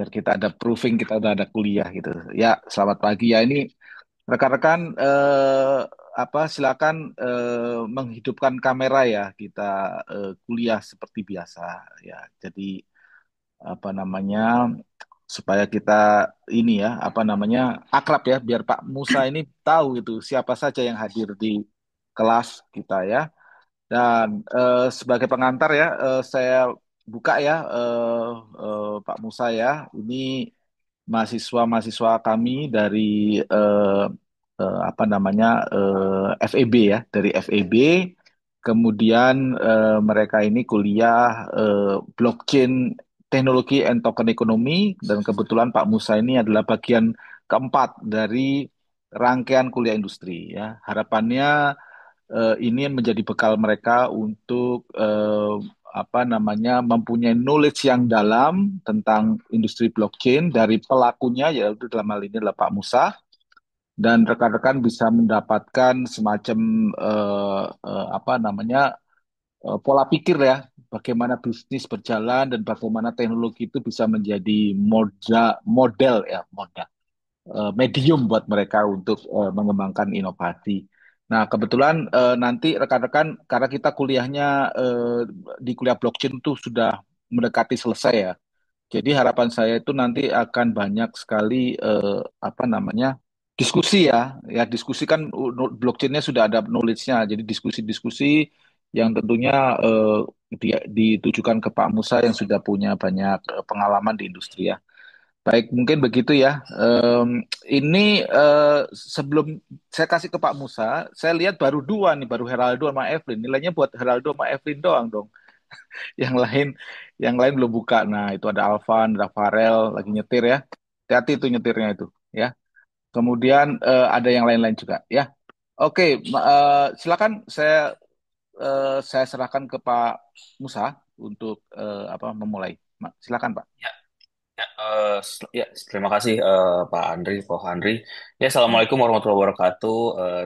biar kita ada proofing kita udah ada kuliah gitu. Ya, selamat pagi ya. Ini rekan-rekan silakan menghidupkan kamera ya. Kita kuliah seperti biasa ya. Jadi apa namanya supaya kita ini ya apa namanya akrab ya biar Pak Musa ini tahu gitu siapa saja yang hadir di kelas kita ya. Dan sebagai pengantar ya, saya buka ya, Pak Musa ya. Ini mahasiswa-mahasiswa kami dari eh, apa namanya FEB ya, dari FEB. Kemudian mereka ini kuliah blockchain teknologi and token economy dan kebetulan Pak Musa ini adalah bagian keempat dari rangkaian kuliah industri ya. Harapannya ini menjadi bekal mereka untuk apa namanya mempunyai knowledge yang dalam tentang industri blockchain dari pelakunya yaitu dalam hal ini adalah Pak Musa dan rekan-rekan bisa mendapatkan semacam apa namanya pola pikir ya bagaimana bisnis berjalan dan bagaimana teknologi itu bisa menjadi model ya modal medium buat mereka untuk mengembangkan inovasi. Nah, kebetulan nanti rekan-rekan karena kita kuliahnya di kuliah blockchain itu sudah mendekati selesai ya. Jadi harapan saya itu nanti akan banyak sekali apa namanya diskusi ya. Ya diskusi kan blockchainnya sudah ada knowledge-nya. Jadi diskusi-diskusi yang tentunya ditujukan ke Pak Musa yang sudah punya banyak pengalaman di industri ya. Baik, mungkin begitu ya. Ini sebelum saya kasih ke Pak Musa, saya lihat baru dua nih, baru Heraldo sama Evelyn. Nilainya buat Heraldo sama Evelyn doang dong. Yang lain, yang lain belum buka. Nah, itu ada Alvan, ada Farel lagi nyetir ya. Hati-hati itu nyetirnya itu, ya. Kemudian ada yang lain-lain juga, ya. Oke, silakan saya serahkan ke Pak Musa untuk apa memulai. Silakan Pak. Ya, ya, terima kasih Pak Andri, Pak Andri. Ya, Ya. Assalamualaikum warahmatullahi wabarakatuh,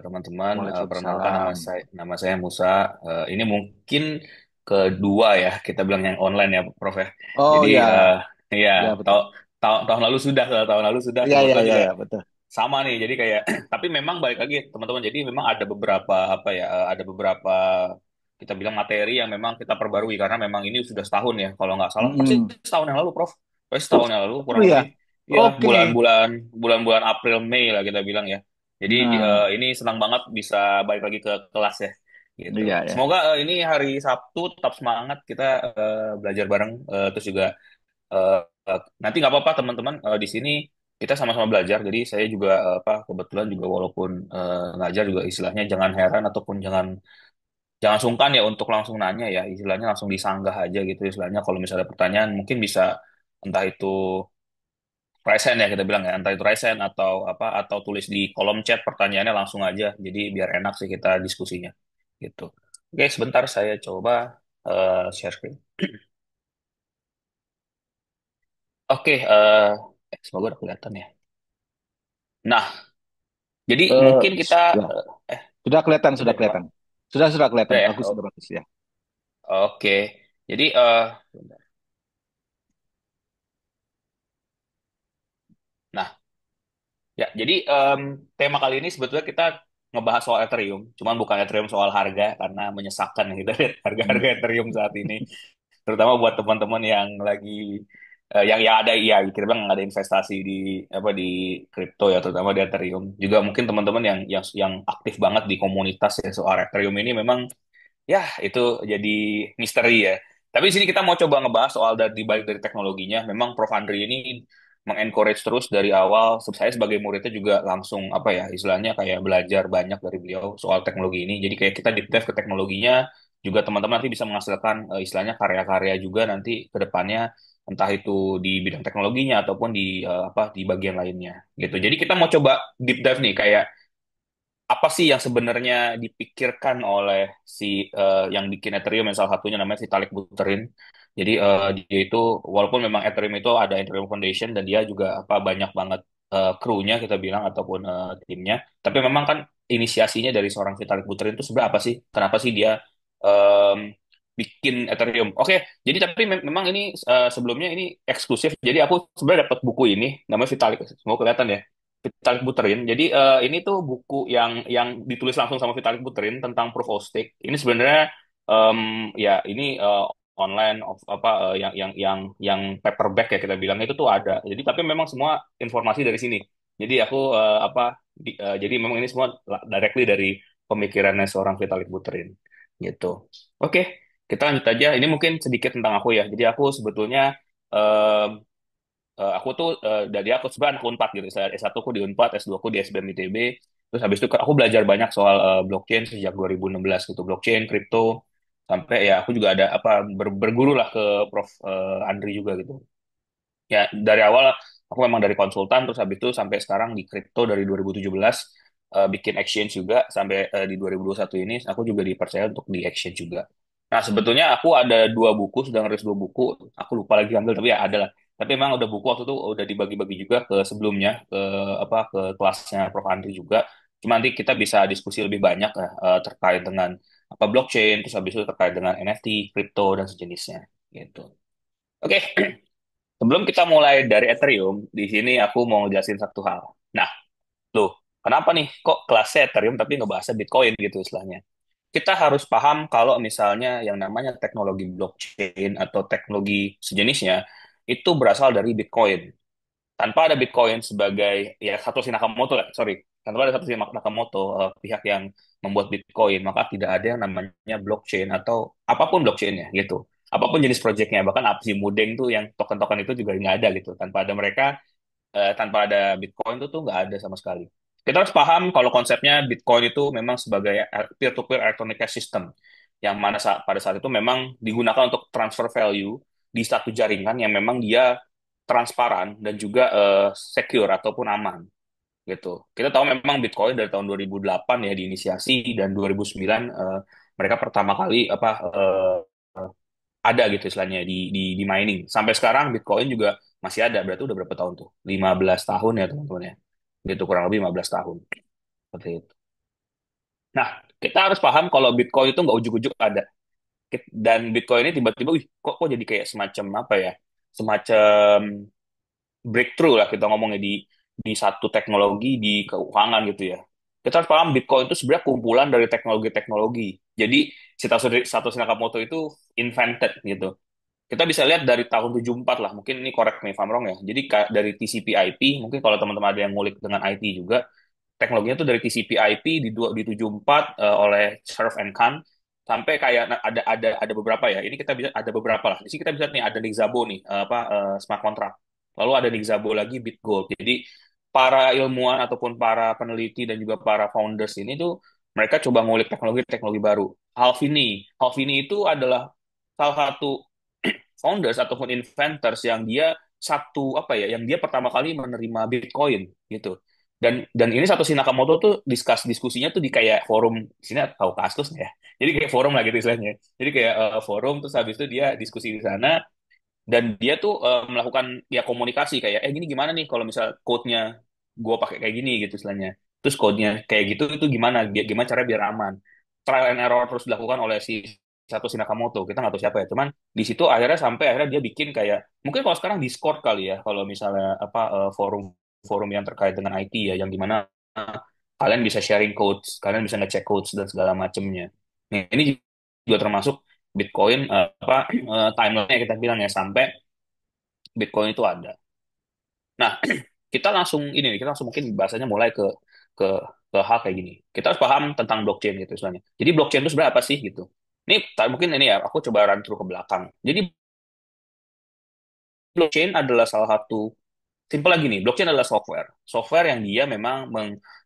teman-teman. Perkenalkan Waalaikumsalam. nama saya Musa. Ini mungkin kedua ya, kita bilang yang online ya, Prof. Ya. Oh Jadi, ya, ya, ya betul. tahun lalu sudah, tahun lalu sudah, Iya, iya, kebetulan iya, juga iya, betul. sama nih. Jadi kayak, tapi memang balik lagi teman-teman. Jadi memang ada beberapa apa ya, ada beberapa kita bilang materi yang memang kita perbarui karena memang ini sudah setahun ya, kalau nggak salah, pasti Mm-mm. setahun yang lalu, Prof. Pasti setahun yang lalu Oh kurang lebih. ya, Ya, oke. bulan-bulan April Mei lah kita bilang ya. Jadi Nah, ini senang banget bisa balik lagi ke kelas ya. Gitu. iya, ya. Semoga ini hari Sabtu tetap semangat kita belajar bareng, terus juga eh, nanti nggak apa-apa teman-teman, di sini kita sama-sama belajar. Jadi saya juga apa kebetulan juga walaupun ngajar juga istilahnya jangan heran ataupun jangan jangan sungkan ya untuk langsung nanya ya, istilahnya langsung disanggah aja gitu istilahnya. Kalau misalnya ada pertanyaan mungkin bisa entah itu present ya kita bilang ya, entah itu present atau apa atau tulis di kolom chat pertanyaannya langsung aja. Jadi biar enak sih kita diskusinya gitu. Oke, sebentar saya coba share screen. Oke, semoga udah kelihatan ya. Nah, jadi Eh, mungkin kita ya, eh sudah kelihatan, udah sudah ya Pak. kelihatan. Sudah kelihatan. Udah ya. Bagus, sudah bagus ya. Oke. Jadi nah, ya, jadi tema kali ini sebetulnya kita ngebahas soal Ethereum, cuman bukan Ethereum soal harga karena menyesakan gitu harga-harga Hmm. Ethereum saat ini, terutama buat teman-teman yang lagi yang ada ya kita bilang ada investasi di apa di kripto ya, terutama di Ethereum. Juga mungkin teman-teman yang aktif banget di komunitas ya soal Ethereum ini memang ya, itu jadi misteri ya. Tapi di sini kita mau coba ngebahas soal dari balik dari teknologinya. Memang Prof. Andri ini mengencourage terus dari awal. Saya sebagai muridnya juga langsung apa ya istilahnya kayak belajar banyak dari beliau soal teknologi ini. Jadi kayak kita deep dive ke teknologinya. Juga teman-teman nanti bisa menghasilkan istilahnya karya-karya juga nanti ke depannya entah itu di bidang teknologinya ataupun di apa di bagian lainnya gitu. Jadi kita mau coba deep dive nih kayak apa sih yang sebenarnya dipikirkan oleh si yang bikin Ethereum yang salah satunya namanya Vitalik Buterin. Jadi dia itu walaupun memang Ethereum itu ada Ethereum Foundation dan dia juga apa banyak banget krunya kita bilang ataupun timnya. Tapi memang kan inisiasinya dari seorang Vitalik Buterin itu sebenarnya apa sih? Kenapa sih dia bikin Ethereum. Oke, jadi tapi memang ini sebelumnya ini eksklusif. Jadi aku sebenarnya dapat buku ini, namanya Vitalik. Semua kelihatan ya, Vitalik Buterin. Jadi ini tuh buku yang ditulis langsung sama Vitalik Buterin tentang proof of stake. Ini sebenarnya ya ini online of apa yang paperback ya kita bilang itu tuh ada. Jadi tapi memang semua informasi dari sini. Jadi aku jadi memang ini semua directly dari pemikirannya seorang Vitalik Buterin gitu. Oke, kita lanjut aja. Ini mungkin sedikit tentang aku ya. Jadi aku sebetulnya em, aku tuh dari aku sebenarnya anak Unpad gitu. Saya S1 aku di Unpad, S2 aku di SBM ITB. Terus habis itu aku belajar banyak soal blockchain sejak 2016 gitu. Blockchain, crypto, sampai ya aku juga ada berguru lah ke Prof Andri juga gitu. Ya, dari awal aku memang dari konsultan, terus habis itu sampai sekarang di crypto dari 2017, bikin exchange juga, sampai di 2021 ini aku juga dipercaya untuk di exchange juga. Nah, sebetulnya aku ada dua buku, sedang nulis dua buku, aku lupa lagi ambil, tapi ya ada lah. Tapi memang udah buku waktu itu udah dibagi-bagi juga ke sebelumnya, ke kelasnya Prof. Andri juga. Cuma nanti kita bisa diskusi lebih banyak ya, terkait dengan apa blockchain, terus habis itu terkait dengan NFT, crypto, dan sejenisnya. Gitu. Oke, sebelum kita mulai dari Ethereum, di sini aku mau jelasin satu hal. Nah, loh, kenapa nih kok kelasnya Ethereum tapi ngebahasnya Bitcoin gitu istilahnya? Kita harus paham kalau misalnya yang namanya teknologi blockchain atau teknologi sejenisnya itu berasal dari Bitcoin. Tanpa ada Bitcoin sebagai ya Satoshi Nakamoto lah, sorry, tanpa ada Satoshi Nakamoto, pihak yang membuat Bitcoin, maka tidak ada yang namanya blockchain atau apapun blockchainnya gitu. Apapun jenis proyeknya, bahkan Apsi Mudeng tuh yang token-token itu juga nggak ada gitu. Tanpa ada mereka, tanpa ada Bitcoin itu tuh nggak ada sama sekali. Kita harus paham kalau konsepnya Bitcoin itu memang sebagai peer-to-peer electronic cash system, yang mana pada saat itu memang digunakan untuk transfer value di satu jaringan yang memang dia transparan dan juga secure ataupun aman gitu. Kita tahu memang Bitcoin dari tahun 2008 ya diinisiasi dan 2009 mereka pertama kali ada gitu istilahnya di mining. Sampai sekarang Bitcoin juga masih ada. Berarti udah berapa tahun tuh? 15 tahun ya teman-teman ya. Gitu kurang lebih 15 tahun. Seperti itu. Nah, kita harus paham kalau Bitcoin itu nggak ujuk-ujuk ada. Dan Bitcoin ini tiba-tiba, wih, kok jadi kayak semacam apa ya? Semacam breakthrough lah kita ngomongnya di satu teknologi di keuangan gitu ya. Kita harus paham Bitcoin itu sebenarnya kumpulan dari teknologi-teknologi. Jadi si Satoshi Nakamoto itu invented gitu. Kita bisa lihat dari tahun 74 lah, mungkin ini correct me if I'm wrong ya. Jadi dari TCP/IP, mungkin kalau teman-teman ada yang ngulik dengan IT juga, teknologinya tuh dari TCP/IP di 74 oleh Cerf and Khan sampai kayak ada beberapa ya. Ini kita bisa ada beberapa lah. Di sini kita bisa nih ada Nixabo nih smart contract. Lalu ada Nixabo lagi BitGold. Jadi para ilmuwan ataupun para peneliti dan juga para founders ini tuh mereka coba ngulik teknologi-teknologi baru. Halvini itu adalah salah satu founders ataupun inventors yang dia satu apa ya, yang dia pertama kali menerima Bitcoin gitu. Dan ini Satoshi Nakamoto tuh diskusinya tuh di kayak forum di sini tahu kasus ya. Jadi kayak forum lah gitu istilahnya. Jadi kayak forum terus habis itu dia diskusi di sana dan dia tuh melakukan ya komunikasi kayak gini gimana nih kalau misal code-nya gue pakai kayak gini gitu istilahnya. Terus code-nya kayak gitu itu gimana gimana cara biar aman. Trial and error terus dilakukan oleh si Satoshi Nakamoto. Kita nggak tahu siapa ya. Cuman di situ akhirnya dia bikin kayak mungkin kalau sekarang Discord kali ya kalau misalnya forum-forum yang terkait dengan IT ya yang dimana kalian bisa sharing codes, kalian bisa ngecek codes dan segala macamnya. Nah, ini juga termasuk Bitcoin timeline kita bilang ya sampai Bitcoin itu ada. Nah, kita langsung ini nih, kita langsung mungkin bahasanya mulai ke ke hal kayak gini. Kita harus paham tentang blockchain gitu istilahnya. Jadi blockchain itu sebenarnya apa sih gitu. Ini mungkin ini ya, aku coba run through ke belakang. Jadi blockchain adalah salah satu simpel lagi nih, blockchain adalah software yang dia memang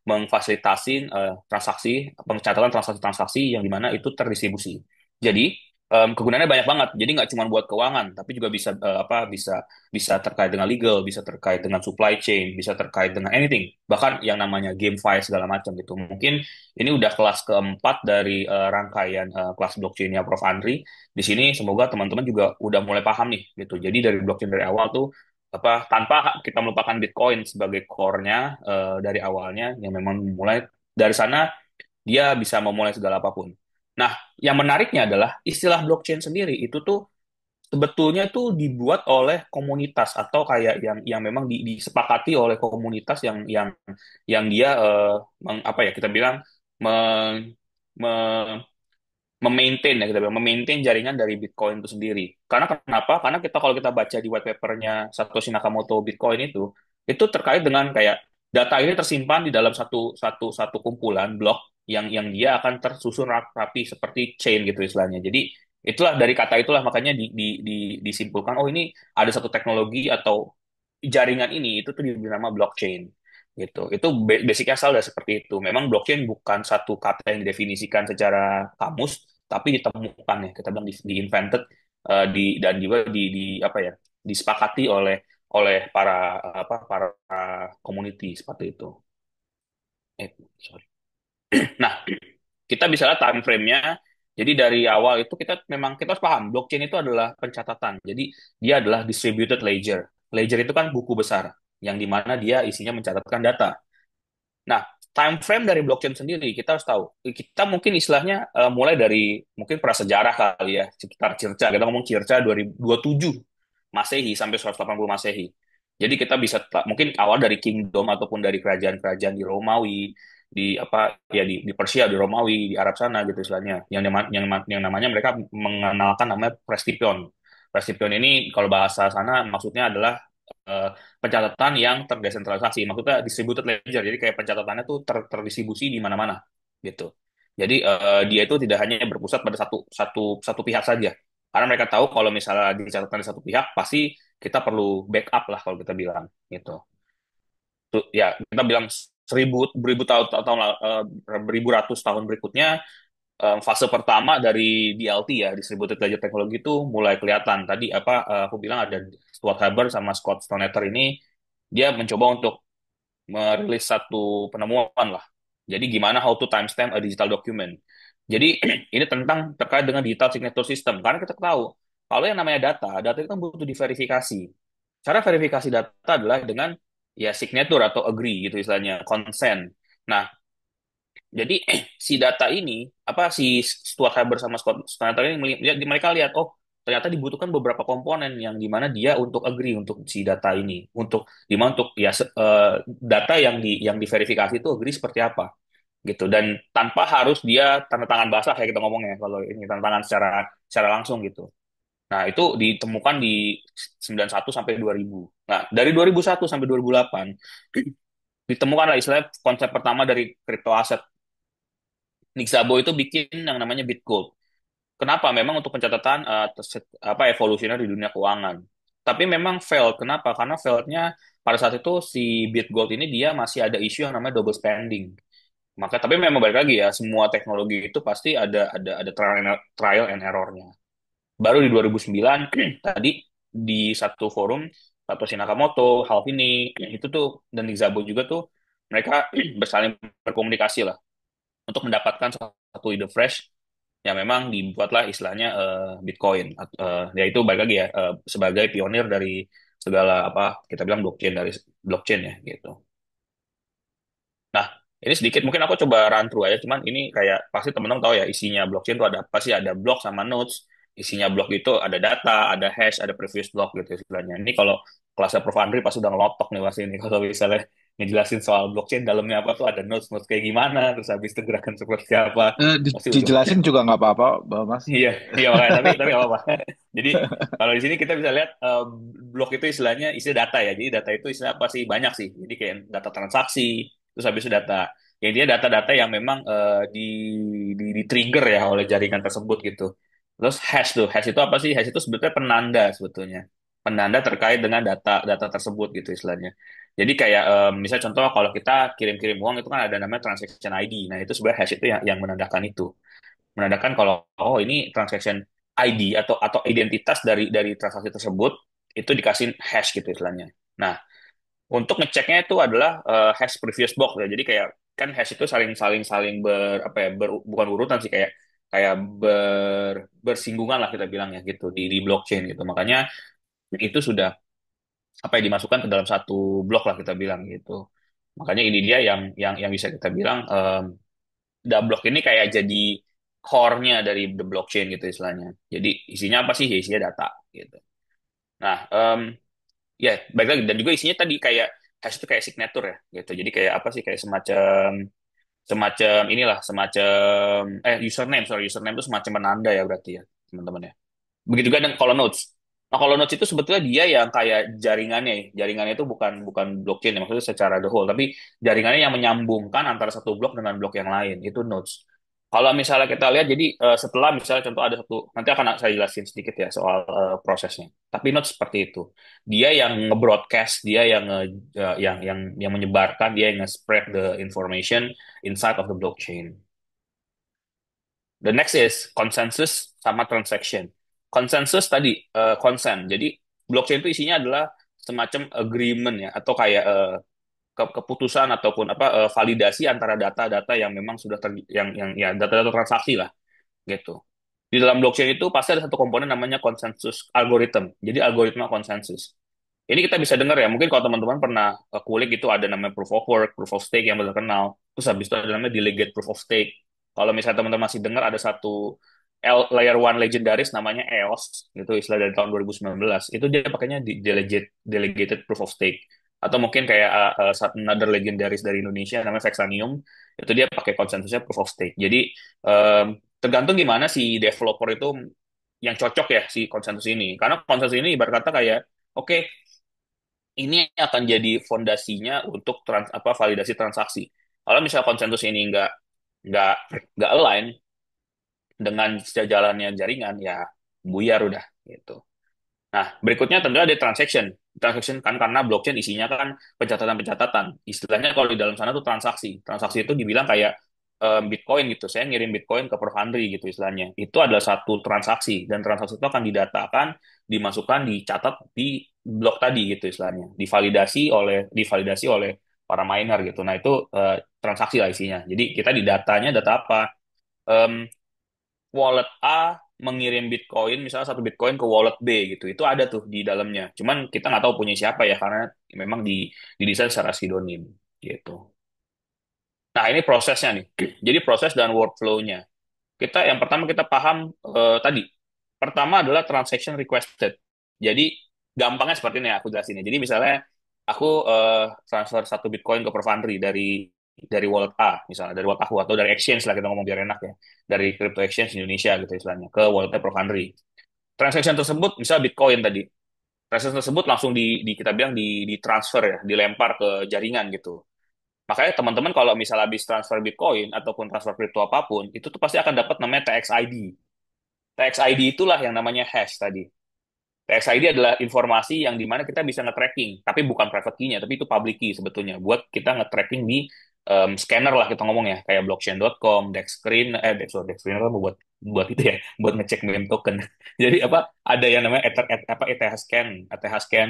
mengfasilitasi transaksi, pencatatan transaksi-transaksi yang dimana itu terdistribusi. Jadi kegunaannya banyak banget. Jadi nggak cuma buat keuangan, tapi juga bisa bisa bisa terkait dengan legal, bisa terkait dengan supply chain, bisa terkait dengan anything. Bahkan yang namanya GameFi segala macam gitu. Mungkin ini udah kelas keempat dari rangkaian kelas blockchainnya Prof. Andri. Di sini semoga teman-teman juga udah mulai paham nih gitu. Jadi dari blockchain dari awal tuh tanpa kita melupakan Bitcoin sebagai core-nya dari awalnya yang memang mulai dari sana dia bisa memulai segala apapun. Nah, yang menariknya adalah istilah blockchain sendiri itu tuh sebetulnya tuh dibuat oleh komunitas atau kayak yang memang disepakati oleh komunitas yang dia apa ya kita bilang meng, memaintain ya kita bilang memaintain jaringan dari Bitcoin itu sendiri. Karena kenapa? Karena kalau kita baca di white papernya Satoshi Nakamoto Bitcoin itu terkait dengan kayak data ini tersimpan di dalam satu satu satu kumpulan blok yang dia akan tersusun rapi seperti chain gitu istilahnya. Jadi itulah dari kata itulah makanya disimpulkan oh ini ada satu teknologi atau jaringan ini itu tuh diberi nama blockchain gitu. Itu basic asal dari seperti itu. Memang blockchain bukan satu kata yang didefinisikan secara kamus, tapi ditemukan ya kita bilang di invented dan juga di apa ya disepakati oleh para para community seperti itu. Sorry. Nah, kita bisa lihat time frame-nya. Jadi dari awal itu kita harus paham blockchain itu adalah pencatatan. Jadi dia adalah distributed ledger. Ledger itu kan buku besar yang dimana dia isinya mencatatkan data. Nah, time frame dari blockchain sendiri kita harus tahu. Kita mungkin istilahnya mulai dari mungkin prasejarah kali ya, sekitar Circa. Kita ngomong Circa 2027 Masehi sampai 180 Masehi. Jadi kita bisa mungkin awal dari kingdom ataupun dari kerajaan-kerajaan di Romawi, di apa ya di Persia, di Romawi, di Arab sana gitu istilahnya. Yang namanya mereka mengenalkan namanya Prestipion. Prestipion ini kalau bahasa sana maksudnya adalah eh, pencatatan yang terdesentralisasi, maksudnya distributed ledger. Jadi kayak pencatatannya tuh terdistribusi di mana-mana gitu. Jadi dia itu tidak hanya berpusat pada satu satu satu pihak saja. Karena mereka tahu kalau misalnya dicatatkan di satu pihak, pasti kita perlu backup lah kalau kita bilang gitu. Tuh, ya kita bilang beribu tahun tahun beribu ratus tahun berikutnya fase pertama dari DLT ya distributed ledger technology itu mulai kelihatan tadi apa aku bilang ada Stuart Haber sama Scott Stoneter ini dia mencoba untuk merilis satu penemuan lah. Jadi gimana how to timestamp a digital document. Jadi ini tentang terkait dengan digital signature system. Karena kita tahu kalau yang namanya data itu kan butuh diverifikasi. Cara verifikasi data adalah dengan ya signature atau agree gitu istilahnya, consent. Nah, jadi si data ini apa si Stuart Haber sama Scott Snyder ini mereka lihat oh ternyata dibutuhkan beberapa komponen yang dimana dia untuk agree untuk si data ini untuk dimana untuk ya data yang diverifikasi itu agree seperti apa gitu dan tanpa harus dia tanda tangan basah kayak kita ngomongnya kalau ini tanda tangan secara langsung gitu. Nah, itu ditemukan di 91 sampai 2000. Nah, dari 2001 sampai 2008 ditemukan istilah konsep pertama dari crypto aset. Nick Szabo itu bikin yang namanya BitGold. Kenapa? Memang untuk pencatatan apa evolusinya di dunia keuangan. Tapi memang failed. Kenapa? Karena failednya pada saat itu si BitGold ini dia masih ada isu yang namanya double spending. Maka tapi memang balik lagi ya, semua teknologi itu pasti ada trial and error-nya. Baru di 2009 tadi di satu forum Satoshi Nakamoto, Hal ini itu tuh dan Nick Szabo juga tuh mereka bersaling berkomunikasi lah untuk mendapatkan satu ide fresh yang memang dibuatlah istilahnya Bitcoin. Yaitu balik lagi ya sebagai pionir dari segala apa kita bilang blockchain ya gitu. Nah, ini sedikit mungkin aku coba run through aja, cuman ini kayak pasti teman-teman tahu ya isinya blockchain itu ada apa sih? Ada block sama nodes. Isinya blok itu ada data, ada hash, ada previous block gitu istilahnya. Ini kalau kelasnya Prof. Andri pasti udah ngelotok nih pasti ini kalau misalnya ngejelasin soal blockchain dalamnya apa tuh ada nodes, nodes kayak gimana, terus habis itu gerakan seperti apa, pasti udah. Dijelasin juga nggak apa-apa, Mas. Iya, iya makanya tapi nggak apa-apa. Jadi kalau di sini kita bisa lihat blok itu istilahnya isi data ya. Jadi data itu istilah apa sih? Banyak sih. Jadi kayak data transaksi, terus habis itu data. Yang dia data-data yang memang di trigger ya oleh jaringan tersebut gitu. Terus hash itu apa sih? Hash itu sebetulnya penanda sebetulnya. Penanda terkait dengan data tersebut gitu istilahnya. Jadi kayak misalnya contoh kalau kita kirim-kirim uang itu kan ada namanya transaction ID. Nah itu sebenarnya hash itu yang menandakan itu menandakan kalau oh ini transaction ID atau identitas dari transaksi tersebut itu dikasih hash gitu istilahnya. Nah, untuk ngeceknya itu adalah hash previous block ya. Jadi kayak kan hash itu saling apa ya bukan urutan sih kayak kayak bersinggungan lah kita bilang ya gitu di blockchain gitu. Makanya itu sudah apa yang dimasukkan ke dalam satu blok lah kita bilang gitu. Makanya ini dia yang bisa kita bilang block ini kayak jadi core-nya dari the blockchain gitu istilahnya. Jadi isinya apa sih? Ya, isinya data gitu. Nah, ya baik lagi dan juga isinya tadi kayak hash itu kayak signature ya gitu. Jadi kayak apa sih kayak semacam semacam inilah semacam username sorry username itu semacam penanda ya berarti ya teman-teman ya. Begitu juga dengan kalau nodes. Nah, kalau nodes itu sebetulnya dia yang kayak jaringannya ya. Jaringannya itu bukan bukan blockchain ya, maksudnya secara the whole, tapi jaringannya yang menyambungkan antara satu blok dengan blok yang lain, itu nodes. Kalau misalnya kita lihat, jadi setelah misalnya contoh ada satu, nanti akan saya jelasin sedikit ya soal prosesnya. Tapi nodes seperti itu. Dia yang nge-broadcast, dia yang yang menyebarkan, dia yang nge-spread the information inside of the blockchain. The next is consensus sama transaction. Consensus tadi consent. Jadi blockchain itu isinya adalah semacam agreement ya atau kayak keputusan ataupun apa validasi antara data-data yang memang sudah yang ya data-data transaksi lah gitu. Di dalam blockchain itu pasti ada satu komponen namanya konsensus algorithm. Jadi algoritma konsensus. Ini kita bisa dengar ya, mungkin kalau teman-teman pernah kulik itu ada namanya proof of work, proof of stake yang terkenal. Terus habis itu ada namanya delegate proof of stake. Kalau misalnya teman-teman masih dengar ada satu layer one legendaris namanya EOS, itu istilah dari tahun 2019. Itu dia pakainya di delegated proof of stake. Atau mungkin kayak another legendaris dari Indonesia namanya Vexanium, itu dia pakai konsensusnya proof of stake. Jadi tergantung gimana si developer itu yang cocok ya si konsensus ini. Karena konsensus ini ibarat kata kayak oke, ini akan jadi fondasinya untuk apa validasi transaksi. Kalau misalnya konsensus ini nggak nggak align dengan sejalannya jaringan, ya buyar udah gitu. Nah, berikutnya tentu ada transaction. Transaction kan karena blockchain isinya kan pencatatan-pencatatan. Istilahnya kalau di dalam sana tuh transaksi. Transaksi itu dibilang kayak Bitcoin gitu. Saya ngirim Bitcoin ke Profundry gitu istilahnya. Itu adalah satu transaksi dan transaksi itu akan didatakan, dimasukkan, dicatat di blok tadi gitu istilahnya. Divalidasi oleh para miner gitu. Nah, itu transaksi lah isinya. Jadi kita di datanya data apa? Em, Wallet A mengirim Bitcoin, misalnya satu Bitcoin ke wallet B gitu. Itu ada tuh di dalamnya. Cuman kita nggak tahu punya siapa ya, karena memang didesain secara pseudonym gitu. Nah, ini prosesnya nih. Jadi proses dan workflow-nya. Yang pertama kita paham tadi. Pertama adalah transaction requested. Jadi gampangnya seperti ini ya, aku jelasin ya. Jadi misalnya aku transfer satu Bitcoin ke Profundry dari wallet A, misalnya dari wallet aku atau dari exchange lah kita ngomong biar enak ya, dari crypto exchange Indonesia gitu istilahnya ke walletnya Profundry. Transaction tersebut misalnya Bitcoin tadi, transaction tersebut langsung kita bilang di transfer ya, dilempar ke jaringan gitu. Makanya teman-teman kalau misalnya habis transfer Bitcoin ataupun transfer kripto apapun, itu tuh pasti akan dapat namanya TXID. TXID itulah yang namanya hash tadi. TXID adalah informasi yang dimana kita bisa nge-tracking, tapi bukan private key-nya, tapi itu public key sebetulnya. Buat kita nge-tracking di scanner lah kita ngomong ya, kayak blockchain.com, Dexscreen, Dexscreen apa buat buat itu ya, buat ngecek meme token. Jadi apa ada yang namanya ETH scan, ETH scan,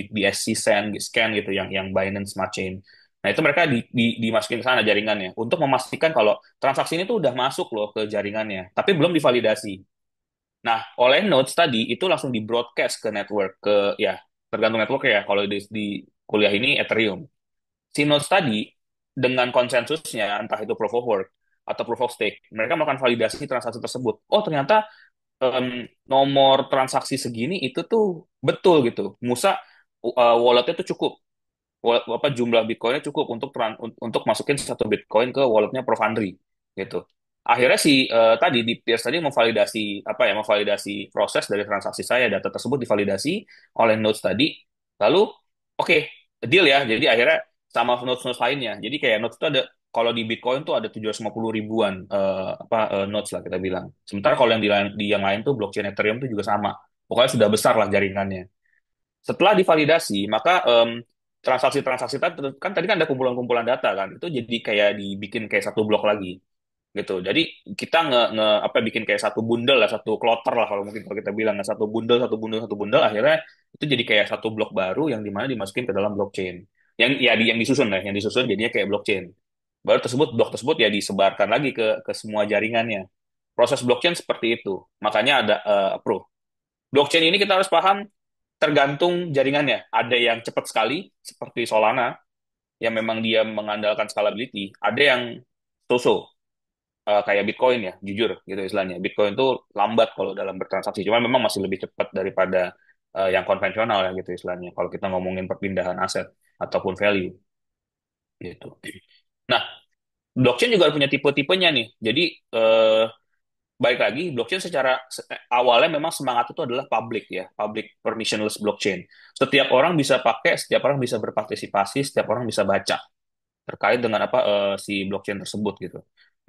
BSC scan gitu yang Binance Smart Chain. Nah, itu mereka dimasukin ke sana jaringannya untuk memastikan kalau transaksi ini tuh udah masuk loh ke jaringannya, tapi belum divalidasi. Nah, oleh nodes tadi itu langsung di broadcast ke network ke ya tergantung network ya. Kalau di kuliah ini Ethereum. Si nodes tadi dengan konsensusnya entah itu proof of work atau proof of stake, mereka melakukan validasi transaksi tersebut. Oh, ternyata nomor transaksi segini itu tuh betul gitu. Musa walletnya tuh cukup. Apa jumlah Bitcoinnya cukup untuk masukin satu Bitcoin ke walletnya Profundry gitu. Akhirnya si tadi di Pierce tadi memvalidasi apa ya memvalidasi proses dari transaksi saya data tersebut divalidasi oleh nodes tadi lalu oke, deal ya jadi akhirnya sama nodes-nodes lainnya jadi kayak nodes itu ada kalau di Bitcoin tuh ada 750 ribuan nodes lah kita bilang sementara kalau yang di yang lain tuh blockchain Ethereum tuh juga sama pokoknya sudah besar lah jaringannya setelah divalidasi, maka transaksi-transaksi tadi kan ada kumpulan-kumpulan data kan, itu jadi kayak dibikin kayak satu blok lagi gitu. Jadi kita apa bikin kayak satu bundel lah, satu kloter lah kalau mungkin kalau kita bilang satu bundel, satu bundel, satu bundel, akhirnya itu jadi kayak satu blok baru yang dimana dimasukin ke dalam blockchain. Yang disusun lah, yang disusun jadinya kayak blockchain. Baru blok tersebut ya disebarkan lagi ke semua jaringannya. Proses blockchain seperti itu. Makanya ada approve. Blockchain ini kita harus paham tergantung jaringannya. Ada yang cepat sekali, seperti Solana, yang memang dia mengandalkan scalability. Ada yang so-so. kayak Bitcoin ya, jujur gitu istilahnya. Bitcoin tuh lambat kalau dalam bertransaksi, cuma memang masih lebih cepat daripada yang konvensional ya gitu istilahnya. Kalau kita ngomongin perpindahan aset ataupun value gitu. Nah, blockchain juga punya tipe-tipenya nih. Jadi eh, baik lagi, blockchain secara awalnya memang semangat itu adalah public ya, public permissionless blockchain. Setiap orang bisa pakai, setiap orang bisa berpartisipasi, setiap orang bisa baca terkait dengan apa si blockchain tersebut gitu.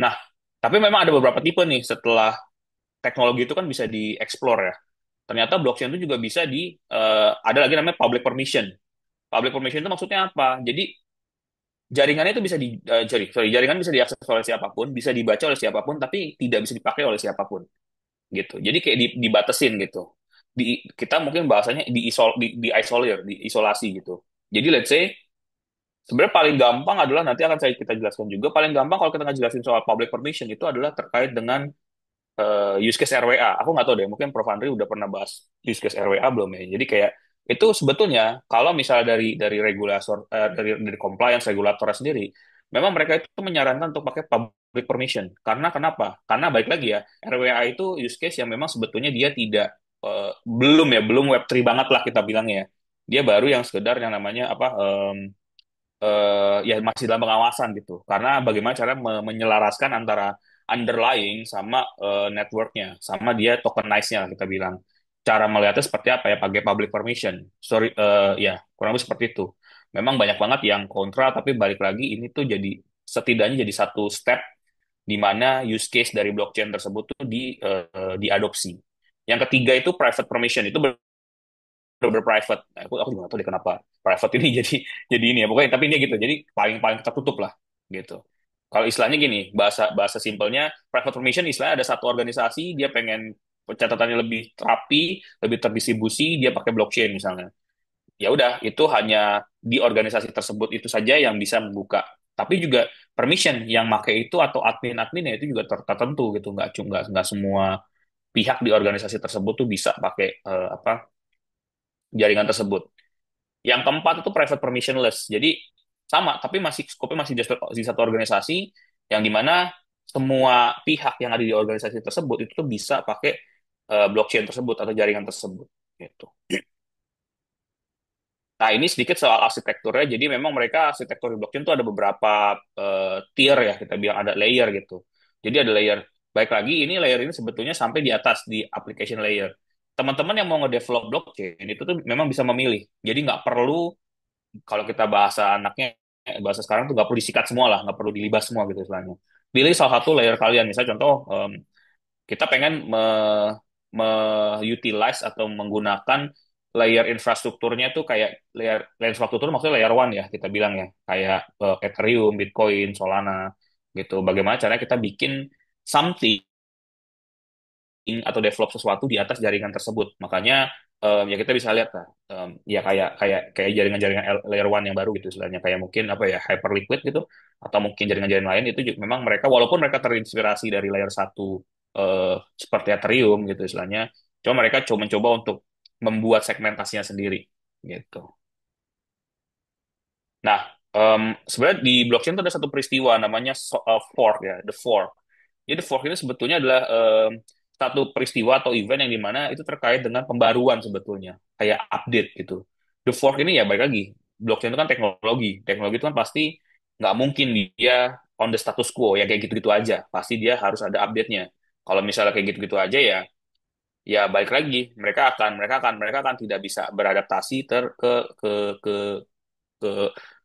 Nah, tapi memang ada beberapa tipe nih setelah teknologi itu kan bisa dieksplor ya. Ternyata blockchain itu juga bisa ada lagi namanya public permission. Public permission itu maksudnya apa? Jadi jaringannya itu bisa jaringan bisa diakses oleh siapapun, bisa dibaca oleh siapapun, tapi tidak bisa dipakai oleh siapapun gitu. Jadi kayak dibatasin gitu. Kita mungkin bahasanya diisolir, diisolasi gitu. Jadi let's say sebenarnya paling gampang adalah nanti akan kita jelaskan juga. Paling gampang kalau kita ngejelasin soal public permission itu adalah terkait dengan use case RWA. Aku nggak tahu deh, mungkin Prof. Andri udah pernah bahas use case RWA belum ya. Jadi kayak itu sebetulnya kalau misalnya dari regulator dari compliance regulatornya sendiri, memang mereka itu menyarankan untuk pakai public permission. Karena kenapa? Karena baik lagi ya, RWA itu use case yang memang sebetulnya dia tidak belum Web3 banget lah kita bilangnya. Dia baru yang sekedar yang namanya apa ya masih dalam pengawasan gitu. Karena bagaimana cara menyelaraskan antara underlying sama networknya, sama dia tokenize-nya kita bilang. Cara melihatnya seperti apa ya, pakai public permission. Sorry, ya kurang lebih seperti itu. Memang banyak banget yang kontra, tapi balik lagi ini tuh jadi setidaknya jadi satu step di mana use case dari blockchain tersebut tuh diadopsi. Yang ketiga itu private permission, itu private. Nah, aku juga nggak tahu deh kenapa private ini jadi ini ya. Pokoknya tapi ini gitu. Jadi paling paling tertutup lah gitu. Kalau istilahnya gini, bahasa bahasa simpelnya private permission istilahnya ada satu organisasi dia pengen pencatatannya lebih rapi, lebih terdistribusi, dia pakai blockchain misalnya. Ya udah, itu hanya di organisasi tersebut itu saja yang bisa membuka. Tapi juga permission yang pakai itu atau admin-adminnya itu juga tertentu gitu, nggak semua pihak di organisasi tersebut tuh bisa pakai apa jaringan tersebut. Yang keempat itu private permissionless. Jadi sama, tapi masih skopnya masih di satu organisasi yang dimana semua pihak yang ada di organisasi tersebut itu tuh bisa pakai blockchain tersebut atau jaringan tersebut. Gitu. Nah, ini sedikit soal arsitekturnya. Jadi memang mereka arsitektur di blockchain itu ada beberapa tier ya, kita bilang ada layer gitu. Jadi ada layer. Baik lagi, ini layer ini sebetulnya sampai di atas, di application layer. Teman-teman yang mau nge-develop blockchain itu tuh memang bisa memilih. Jadi nggak perlu kalau kita bahasa anaknya bahasa sekarang tuh nggak perlu disikat semua lah, nggak perlu dilibas semua gitu istilahnya. Pilih salah satu layer kalian, misalnya contoh kita pengen utilize atau menggunakan layer infrastrukturnya tuh kayak layer infrastruktur maksudnya layer one ya kita bilang ya kayak Ethereum, Bitcoin, Solana gitu. Bagaimana caranya kita bikin something atau develop sesuatu di atas jaringan tersebut. Makanya ya kita bisa lihat lah, ya kayak kayak kayak jaringan-jaringan layer one yang baru gitu istilahnya kayak mungkin apa ya Hyperliquid gitu atau mungkin jaringan-jaringan lain itu memang mereka walaupun mereka terinspirasi dari layer satu seperti Ethereum gitu istilahnya, cuma mereka coba mencoba untuk membuat segmentasinya sendiri gitu. Nah, sebenarnya di blockchain itu ada satu peristiwa namanya fork ya, the fork. Jadi fork ini sebetulnya adalah satu peristiwa atau event yang dimana itu terkait dengan pembaruan sebetulnya, kayak update gitu. The fork ini ya baik lagi, blockchain itu kan teknologi. Teknologi itu kan pasti nggak mungkin dia on the status quo ya kayak gitu-gitu aja. Pasti dia harus ada update-nya. Kalau misalnya kayak gitu-gitu aja ya, ya baik lagi mereka akan tidak bisa beradaptasi ke ke ke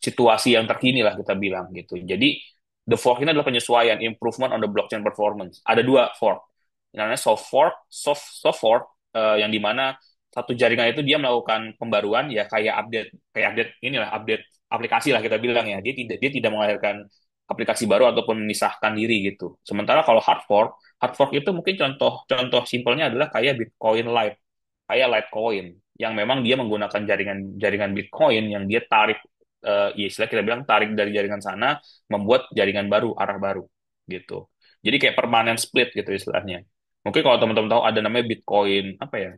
situasi yang terkini lah kita bilang gitu. Jadi the fork ini adalah penyesuaian, improvement on the blockchain performance. Ada dua fork, namanya soft fork yang dimana satu jaringan itu dia melakukan pembaruan ya kayak update inilah update aplikasi lah kita bilang ya. Dia tidak melahirkan aplikasi baru ataupun memisahkan diri gitu. Sementara kalau hard fork itu mungkin contoh simpelnya adalah kayak Bitcoin Lite, kayak Litecoin yang memang dia menggunakan jaringan Bitcoin yang dia tarik ya istilah kita bilang tarik dari jaringan sana membuat jaringan baru arah baru gitu. Jadi kayak permanent split gitu istilahnya. Mungkin kalau teman-teman tahu ada namanya Bitcoin apa ya?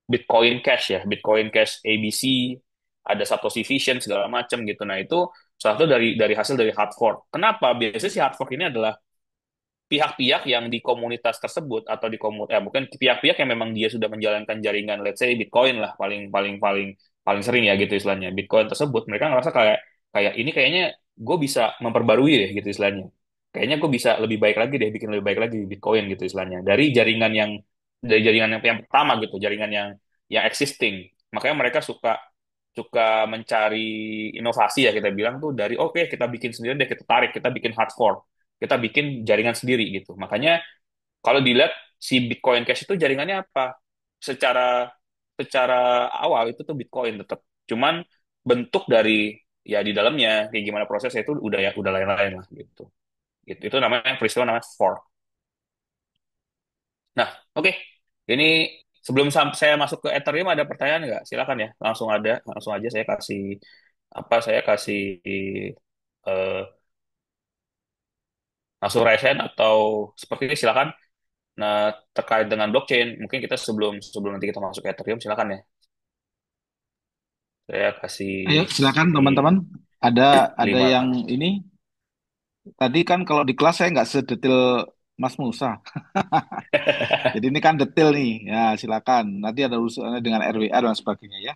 Bitcoin Cash ya, Bitcoin Cash ABC, ada Satoshi Vision segala macam gitu. Nah, itu salah satu dari hasil dari hard fork. Kenapa? Biasanya si hard fork ini adalah pihak-pihak yang di komunitas tersebut atau di mungkin pihak-pihak yang memang dia sudah menjalankan jaringan, let's say Bitcoin lah, paling paling paling paling sering ya gitu istilahnya, Bitcoin tersebut mereka ngerasa kayak kayak ini kayaknya gue bisa memperbarui deh gitu istilahnya, kayaknya gue bisa lebih baik lagi deh, bikin lebih baik lagi Bitcoin gitu istilahnya, dari jaringan yang pertama gitu, jaringan yang existing. Makanya mereka suka suka mencari inovasi ya, kita bilang tuh dari oke kita bikin sendiri deh, kita tarik, kita bikin hard fork, kita bikin jaringan sendiri gitu. Makanya kalau dilihat si Bitcoin Cash itu jaringannya apa? Secara secara awal itu tuh Bitcoin tetap. Cuman bentuk dari ya di dalamnya kayak gimana prosesnya itu udah lain-lain lah gitu. Gitu. Itu namanya peristiwa namanya fork. Nah, oke. Ini sebelum saya masuk ke Ethereum ada pertanyaan nggak? Silakan ya. Langsung aja saya kasih saya kasih eh, langsung resen atau seperti ini silakan. Nah, terkait dengan blockchain, mungkin kita sebelum sebelum nanti kita masuk ke Ethereum, silakan ya. Saya kasih Ayo, silakan ini teman-teman. Ada lima. yang ini tadi kan kalau di kelas saya nggak sedetail Mas Musa. Jadi ini kan detail nih. Ya, silakan. Nanti ada urusannya dengan RWA dan sebagainya ya.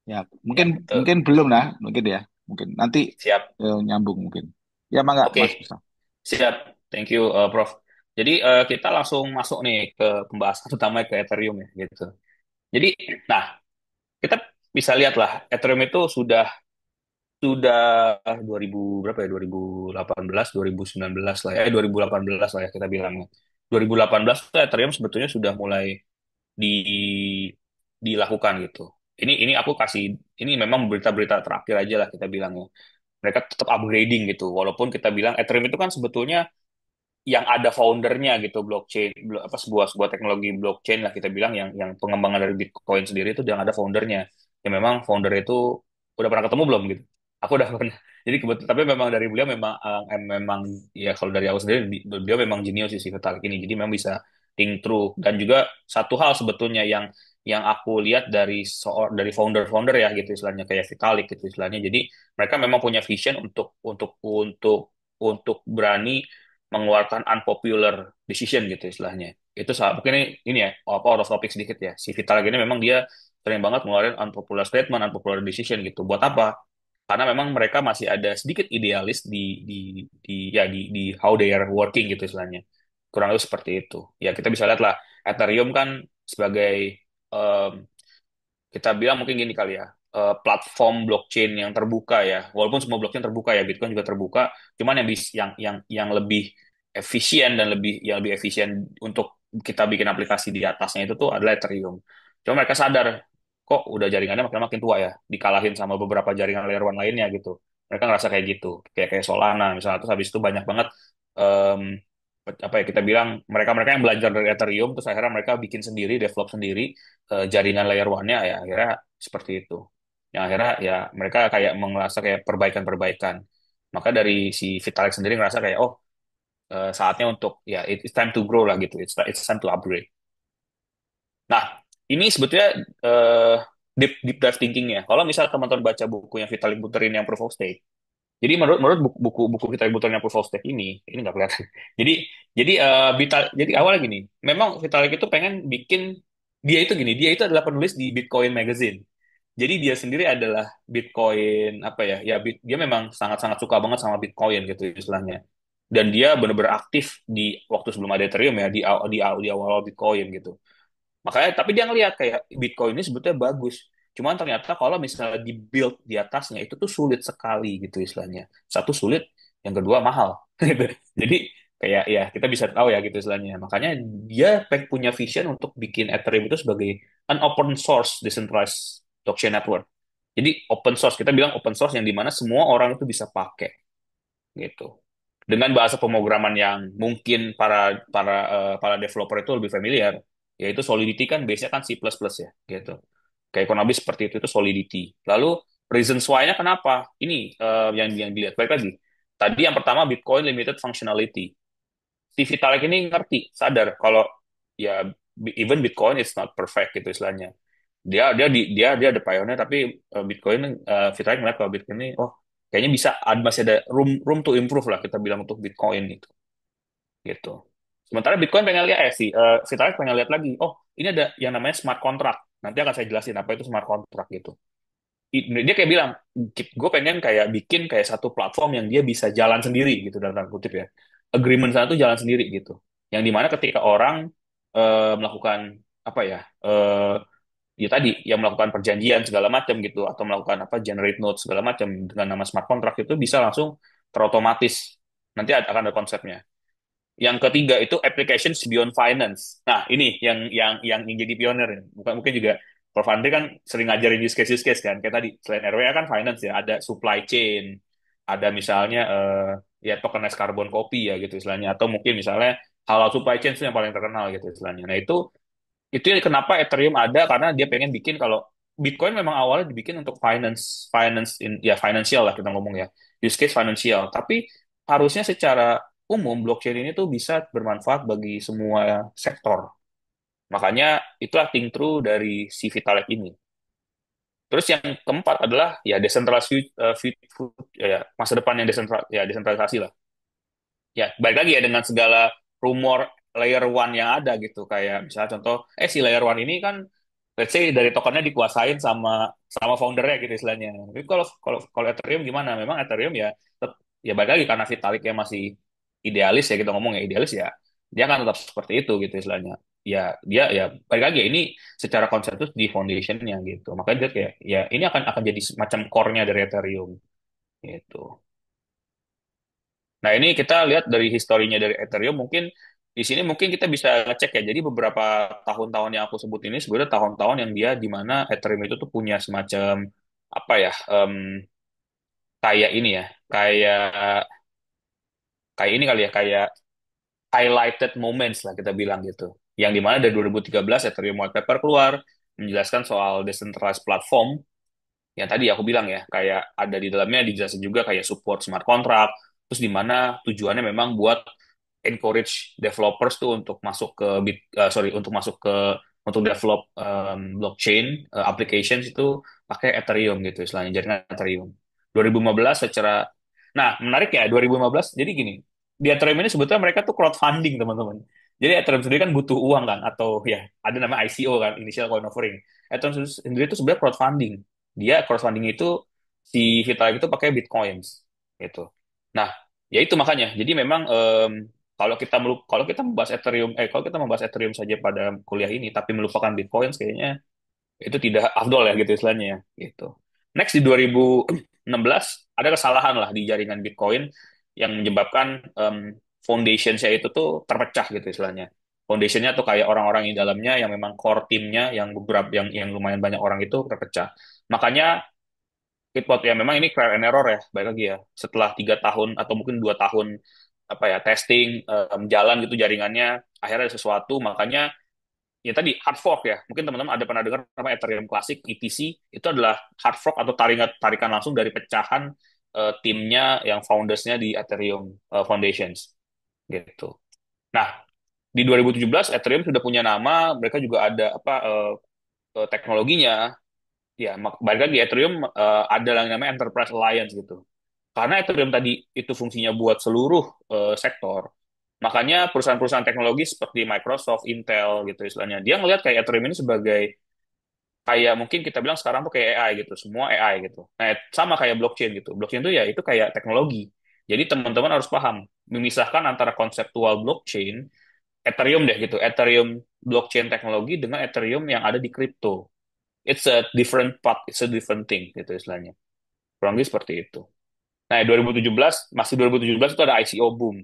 Ya, Ya, mungkin betul. mungkin belum lah, mungkin ya. Mungkin nanti Siap. nyambung mungkin. Ya, mangga Oke, Mas Musa. siap. Thank you, Prof. Jadi kita langsung masuk nih ke pembahasan utama ke Ethereum ya, gitu. Jadi, nah, kita bisa lihat lah, Ethereum itu sudah 2000 berapa ya? 2018, 2019 lah ya, 2018 lah ya kita bilangnya. 2018 tuh Ethereum sebetulnya sudah mulai di dilakukan gitu. Ini aku kasih ini memang berita-berita terakhir aja lah kita bilangnya. Mereka tetap upgrading gitu. Walaupun kita bilang Ethereum itu kan sebetulnya yang ada foundernya gitu, blockchain apa sebuah sebuah teknologi blockchain lah kita bilang, yang pengembangan dari Bitcoin sendiri itu yang ada foundernya. Ya memang founder itu udah pernah ketemu belum gitu. Aku udah pernah. Jadi kebetulan tapi memang dari beliau memang memang ya kalau dari aku sendiri beliau memang jenius sih si Vitalik ini. Jadi memang bisa think through, dan juga satu hal sebetulnya yang aku lihat dari founder-founder ya gitu istilahnya kayak Vitalik gitu istilahnya. Jadi mereka memang punya vision untuk berani mengeluarkan unpopular decision gitu istilahnya. Itu mungkin ini ya apa out of topic sedikit ya. Si Vitalik ini memang dia sering banget ngeluarin unpopular statement, unpopular decision gitu. Buat apa? Karena memang mereka masih ada sedikit idealis di how they are working gitu istilahnya. Kurang lebih seperti itu. Ya kita bisa lihat lah Ethereum kan sebagai em, kita bilang mungkin gini kali ya, platform blockchain yang terbuka ya, walaupun semua blockchain terbuka ya, Bitcoin juga terbuka, cuman yang lebih efisien dan lebih efisien untuk kita bikin aplikasi di atasnya itu tuh adalah Ethereum. Cuma mereka sadar kok udah jaringannya makin makin tua ya, dikalahin sama beberapa jaringan layer one lainnya gitu. Mereka ngerasa kayak gitu, kayak kayak Solana misalnya, terus habis itu banyak banget em, apa ya kita bilang, mereka-mereka yang belajar dari Ethereum terus akhirnya mereka bikin sendiri, develop sendiri jaringan layer one-nya, ya akhirnya seperti itu. Yang akhirnya ya mereka kayak merasa kayak perbaikan-perbaikan. Maka dari si Vitalik sendiri ngerasa kayak oh saatnya untuk ya it's time to grow lah gitu. It's time to upgrade. Nah, ini sebetulnya deep dive thinking-nya. Kalau misal teman-teman baca buku yang Vitalik Buterin yang Proof of Stake, jadi menurut menurut buku Vitalik Buterin yang Proof of Stake ini nggak kelihatan. Jadi jadi awalnya gini, memang Vitalik itu pengen bikin, dia itu adalah penulis di Bitcoin Magazine. Jadi dia sendiri adalah Bitcoin apa ya? Ya dia memang sangat-sangat suka banget sama Bitcoin gitu istilahnya. Dan dia benar-benar aktif di waktu sebelum ada Ethereum ya, di awal Bitcoin gitu. Makanya, tapi dia ngelihat kayak Bitcoin ini sebetulnya bagus. Cuman ternyata kalau misalnya di build di atasnya itu tuh sulit sekali gitu istilahnya. Satu sulit, yang kedua mahal. Gitu. Jadi kayak ya kita bisa tahu ya gitu istilahnya. Makanya dia punya vision untuk bikin Ethereum itu sebagai an open source decentralized blockchain network. Jadi open source, kita bilang open source yang dimana semua orang itu bisa pakai gitu. Dengan bahasa pemrograman yang mungkin para developer itu lebih familiar, yaitu Solidity kan base-nya kan C++ ya, gitu. Kayak kurang lebih seperti itu Solidity. Lalu reasons why-nya kenapa? Ini yang dilihat. Baik lagi. Tadi yang pertama Bitcoin limited functionality. Si Vitalik ini ngerti, sadar kalau ya even Bitcoin is not perfect gitu istilahnya. Dia ada pioneer, tapi Bitcoin Vitalik ngeliat kalau Bitcoin ini oh kayaknya masih ada room room to improve lah kita bilang untuk Bitcoin itu. gitu. Sementara Bitcoin pengen lihat Vitalik pengen lihat lagi. Oh, ini ada yang namanya smart contract. Nanti akan saya jelasin apa itu smart contract gitu. Dia kayak bilang, gue pengen kayak bikin kayak satu platform yang dia bisa jalan sendiri gitu dalam tanda kutip ya. Agreement sana tuh jalan sendiri gitu. Yang dimana ketika orang melakukan apa ya, ya tadi yang melakukan perjanjian segala macam gitu atau melakukan apa generate note segala macam dengan nama smart contract itu bisa langsung terotomatis. Nanti akan ada konsepnya. Yang ketiga itu applications beyond finance. Nah, ini yang jadi pionir. Bukan mungkin juga Prof. Andri kan sering ngajarin use case kan. Kayak tadi selain RWA kan finance ya, ada supply chain, ada misalnya ya tokenized carbon copy ya gitu istilahnya atau mungkin misalnya halal supply chain itu yang paling terkenal gitu istilahnya. Nah, itu kenapa Ethereum ada karena dia pengen bikin kalau Bitcoin memang awalnya dibikin untuk ya financial lah kita ngomong ya use case financial tapi harusnya secara umum blockchain ini tuh bisa bermanfaat bagi semua sektor makanya itulah think through dari si Vitalik ini. Terus yang keempat adalah ya decentralized masa depan yang desentralisasi lah. Ya, balik lagi ya dengan segala rumor layer one yang ada gitu. Kayak misalnya contoh, si layer one ini kan, let's say dari tokennya dikuasain sama sama foundernya gitu istilahnya. Tapi kalau kalau kalau Ethereum gimana? Memang Ethereum ya, ya balik lagi karena Vitaliknya masih idealis ya kita ngomong ya idealis ya, dia kan tetap seperti itu gitu istilahnya. Ya dia ya balik lagi ya, ini secara konsensus di foundationnya gitu. Makanya dia kayak ya ini akan jadi semacam core-nya dari Ethereum gitu. Nah, ini kita lihat dari historinya dari Ethereum, mungkin di sini mungkin kita bisa ngecek ya. Jadi beberapa tahun-tahun yang aku sebut ini sebenarnya tahun-tahun yang dia di mana Ethereum itu tuh punya semacam apa ya, kayak ini ya, kayak kayak ini kali ya, kayak highlighted moments lah kita bilang gitu. Yang di mana dari 2013 Ethereum White Paper keluar menjelaskan soal decentralized platform yang tadi aku bilang ya, kayak ada di dalamnya dijelasin juga kayak support smart contract, terus di mana tujuannya memang buat encourage developers tuh untuk masuk ke untuk masuk ke untuk develop blockchain applications itu pakai Ethereum gitu istilahnya jaringan Ethereum. 2015 secara nah menarik ya 2015 jadi gini di Ethereum ini sebetulnya mereka tuh crowdfunding teman-teman. Jadi Ethereum sendiri kan butuh uang kan atau ya ada namanya ICO kan initial coin offering. Ethereum sendiri itu sebenarnya crowdfunding. Dia crowdfunding itu si Vitalik itu pakai Bitcoins gitu. Nah, ya itu makanya. Jadi memang kalau kita membahas kalau kita membahas Ethereum saja pada kuliah ini tapi melupakan Bitcoin kayaknya itu tidak afdol ya gitu istilahnya ya gitu. Next di 2016 ada kesalahan lah di jaringan Bitcoin yang menyebabkan foundation saya itu tuh terpecah gitu istilahnya. Foundationnya tuh kayak orang-orang di dalamnya yang memang core timnya yang beberapa yang lumayan banyak orang itu terpecah. Makanya Pitpot ya memang ini trial and error ya, baik lagi ya. Setelah 3 tahun atau mungkin 2 tahun apa ya testing jalan gitu jaringannya, akhirnya ada sesuatu. Makanya ya tadi hard fork ya. Mungkin teman-teman ada pernah dengar nama Ethereum Classic ETC itu adalah hard fork atau tarikan langsung dari pecahan timnya yang foundersnya di Ethereum Foundations gitu. Nah di 2017 Ethereum sudah punya nama, mereka juga ada apa teknologinya. Ya, balik lagi Ethereum ada yang namanya Enterprise Alliance gitu. Karena Ethereum tadi itu fungsinya buat seluruh sektor, makanya perusahaan-perusahaan teknologi seperti Microsoft, Intel gitu istilahnya, dia ngelihat kayak Ethereum ini sebagai kayak mungkin kita bilang sekarang tuh kayak AI gitu, semua AI gitu. Nah, sama kayak blockchain gitu. Blockchain itu ya itu kayak teknologi. Jadi teman-teman harus paham, memisahkan antara konseptual blockchain, Ethereum deh gitu, Ethereum blockchain teknologi dengan Ethereum yang ada di crypto. It's a different part, it's a different thing gitu istilahnya. Kurang lebih seperti itu. Nah, 2017, masih 2017 itu ada ICO boom.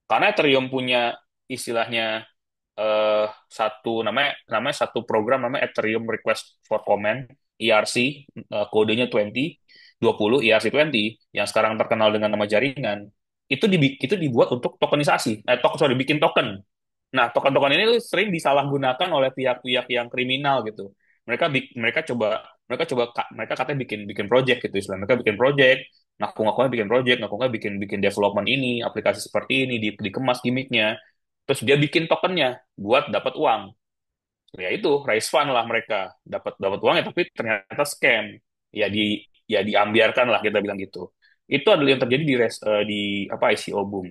Karena Ethereum punya istilahnya satu namanya satu program namanya Ethereum Request for Comment ERC kodenya 20 ERC 20 yang sekarang terkenal dengan nama jaringan itu dibuat untuk tokenisasi bikin token. Nah, token-token ini tuh sering disalahgunakan oleh pihak-pihak yang kriminal gitu. Mereka katanya bikin bikin project gitu istilah. Mereka bikin project, ngaku-ngakunya bikin bikin development ini, aplikasi seperti ini dikemas gimmicknya. Terus dia bikin tokennya buat dapat uang. Ya itu raise fund lah mereka. Dapat dapat uangnya tapi ternyata scam. Ya diambiarkan lah kita bilang gitu. Itu adalah yang terjadi di apa ICO boom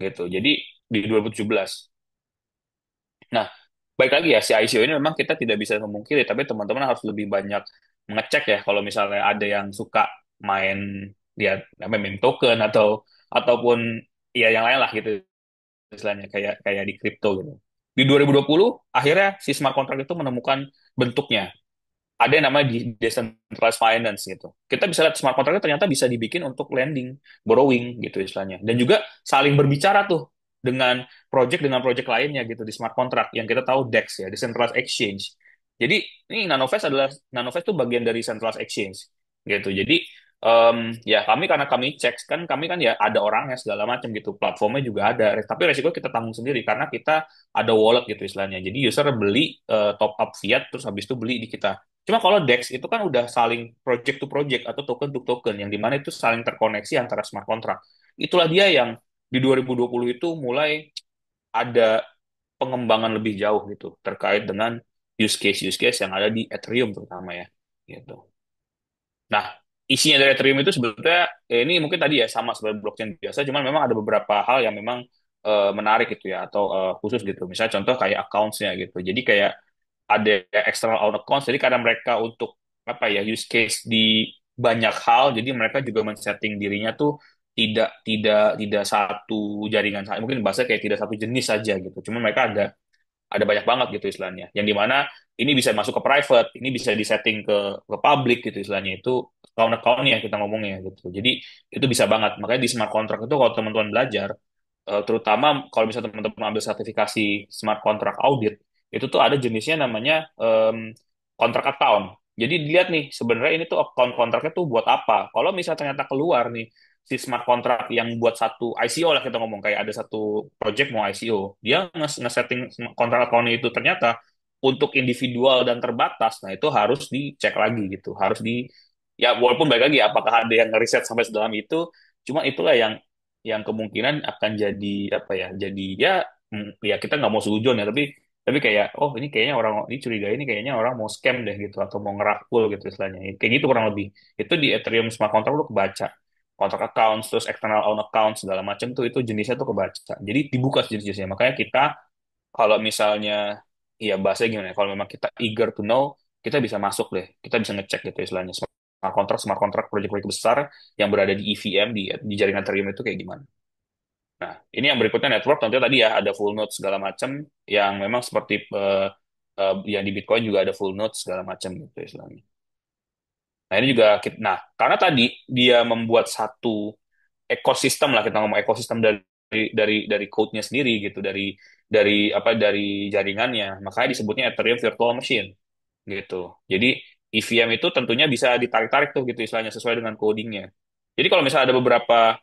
gitu. Jadi di 2017. Nah, baik lagi ya, si ICO ini memang kita tidak bisa memungkiri, tapi teman-teman harus lebih banyak mengecek ya kalau misalnya ada yang suka main dia namanya meme token ataupun ya yang lain lah gitu istilahnya kayak kayak di kripto gitu. Di 2020 akhirnya si smart contract itu menemukan bentuknya, ada yang namanya decentralized finance gitu. Kita bisa lihat smart contract ternyata bisa dibikin untuk lending, borrowing gitu istilahnya. Dan juga saling berbicara tuh dengan project lainnya gitu di smart contract yang kita tahu DEX ya, decentralized exchange. Jadi ini Nanovest tuh bagian dari centralized exchange gitu. Jadi ya kami karena kami cek kan kami kan ya ada orangnya segala macam gitu, platformnya juga ada. Tapi resiko kita tanggung sendiri karena kita ada wallet gitu istilahnya. Jadi user beli top up fiat terus habis itu beli di kita. Cuma kalau DEX itu kan udah saling project to project atau token to token yang dimana itu saling terkoneksi antara smart contract. Itulah dia yang di 2020 itu mulai ada pengembangan lebih jauh gitu terkait dengan use case yang ada di Ethereum terutama ya gitu. Nah, isinya dari Ethereum itu sebetulnya ini mungkin tadi ya sama seperti blockchain biasa, cuman memang ada beberapa hal yang memang menarik gitu ya atau khusus gitu. Misalnya contoh kayak accounts-nya gitu. Jadi kayak ada external own accounts, jadi karena mereka untuk apa ya use case di banyak hal, jadi mereka juga men-setting dirinya tuh tidak satu jaringan, mungkin bahasa kayak tidak satu jenis saja gitu. Cuma mereka ada banyak banget gitu istilahnya. Yang dimana ini bisa masuk ke private, ini bisa disetting ke public gitu istilahnya. Itu account-account yang kita ngomongnya gitu. Jadi itu bisa banget. Makanya di smart contract itu kalau teman-teman belajar, terutama kalau misalnya teman-teman ambil sertifikasi smart contract audit, itu tuh ada jenisnya namanya contract account. Jadi dilihat nih, sebenarnya ini tuh account kontraknya tuh buat apa. Kalau misalnya ternyata keluar nih, si smart contract yang buat satu ICO lah kita ngomong, kayak ada satu project mau ICO, dia nge-setting kontrak account itu ternyata untuk individual dan terbatas, nah itu harus dicek lagi gitu. Harus ya walaupun baik lagi apakah ada yang ngeriset sampai sedalam itu, cuma itulah yang kemungkinan akan jadi apa ya jadi ya ya kita nggak mau suzon ya tapi kayak oh ini kayaknya orang ini curiga ini kayaknya orang mau scam deh gitu atau mau ngerakul gitu istilahnya kayak gitu kurang lebih itu di Ethereum smart contract lu kebaca kontrak accounts terus external own account segala macam tuh itu jenisnya tuh kebaca jadi dibuka jenis-jenisnya makanya kita kalau misalnya ya bahasa gimana ya, kalau memang kita eager to know kita bisa masuk deh kita bisa ngecek gitu istilahnya smart contract proyek-proyek besar yang berada di EVM di jaringan Ethereum itu kayak gimana. Nah, ini yang berikutnya network tentunya tadi ya ada full node segala macam yang memang seperti yang di Bitcoin juga ada full node segala macam gitu istilahnya. Nah, ini juga nah, karena tadi dia membuat satu ekosistem lah kita ngomong ekosistem dari code-nya sendiri gitu dari jaringannya makanya disebutnya Ethereum Virtual Machine gitu. Jadi EVM itu tentunya bisa ditarik-tarik tuh gitu istilahnya sesuai dengan codingnya. Jadi kalau misalnya ada beberapa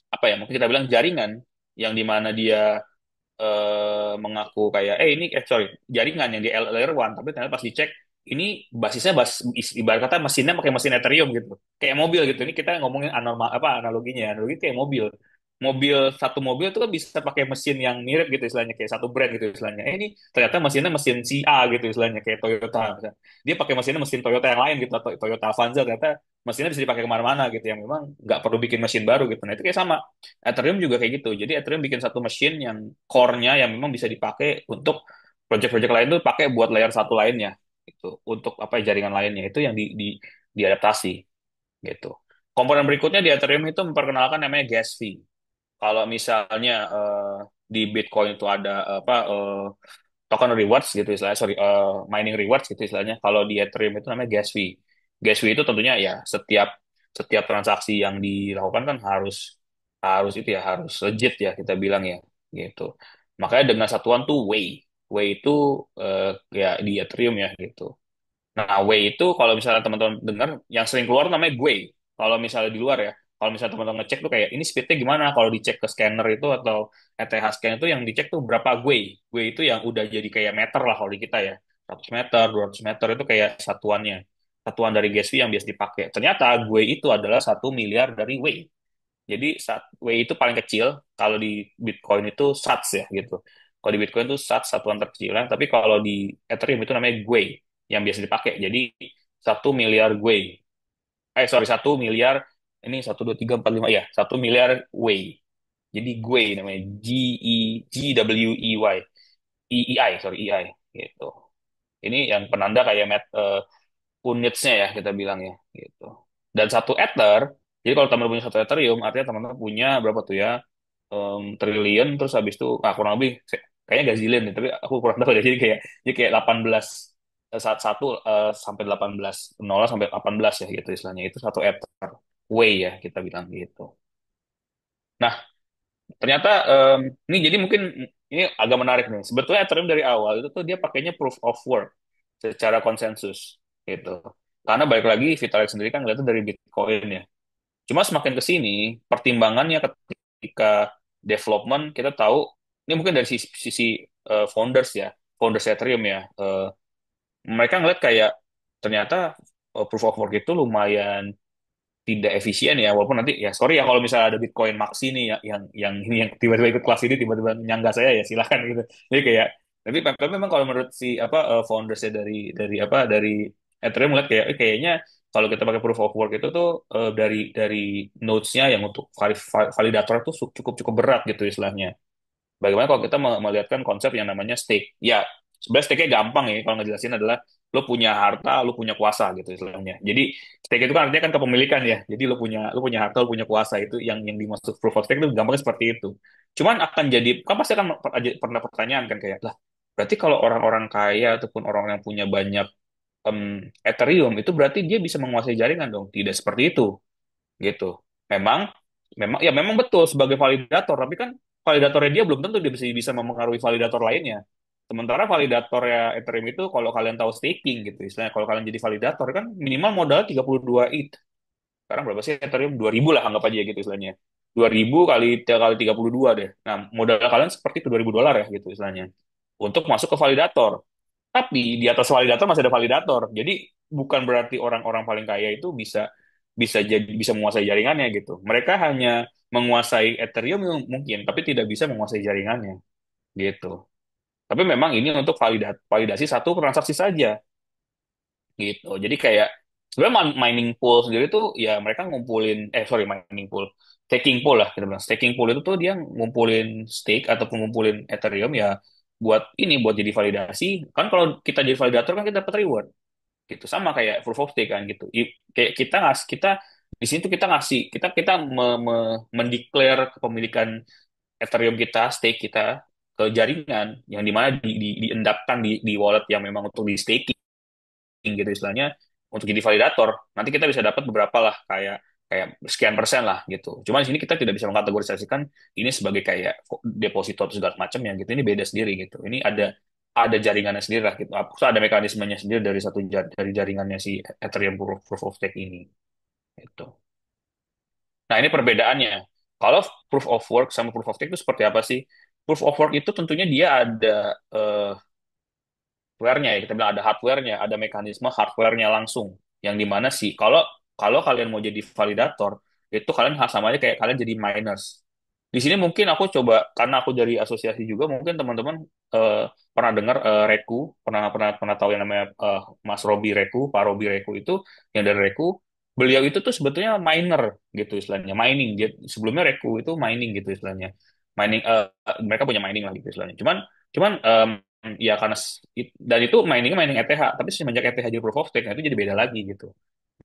apa ya mungkin kita bilang jaringan yang dimana dia mengaku kayak ini sorry jaringan yang di layer one tapi ternyata pas dicek ini basisnya ibarat kata mesinnya pakai mesin Ethereum gitu kayak mobil gitu ini kita ngomongin anormal apa analogi kayak mobil mobil satu mobil itu kan bisa pakai mesin yang mirip gitu istilahnya kayak satu brand gitu istilahnya ini ternyata mesinnya mesin si A gitu istilahnya kayak Toyota misalnya. Dia pakai mesinnya mesin Toyota yang lain gitu atau Toyota Avanza ternyata mesinnya bisa dipakai kemana-mana gitu yang memang nggak perlu bikin mesin baru gitu nah itu kayak sama Ethereum juga kayak gitu. Jadi Ethereum bikin satu mesin yang core-nya yang memang bisa dipakai untuk project-project lain tuh pakai buat layer satu lainnya gitu. Untuk apa ya, jaringan lainnya itu yang diadaptasi gitu. Komponen berikutnya di Ethereum itu memperkenalkan namanya gas fee. Kalau misalnya di Bitcoin itu ada apa token rewards gitu istilahnya, sorry mining rewards gitu istilahnya. Kalau di Ethereum itu namanya gas fee. Gas fee itu tentunya ya setiap setiap transaksi yang dilakukan kan harus harus itu ya harus legit ya kita bilang ya gitu. Makanya dengan satuan tuh Wei. Wei itu ya di Ethereum ya gitu. Nah, Wei itu kalau misalnya teman-teman dengar yang sering keluar namanya Gwei. Kalau misalnya di luar ya, kalau misalnya teman-teman ngecek tuh kayak ini speednya gimana kalau dicek ke scanner itu atau ETH scan itu yang dicek tuh berapa Gwei. Gwei itu yang udah jadi kayak meter lah kalau di kita ya. 100 meter, 200 meter itu kayak satuannya. Satuan dari gas fee yang biasa dipakai. Ternyata Gwei itu adalah 1 miliar dari Wei. Jadi W itu paling kecil, kalau di Bitcoin itu sats ya gitu. Kalau di Bitcoin itu sats satuan terkecilan, tapi kalau di Ethereum itu namanya Gwei yang biasa dipakai. Jadi 1 miliar Gwei. Sorry 1 miliar ini 1 2 3 4 5 ya 1 miliar Wei Jadi GWEI namanya, GWEY, EEI, sorry, EI gitu. Ini yang penanda kayak unitsnya ya kita bilang ya gitu. Dan satu ether, jadi kalau teman punya satu Ethereum, artinya teman-teman punya berapa tuh ya, triliun, terus habis itu kurang lebih kayaknya gazillion nih, tapi aku kurang tahu deh. Jadi kayak 18 saat satu sampai 18 nol sampai 18 ya gitu istilahnya, itu satu ether way ya kita bilang gitu. Nah, ternyata ini jadi mungkin ini agak menarik nih. Sebetulnya Ethereum dari awal itu tuh dia pakainya proof of work secara konsensus gitu. Karena balik lagi Vitalik sendiri kan ngeliatnya dari Bitcoin ya. Cuma semakin ke sini pertimbangannya ketika development kita tahu ini mungkin dari sisi founders ya, founders Ethereum ya. Mereka ngeliat kayak ternyata proof of work itu lumayan tidak efisien ya, walaupun nanti ya sorry ya kalau misalnya ada Bitcoin Maxi nih yang ini yang tiba-tiba ikut kelas ini tiba-tiba nyangga saya ya silakan gitu. Jadi kayak tapi memang kalau menurut si apa foundersnya dari Ethereum melihat kayak kayaknya kalau kita pakai proof of work itu tuh dari nodes-nya yang untuk validator itu cukup cukup berat gitu istilahnya. Bagaimana kalau kita melihatkan konsep yang namanya stake? Ya, sebenarnya stake-nya gampang ya kalau ngejelasin adalah lo punya harta, lo punya kuasa gitu istilahnya. Jadi stake itu kan artinya kan kepemilikan ya. Jadi lo punya harta, lo punya kuasa itu yang dimaksud proof of stake itu gampangnya seperti itu. Cuman akan jadi kan pasti akan pernah pertanyaan kan kayak lah, berarti kalau orang-orang kaya ataupun orang yang punya banyak Ethereum itu berarti dia bisa menguasai jaringan dong? Tidak seperti itu gitu. Memang, memang betul sebagai validator, tapi kan validatornya dia belum tentu dia bisa bisa mempengaruhi validator lainnya. Sementara validator ya Ethereum itu kalau kalian tahu staking gitu, istilahnya kalau kalian jadi validator kan minimal modal 32 ETH. Sekarang berapa sih Ethereum? 2000 lah anggap aja gitu istilahnya. 2000 kali 32 deh. Nah, modal kalian seperti itu $2.000 ya gitu istilahnya. Untuk masuk ke validator. Tapi di atas validator masih ada validator. Jadi bukan berarti orang-orang paling kaya itu bisa bisa menguasai jaringannya gitu. Mereka hanya menguasai Ethereum yang mungkin, tapi tidak bisa menguasai jaringannya gitu. Tapi memang ini untuk validasi satu transaksi saja gitu. Jadi kayak sebenarnya mining pool sendiri tuh ya mereka ngumpulin sorry mining pool, staking pool lah kita bilang. Staking pool itu tuh dia ngumpulin stake ataupun ngumpulin Ethereum ya buat jadi validasi. Kan kalau kita jadi validator kan kita dapat reward gitu. Sama kayak proof of stake kan gitu. Kayak kita di sini tuh kita ngasih kita kita mendeklar kepemilikan Ethereum kita, stake kita ke jaringan yang dimana diendapkan di wallet yang memang untuk di staking gitu istilahnya untuk jadi validator. Nanti kita bisa dapat beberapa lah kayak kayak sekian persen lah gitu. Cuma di sini kita tidak bisa mengkategorisasikan ini sebagai kayak deposito atau segala macam yang gitu. Ini beda sendiri gitu. Ini ada jaringannya sendiri lah gitu. So, ada mekanismenya sendiri dari dari jaringannya si Ethereum Proof of Stake ini gitu. Nah, ini perbedaannya. Kalau proof of work sama proof of stake itu seperti apa sih? Proof of work itu tentunya dia ada hardware-nya ya, kita bilang ada hardware-nya, ada mekanisme hardware-nya langsung. Yang dimana sih, kalau kalau kalian mau jadi validator, itu kalian sama aja kayak kalian jadi miners. Di sini mungkin aku coba, karena aku dari asosiasi juga, mungkin teman-teman pernah dengar Reku, pernah tahu yang namanya Mas Robi Reku, Pak Robi Reku itu, yang dari Reku, beliau itu tuh sebetulnya miner gitu istilahnya, mining. Dia sebelumnya Reku itu mining gitu istilahnya. Mining, mereka punya mining lah gitu istilahnya. Cuman ya karena dan itu mining ETH, tapi semenjak ETH jadi proof of stake, nah itu jadi beda lagi gitu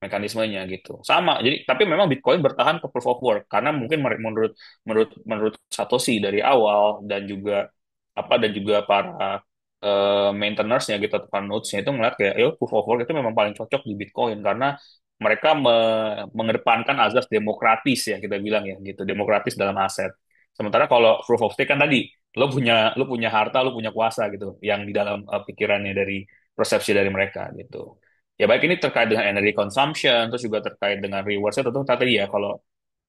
mekanismenya gitu. Sama. Jadi tapi memang Bitcoin bertahan ke proof of work karena mungkin menurut menurut menurut Satoshi dari awal dan juga para maintainers-nya gitu atau nodes-nya itu ngeliat kayak ya proof of work itu memang paling cocok di Bitcoin karena mereka mengedepankan azas demokratis ya kita bilang ya gitu, demokratis dalam aset. Sementara kalau proof of stake kan tadi lo punya harta, lo punya kuasa gitu yang di dalam pikirannya dari persepsi dari mereka gitu. Ya baik ini terkait dengan energy consumption, terus juga terkait dengan rewards-nya tentu tadi ya kalau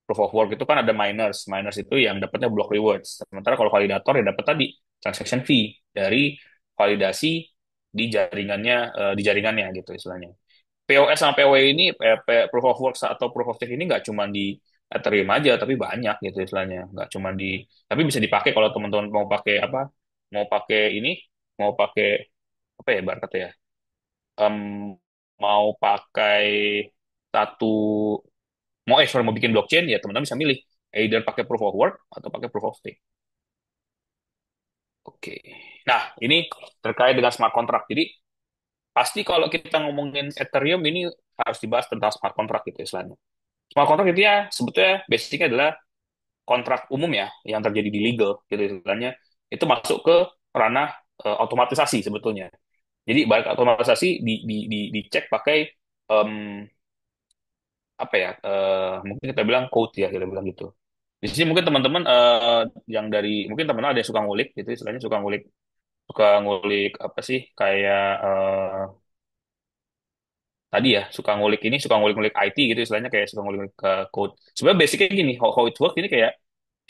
proof of work itu kan ada miners, miners itu yang dapatnya block rewards. Sementara kalau validator ya dapat tadi transaction fee dari validasi di jaringannya gitu istilahnya. POS sama POW ini proof of work atau proof of stake ini nggak cuma di Ethereum aja tapi banyak gitu istilahnya. Nggak cuma tapi bisa dipakai kalau teman-teman mau pakai apa? Mau pakai ini, mau pakai apa ya ibarat kata ya? em, mau pakai satu mau sorry mau bikin blockchain ya teman-teman bisa milih either pakai proof of work atau pakai proof of stake. Oke. Nah, ini terkait dengan smart contract. Jadi, pasti kalau kita ngomongin Ethereum ini harus dibahas tentang smart contract gitu istilahnya. Smart contract itu ya sebetulnya basicnya adalah kontrak umum ya yang terjadi di legal gitu istilahnya. Itu masuk ke ranah otomatisasi sebetulnya. Jadi balik otomatisasi dicek pakai em, apa ya? Mungkin kita bilang code ya kita bilang gitu. Di sini mungkin teman-teman yang dari mungkin teman-teman ada yang suka ngulik gitu istilahnya suka ngulik apa sih kayak tadi ya suka ngulik ini suka ngulik-ngulik IT gitu istilahnya kayak suka ngulik ke code. Sebenarnya basicnya gini how it works ini kayak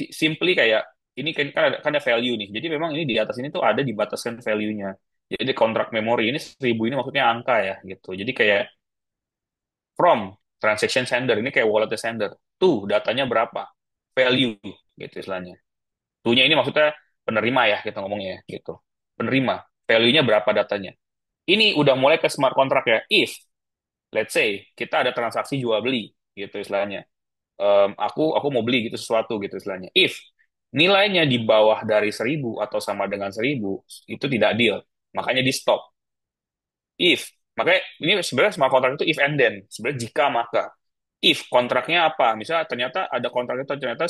simply kayak ini kan ada value nih. Jadi memang ini di atas ini tuh ada dibataskan value-nya. Jadi kontrak memori ini 1000 ini maksudnya angka ya gitu. Jadi kayak from transaction sender ini kayak wallet sender. Tuh datanya berapa? Value gitu istilahnya. Tuhnya ini maksudnya penerima ya kita ngomongnya ya gitu. Penerima. Value-nya berapa datanya. Ini udah mulai ke smart contract ya. If let's say kita ada transaksi jual beli gitu istilahnya. Aku mau beli gitu sesuatu gitu istilahnya. If nilainya di bawah dari 1000 atau sama dengan 1000 itu tidak deal. Makanya di stop. If. Makanya ini sebenarnya smart contract itu if and then. Sebenarnya jika maka. If kontraknya apa? Misalnya ternyata ada kontrak itu ternyata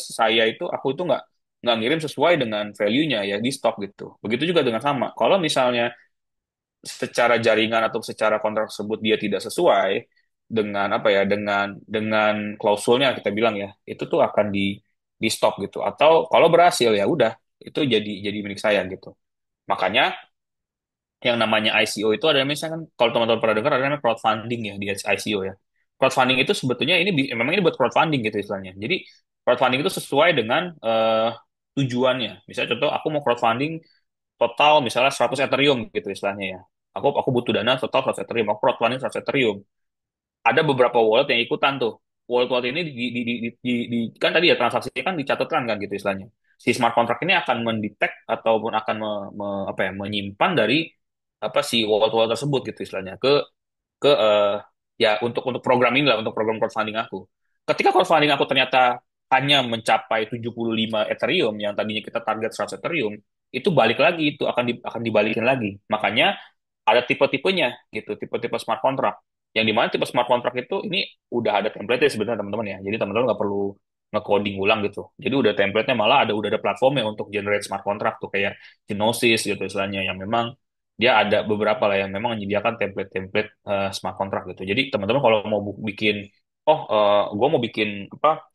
aku itu nggak ngirim sesuai dengan value-nya ya di stop gitu. Begitu juga dengan sama. Kalau misalnya secara jaringan atau secara kontrak tersebut dia tidak sesuai dengan apa ya dengan klausulnya kita bilang ya itu tuh akan di stop gitu atau kalau berhasil ya udah itu jadi milik saya gitu makanya yang namanya ICO itu ada misalnya kan kalau teman-teman pernah dengar ada namanya crowdfunding ya di ICO ya crowdfunding itu sebetulnya memang ini buat crowdfunding gitu istilahnya jadi crowdfunding itu sesuai dengan tujuannya misalnya contoh aku mau crowdfunding total misalnya 100 Ethereum gitu istilahnya ya. Aku butuh dana total 100 Ethereum, aku crowdfunding 100 Ethereum. Ada beberapa wallet yang ikutan tuh. Wallet-wallet ini kan tadi ya transaksinya kan dicatatkan kan gitu istilahnya. Si smart contract ini akan mendetek ataupun akan apa ya, menyimpan dari apa si wallet-wallet tersebut gitu istilahnya ke ya untuk program ini lah untuk program crowdfunding aku. Ketika crowdfunding aku ternyata hanya mencapai 75 Ethereum yang tadinya kita target 100 Ethereum, itu balik lagi itu akan dibalikin lagi. Makanya ada tipe-tipenya gitu, tipe-tipe smart contract. Yang dimana tipe smart contract itu ini udah ada template sebenarnya teman-teman ya. Jadi teman-teman nggak perlu nge-coding ulang gitu. Jadi udah template-nya malah udah ada platformnya untuk generate smart contract tuh kayak Gnosis gitu istilahnya yang memang dia ada beberapa lah yang memang menyediakan template-template smart contract gitu. Jadi teman-teman kalau mau bikin, oh, gue mau bikin apa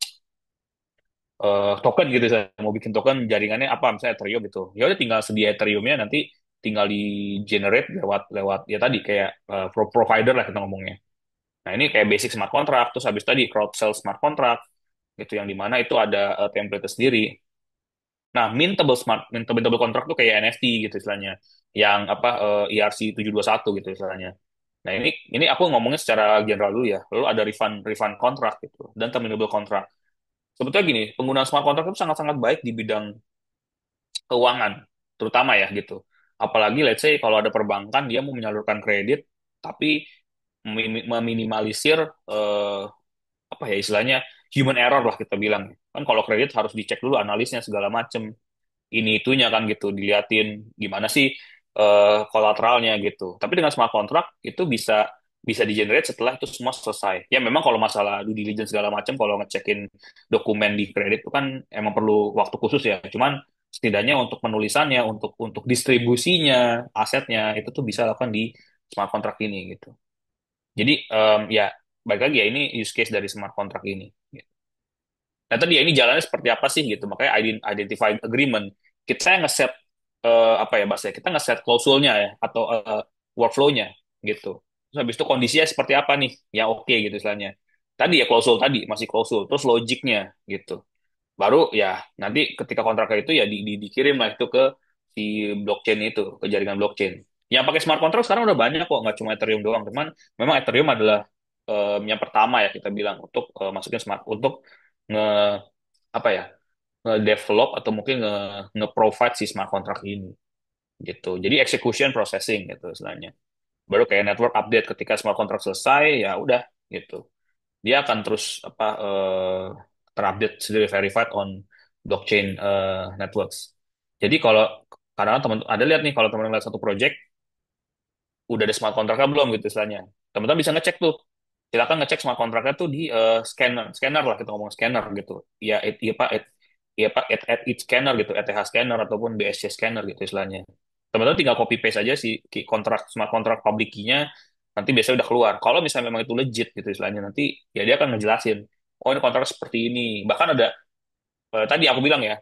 token gitu, saya mau bikin token jaringannya apa, misalnya Ethereum gitu. Ya udah tinggal sedia Ethereumnya nanti tinggal di generate lewat lewat ya tadi kayak provider lah kita ngomongnya. Nah ini kayak basic smart contract, terus habis tadi crowd sell smart contract gitu yang dimana itu ada template sendiri. Nah, mintable contract tuh kayak NFT gitu istilahnya. Yang apa ERC 721 gitu istilahnya. Nah, ini aku ngomongnya secara general dulu ya. Lalu ada refund refund contract gitu dan terminable contract. Sebetulnya gini, penggunaan smart contract itu sangat-sangat baik di bidang keuangan, terutama ya gitu. Apalagi let's say kalau ada perbankan dia mau menyalurkan kredit tapi meminimalisir apa ya istilahnya human error lah kita bilang. Kan kalau kredit harus dicek dulu analisnya segala macem ini itunya kan gitu diliatin gimana sih kolateralnya gitu. Tapi dengan smart contract itu bisa bisa di generate setelah itu semua selesai. Ya memang kalau masalah due diligence segala macam kalau ngecekin dokumen di kredit itu kan emang perlu waktu khusus ya. Cuman setidaknya untuk penulisannya, untuk distribusinya, asetnya itu tuh bisa lakukan di smart contract ini gitu. Jadi ya baik lagi ya ini use case dari smart contract ini. Nah tadi ya ini jalannya seperti apa sih gitu. Makanya identify agreement. Kita yang ngeset apa ya bahasa kita ngeset klausulnya ya atau workflow-nya gitu. Terus habis itu kondisinya seperti apa nih yang oke gitu istilahnya. Tadi ya klausul tadi masih klausul. Terus logiknya gitu. Baru ya nanti ketika kontraknya itu ya dikirim lah itu ke si blockchain itu ke jaringan blockchain. Yang pakai smart contract sekarang udah banyak kok nggak cuma Ethereum doang. Cuman memang Ethereum adalah yang pertama ya kita bilang untuk masukin smart untuk nge apa ya nge-develop atau mungkin nge-provide si smart contract ini gitu. Jadi execution processing gitu istilahnya. Baru kayak network update ketika smart contract selesai ya udah gitu. Dia akan terus apa terupdate sendiri verified on blockchain networks. Jadi kalau karena teman ada lihat nih kalau teman-teman lihat satu project udah ada smart kontraknya belum gitu istilahnya. Teman-teman bisa ngecek tuh. Silakan ngecek smart kontraknya tuh di scanner lah kita ngomong scanner gitu. Ya iya Pak, at each scanner gitu, ETH scanner ataupun BSC scanner gitu istilahnya. Teman-teman tinggal copy paste aja si kontrak smart kontrak public key-nya nanti biasanya udah keluar. Kalau misalnya memang itu legit gitu istilahnya nanti ya dia akan ngejelasin. Oh ini kontrak seperti ini. Bahkan ada tadi aku bilang ya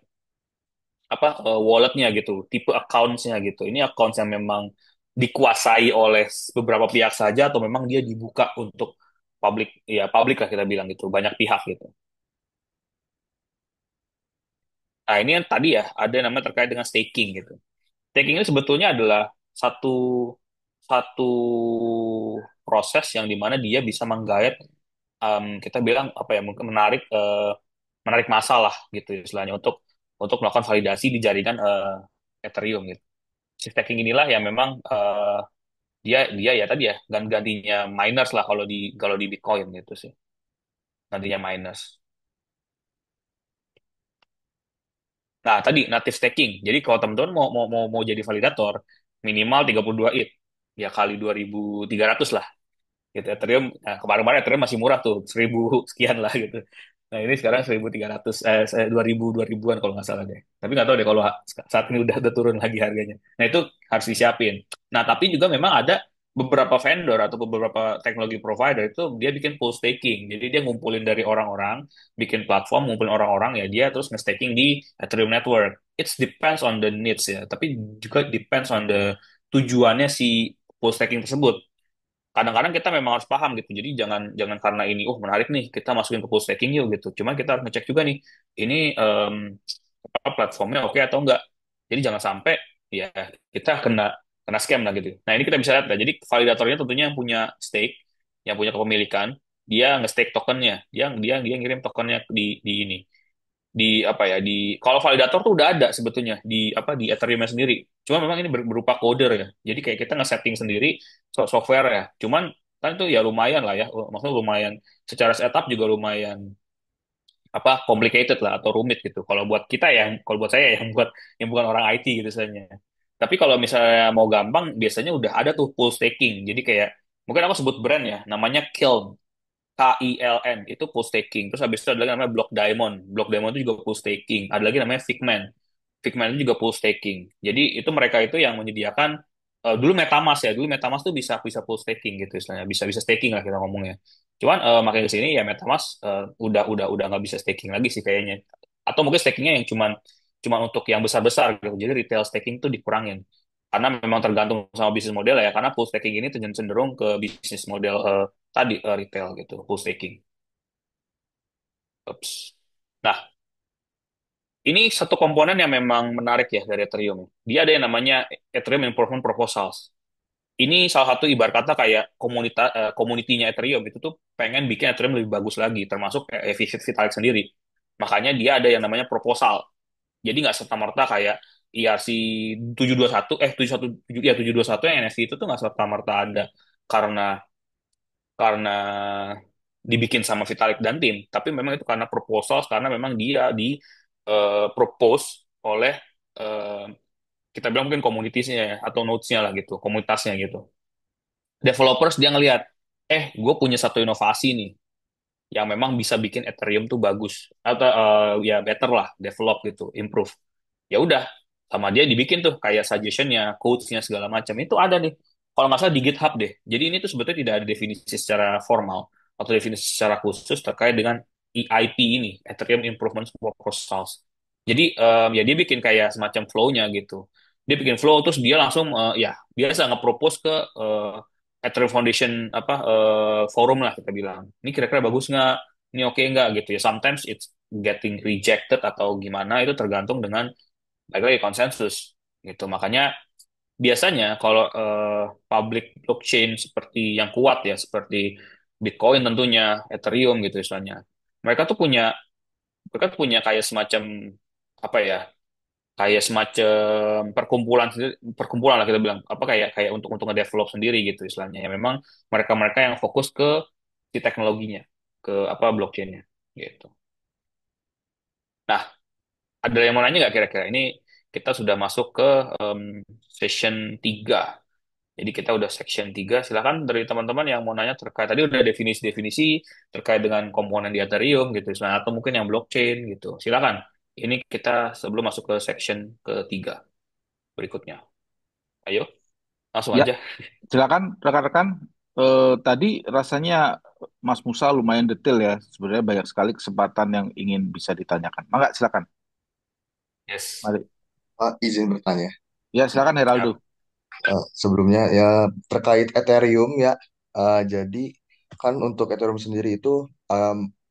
apa walletnya gitu, tipe accounts-nya gitu. Ini accounts yang memang dikuasai oleh beberapa pihak saja atau memang dia dibuka untuk publik, ya publik lah kita bilang gitu, banyak pihak gitu. Nah ini yang tadi ya ada yang namanya terkait dengan staking gitu. Staking ini sebetulnya adalah satu satu proses yang dimana dia bisa menggait kita bilang apa ya mungkin menarik massa lah gitu istilahnya untuk melakukan validasi di jaringan Ethereum gitu. Si staking inilah yang memang dia dia ya tadi ya gantinya miners lah kalau di Bitcoin gitu sih gantinya miners. Nah tadi native staking. Jadi kalau teman-teman mau jadi validator minimal 32 ETH ya kali 2.300 lah gitu. Ethereum nah, kemarin-kemarin Ethereum masih murah tuh 1.000 sekian lah gitu. Nah ini sekarang 1.300 dua ribuan kalau nggak salah deh. Tapi nggak tahu deh kalau saat ini udah turun lagi harganya. Nah itu harus disiapin. Nah tapi juga memang ada beberapa vendor atau beberapa teknologi provider itu dia bikin pool staking. Jadi dia ngumpulin dari orang-orang, bikin platform, ngumpulin orang-orang ya dia terus nge-staking di Ethereum network. It depends on the needs ya, tapi juga depends on the tujuannya si pool staking tersebut. Kadang-kadang kita memang harus paham gitu. Jadi jangan jangan karena ini, oh menarik nih, kita masukin ke pool staking yuk gitu. Cuma kita harus ngecek juga nih, ini apa, platformnya oke atau enggak. Jadi jangan sampai ya kita kena kena scam lah gitu. Nah ini kita bisa lihat lah. Jadi validatornya tentunya yang punya stake, yang punya kepemilikan, dia nge-stake tokennya, dia ngirim tokennya di ini di apa ya di kalau validator tuh udah ada sebetulnya di apa di Ethereum sendiri. Cuma memang ini berupa coder ya. Jadi kayak kita nge-setting sendiri software ya. Cuman kan itu ya lumayan lah ya. Maksudnya lumayan secara setup juga lumayan apa complicated lah atau rumit gitu. Kalau buat kita yang kalau buat saya yang bukan orang IT gitu saja. Tapi kalau misalnya mau gampang biasanya udah ada tuh pool staking. Jadi kayak mungkin aku sebut brand ya namanya Kiln. KILN itu pool staking. Terus habis itu ada lagi namanya Block Diamond. Block Diamond itu juga pool staking. Ada lagi namanya Figment. Figment itu juga pool staking. Jadi itu mereka itu yang menyediakan dulu MetaMask ya. Dulu MetaMask tuh bisa bisa pool staking gitu istilahnya. Bisa bisa staking lah kita ngomongnya. Cuman makin ke sini ya MetaMask udah nggak bisa staking lagi sih kayaknya. Atau mungkin stakingnya yang cuman untuk yang besar-besar gitu. Jadi retail staking tuh dikurangin. Karena memang tergantung sama bisnis model ya. Karena pool staking ini cenderung ke bisnis model tadi retail gitu, full staking. Ups. Nah, ini satu komponen yang memang menarik ya dari Ethereum. Dia ada yang namanya Ethereum Improvement Proposals. Ini salah satu ibarat kata kayak komunitinya Ethereum itu tuh pengen bikin Ethereum lebih bagus lagi, termasuk kayak Vitalik sendiri. Makanya dia ada yang namanya proposal. Jadi nggak serta-merta kayak ERC 721, 717, ya 721 yang NFT itu tuh nggak serta-merta ada karena karena dibikin sama Vitalik dan tim, tapi memang itu karena proposal, karena memang dia di propose oleh eh, kita bilang mungkin communitiesnya ya, atau nodesnya lah gitu, komunitasnya gitu. Developers dia ngelihat, gue punya satu inovasi nih yang memang bisa bikin Ethereum tuh bagus atau ya better lah, develop gitu, improve. Ya udah, sama dia dibikin tuh kayak suggestionnya, codes-nya segala macam itu ada nih. Kalau nggak salah di GitHub deh. Jadi ini tuh sebetulnya tidak ada definisi secara formal atau definisi secara khusus terkait dengan EIP ini, Ethereum Improvement Proposals. Jadi ya dia bikin kayak semacam flow-nya gitu. Dia bikin flow terus dia langsung ya biasa nge-propose ke Ethereum Foundation apa forum lah kita bilang. Ini kira-kira bagus nggak? Ini oke nggak gitu ya. Sometimes it's getting rejected atau gimana itu tergantung dengan balik lagi konsensus gitu. Makanya biasanya kalau public blockchain seperti yang kuat ya seperti Bitcoin tentunya, Ethereum gitu istilahnya. Mereka tuh punya mereka tuh punya kayak semacam apa ya? Kayak semacam perkumpulan lah kita bilang apa kayak kayak untuk ngedevelop sendiri gitu istilahnya. Ya memang mereka-mereka yang fokus ke si teknologinya, ke apa blockchainnya gitu. Nah, ada yang mau nanya nggak kira-kira? Ini kita sudah masuk ke em, session 3. Jadi kita udah section 3. Silakan dari teman-teman yang mau nanya terkait tadi udah definisi-definisi terkait dengan komponen di Ethereum gitu, misalnya, atau mungkin yang blockchain gitu. Silakan. Ini kita sebelum masuk ke section ketiga berikutnya. Ayo, langsung Ya, aja. silakan rekan-rekan. Tadi rasanya Mas Musa lumayan detail ya. Sebenarnya banyak sekali kesempatan yang ingin bisa ditanyakan. Mangga, silakan. Yes. Mari. Pak, izin bertanya. Ya, silakan Heraldo. Siap. Sebelumnya ya terkait Ethereum ya. Jadi kan untuk Ethereum sendiri itu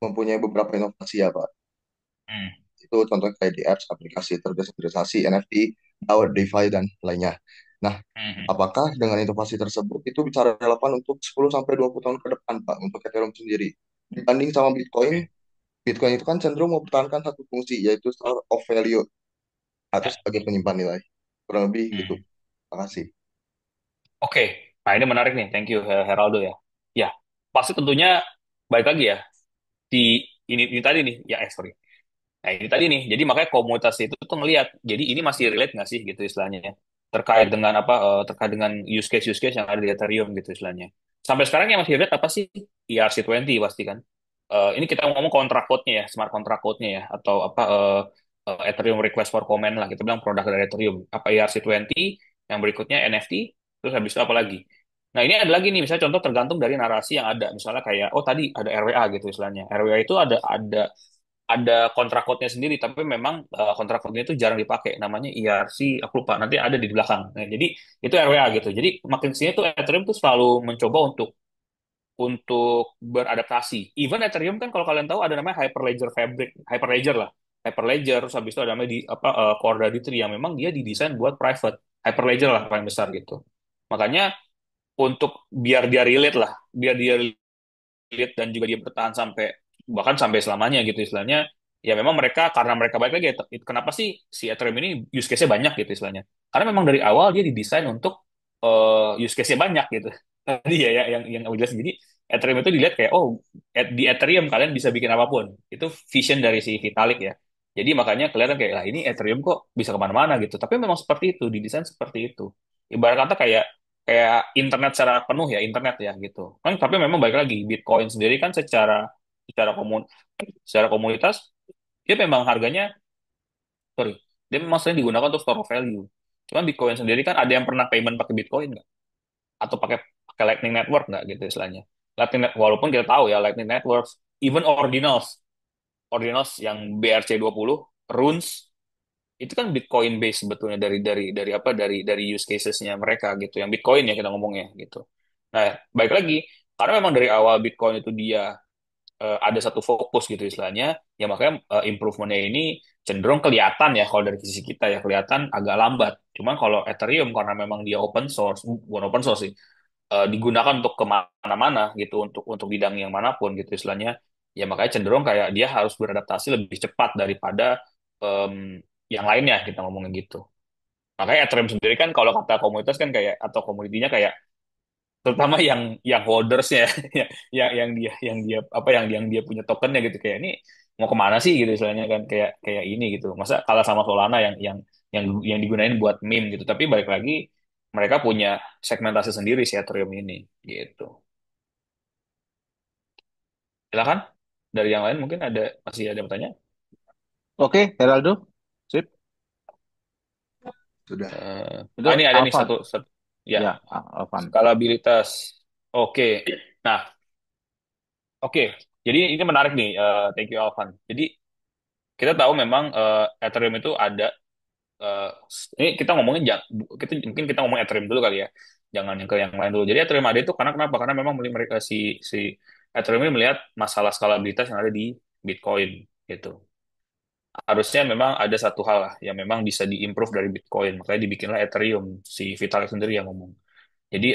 mempunyai beberapa inovasi ya Pak. Hmm. Itu contohnya kayak di apps, aplikasi terdesentralisasi, NFT, DAO, DeFi dan lainnya. Nah, Hmm. apakah dengan inovasi tersebut itu bicara relevan untuk 10 sampai 20 tahun ke depan Pak untuk Ethereum sendiri? Dibanding sama Bitcoin, Oke. Bitcoin itu kan cenderung mempertahankan satu fungsi yaitu store of value atau Ya. sebagai penyimpan nilai. Kurang lebih gitu. Hmm. Terima kasih. Oke. Nah, ini menarik nih. Thank you, Heraldo ya. Ya, pasti tentunya baik lagi ya di ini tadi nih. Ya, sorry. Nah, ini tadi nih. Jadi makanya komunitas itu tuh ngelihat. Jadi ini masih relate nggak sih gitu istilahnya ya. Terkait dengan apa? Terkait dengan use case yang ada di Ethereum gitu istilahnya. Sampai sekarang yang masih relate apa sih? ERC20 pasti kan. Ini kita ngomong contract code-nya ya, smart contract code-nya ya, atau apa Ethereum request for comment lah. Kita bilang produk dari Ethereum. Apa ERC20, yang berikutnya NFT, terus habis itu apa lagi? Nah, ini ada lagi nih, misalnya contoh tergantung dari narasi yang ada. Misalnya kayak, oh tadi ada RWA gitu istilahnya. RWA itu ada kontrak code-nya sendiri, tapi memang kontrak code-nya itu jarang dipakai. Namanya ERC, aku lupa, nanti ada di belakang. Nah, jadi itu RWA gitu. Jadi makin sini tuh Ethereum tuh selalu mencoba untuk beradaptasi. Even Ethereum kan kalau kalian tahu ada namanya Hyperledger Fabric, Hyperledger lah. Hyperledger, terus habis itu ada namanya di apa Core Data Tree yang memang dia didesain buat private. Hyperledger lah paling besar gitu. Makanya untuk biar dia relate lah, biar dia relate dan juga dia bertahan sampai bahkan sampai selamanya gitu istilahnya. Ya memang mereka karena mereka baik lagi kenapa sih si Ethereum ini use case-nya banyak gitu istilahnya. Karena memang dari awal dia didesain untuk use case-nya banyak gitu. Tadi ya yang aku jelasin. Jadi Ethereum itu dilihat kayak oh di Ethereum kalian bisa bikin apapun. Itu vision dari si Vitalik ya. Jadi makanya kelihatan kayak lah ini Ethereum kok bisa kemana-mana gitu. Tapi memang seperti itu, didesain seperti itu. Ibarat kata kayak kayak internet secara penuh ya internet ya gitu kan, tapi memang balik lagi Bitcoin sendiri kan secara komun secara komunitas dia memang harganya, sorry, dia memang sering digunakan untuk store of value. Cuman Bitcoin sendiri kan ada yang pernah payment pakai Bitcoin nggak, atau pakai pakai Lightning Network nggak gitu istilahnya. Walaupun kita tahu ya Lightning Network, even ordinals yang BRC20 runes itu kan Bitcoin base sebetulnya dari apa dari use casesnya mereka gitu, yang Bitcoin ya kita ngomongnya gitu. Nah, baik lagi karena memang dari awal Bitcoin itu dia ada satu fokus gitu istilahnya, ya makanya improvementnya ini cenderung kelihatan ya kalau dari sisi kita ya kelihatan agak lambat. Cuman kalau Ethereum karena memang dia open source, bukan open source sih, digunakan untuk kemana-mana gitu, untuk bidang yang manapun gitu istilahnya, ya makanya cenderung kayak dia harus beradaptasi lebih cepat daripada yang lainnya kita ngomongin gitu. Makanya Ethereum sendiri kan kalau kata komunitas kan kayak atau komunitinya kayak terutama yang holdersnya ya, yang dia apa yang dia punya tokennya gitu kayak ini mau kemana sih gitu istilahnya kan kayak kayak ini gitu, masa kalah sama Solana yang digunain buat meme gitu, tapi balik lagi mereka punya segmentasi sendiri si Ethereum ini gitu. Silakan dari yang lain mungkin masih ada bertanya. Oke, Heraldo. Sip. Sudah. Itu Ini ada nih Alvan. ya, Ya, Alvan. skalabilitas. Oke. Nah, oke. Jadi ini menarik nih. Thank you Alvan. Jadi kita tahu memang Ethereum itu ada eh, ini kita ngomongin kita mungkin kita ngomong Ethereum dulu kali ya. Jangan yang ke yang lain dulu. Jadi Ethereum ada itu karena kenapa? Karena memang mereka si Ethereum ini melihat masalah skalabilitas yang ada di Bitcoin gitu. Harusnya memang ada satu hal lah yang memang bisa diimprove dari Bitcoin. Makanya dibikinlah Ethereum, si Vitalik sendiri yang ngomong. Jadi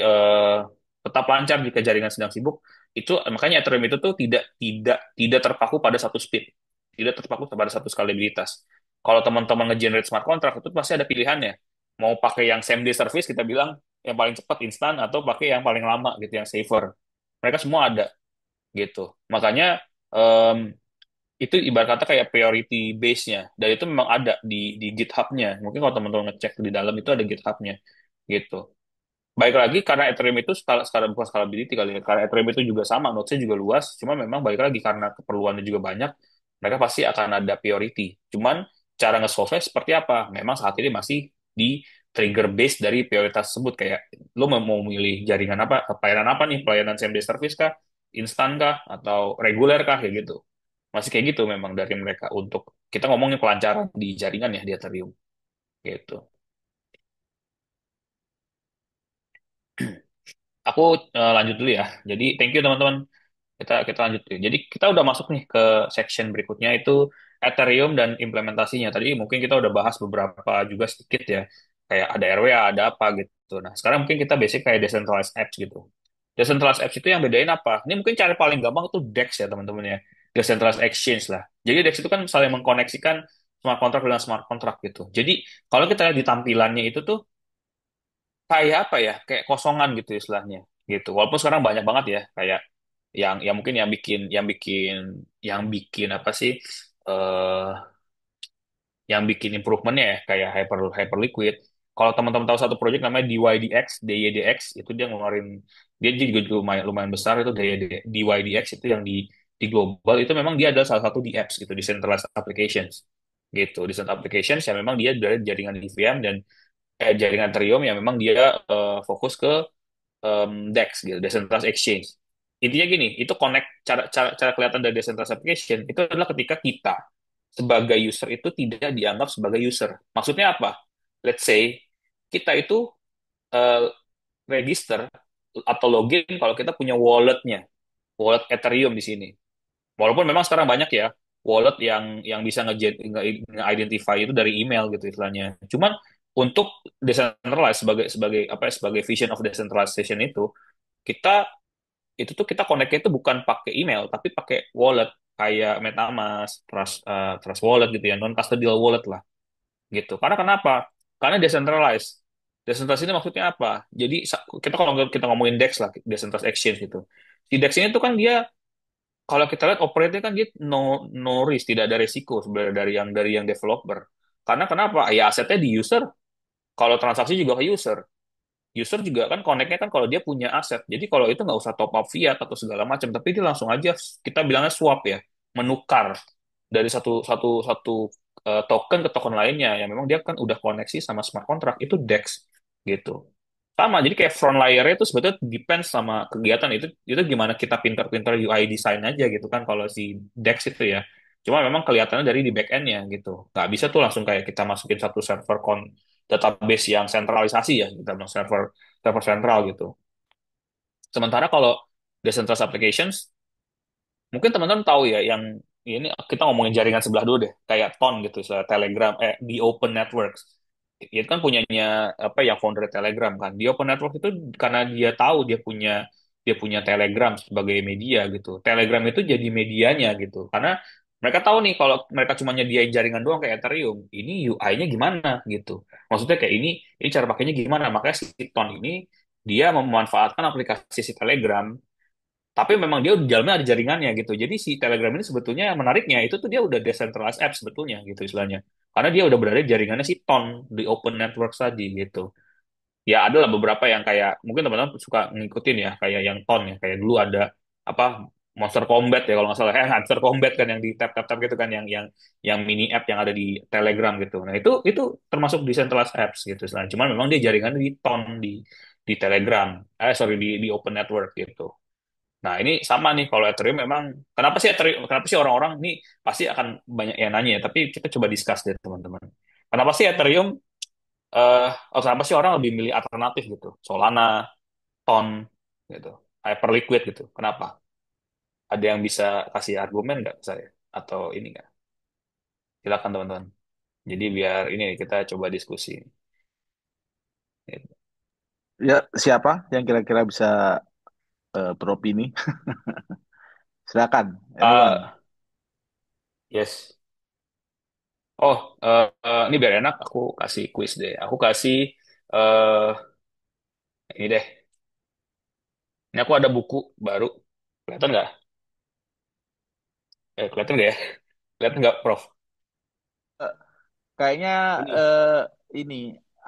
tetap lancar jika jaringan sedang sibuk. Itu makanya Ethereum itu tuh tidak terpaku pada satu speed, tidak terpaku pada satu skalabilitas. Kalau teman-teman nge-generate smart contract itu pasti ada pilihannya. Mau pakai yang same day service kita bilang yang paling cepat instan atau pakai yang paling lama gitu yang safer. Mereka semua ada gitu. Makanya itu ibarat kata kayak priority base-nya, dan itu memang ada di GitHub-nya. Mungkin kalau teman-teman ngecek di dalam itu ada GitHub-nya gitu. Baik lagi karena Ethereum itu skala bukan scalability kali ya. Karena Ethereum itu juga sama, node-nya juga luas. Cuma memang baik lagi karena keperluannya juga banyak, mereka pasti akan ada priority. Cuman cara nge-solve seperti apa? Memang saat ini masih di trigger base dari prioritas tersebut. Kayak lo mau milih jaringan apa, pelayanan apa nih? Pelayanan same day service kah? Instan kah? Atau reguler kah? Kayak gitu. Masih kayak gitu memang dari mereka untuk kita ngomongin kelancaran di jaringan ya di Ethereum gitu. Aku lanjut dulu ya. Jadi thank you teman-teman. Kita lanjut ya. Jadi kita udah masuk nih ke section berikutnya itu Ethereum dan implementasinya. Tadi mungkin kita udah bahas beberapa juga sedikit ya. Kayak ada RWA, ada apa gitu. Nah, sekarang mungkin kita basic kayak decentralized apps gitu. Decentralized apps itu yang bedain apa? Ini mungkin cara paling gampang itu DEX ya teman-teman ya. Decentralized exchange lah. Jadi DEX itu kan saling mengkoneksikan smart contract dengan smart contract gitu. Jadi kalau kita lihat di tampilannya itu tuh kayak apa ya? Kayak kosongan gitu istilahnya gitu. Walaupun sekarang banyak banget ya kayak yang mungkin yang bikin apa sih eh yang bikin improvementnya ya kayak Hyperliquid. Kalau teman-teman tahu satu project namanya DYDX itu dia ngeluarin dia juga lumayan besar itu DYDX itu yang di global itu memang dia adalah salah satu di apps gitu decentralized applications gitu decentralized applications yang memang dia dari jaringan EVM dan jaringan Ethereum yang memang dia fokus ke DEX gitu, decentralized exchange. Intinya gini, itu connect cara kelihatan dari decentralized application itu adalah ketika kita sebagai user itu tidak dianggap sebagai user. Maksudnya apa? Let's say kita itu uh, register atau login kalau kita punya walletnya, wallet Ethereum di sini. Walaupun memang sekarang banyak ya wallet yang bisa nge-identify itu dari email gitu istilahnya. Cuman untuk decentralized sebagai sebagai apa ya, sebagai vision of decentralization itu kita kita connect itu bukan pakai email tapi pakai wallet kayak MetaMask, Trust Wallet gitu ya, non custodial wallet lah gitu. Karena kenapa? Karena decentralized. Decentralized ini maksudnya apa? Jadi kita kalau kita ngomongin DEX lah, decentralized exchange gitu. Si DEX ini tuh kan dia kalau kita lihat operate kan dia no risk, tidak ada resiko sebenarnya dari yang developer. Karena kenapa? Ya asetnya di user, kalau transaksi juga ke user. User juga kan connect-nya kan kalau dia punya aset. Jadi kalau itu nggak usah top up fiat atau segala macam, tapi dia langsung aja kita bilangnya swap ya, menukar dari satu satu satu token ke token lainnya yang memang dia kan udah koneksi sama smart contract itu DEX gitu. Sama, jadi kayak front layer itu sebetulnya depends sama kegiatan itu gimana kita pinter-pinter UI design aja gitu kan kalau si DEX itu ya. Cuma memang kelihatannya dari di back end-nya gitu. Nggak bisa tuh langsung kayak kita masukin satu server database yang sentralisasi ya, kita bilang server server sentral gitu. Sementara kalau decentralized applications, mungkin teman-teman tahu ya, yang ini kita ngomongin jaringan sebelah dulu deh, kayak Ton gitu, misalnya Telegram, di Open Networks. Itu kan punyanya apa yang founder Telegram kan. Di Open Network itu karena dia tahu dia punya Telegram sebagai media gitu. Telegram itu jadi medianya gitu. Karena mereka tahu nih kalau mereka cuma nyediain jaringan doang kayak Ethereum, ini UI-nya gimana gitu. Maksudnya kayak ini cara pakainya gimana. Makanya si Ton ini dia memanfaatkan aplikasi si Telegram tapi memang dia di dalamnya ada jaringannya gitu. Jadi si Telegram ini sebetulnya menariknya itu tuh dia udah decentralized app sebetulnya gitu istilahnya. Karena dia udah berada di jaringannya si Ton di open network tadi gitu. Ya ada lah beberapa yang kayak mungkin teman-teman suka ngikutin ya kayak yang Ton ya kayak dulu ada apa Monster Combat ya kalau nggak salah Monster Combat kan yang di tap gitu kan yang mini app yang ada di Telegram gitu. Nah itu termasuk decentralized apps gitu istilahnya. Cuman memang dia jaringannya di Ton di Telegram. Sorry di open network gitu. Nah, ini sama nih kalau Ethereum memang kenapa sih orang-orang ini pasti akan banyak yang nanya ya, tapi kita coba discuss deh teman-teman. Kenapa sih Ethereum kenapa sih orang lebih milih alternatif gitu? Solana, Ton gitu, Hyperliquid gitu. Kenapa? Ada yang bisa kasih argumen nggak ke saya atau ini nggak? Silakan teman-teman. Jadi biar ini kita coba diskusi. Gitu. Ya, siapa yang kira-kira bisa beropini? Silakan, anyone. Ah, yes. Oh, ini biar enak, aku kasih quiz deh. Aku kasih eh ini deh. Ini aku ada buku baru. Kelihatan nggak? Kelihatan nggak ya? Lihat nggak, Prof? Eh, Kayaknya Ini eh, ini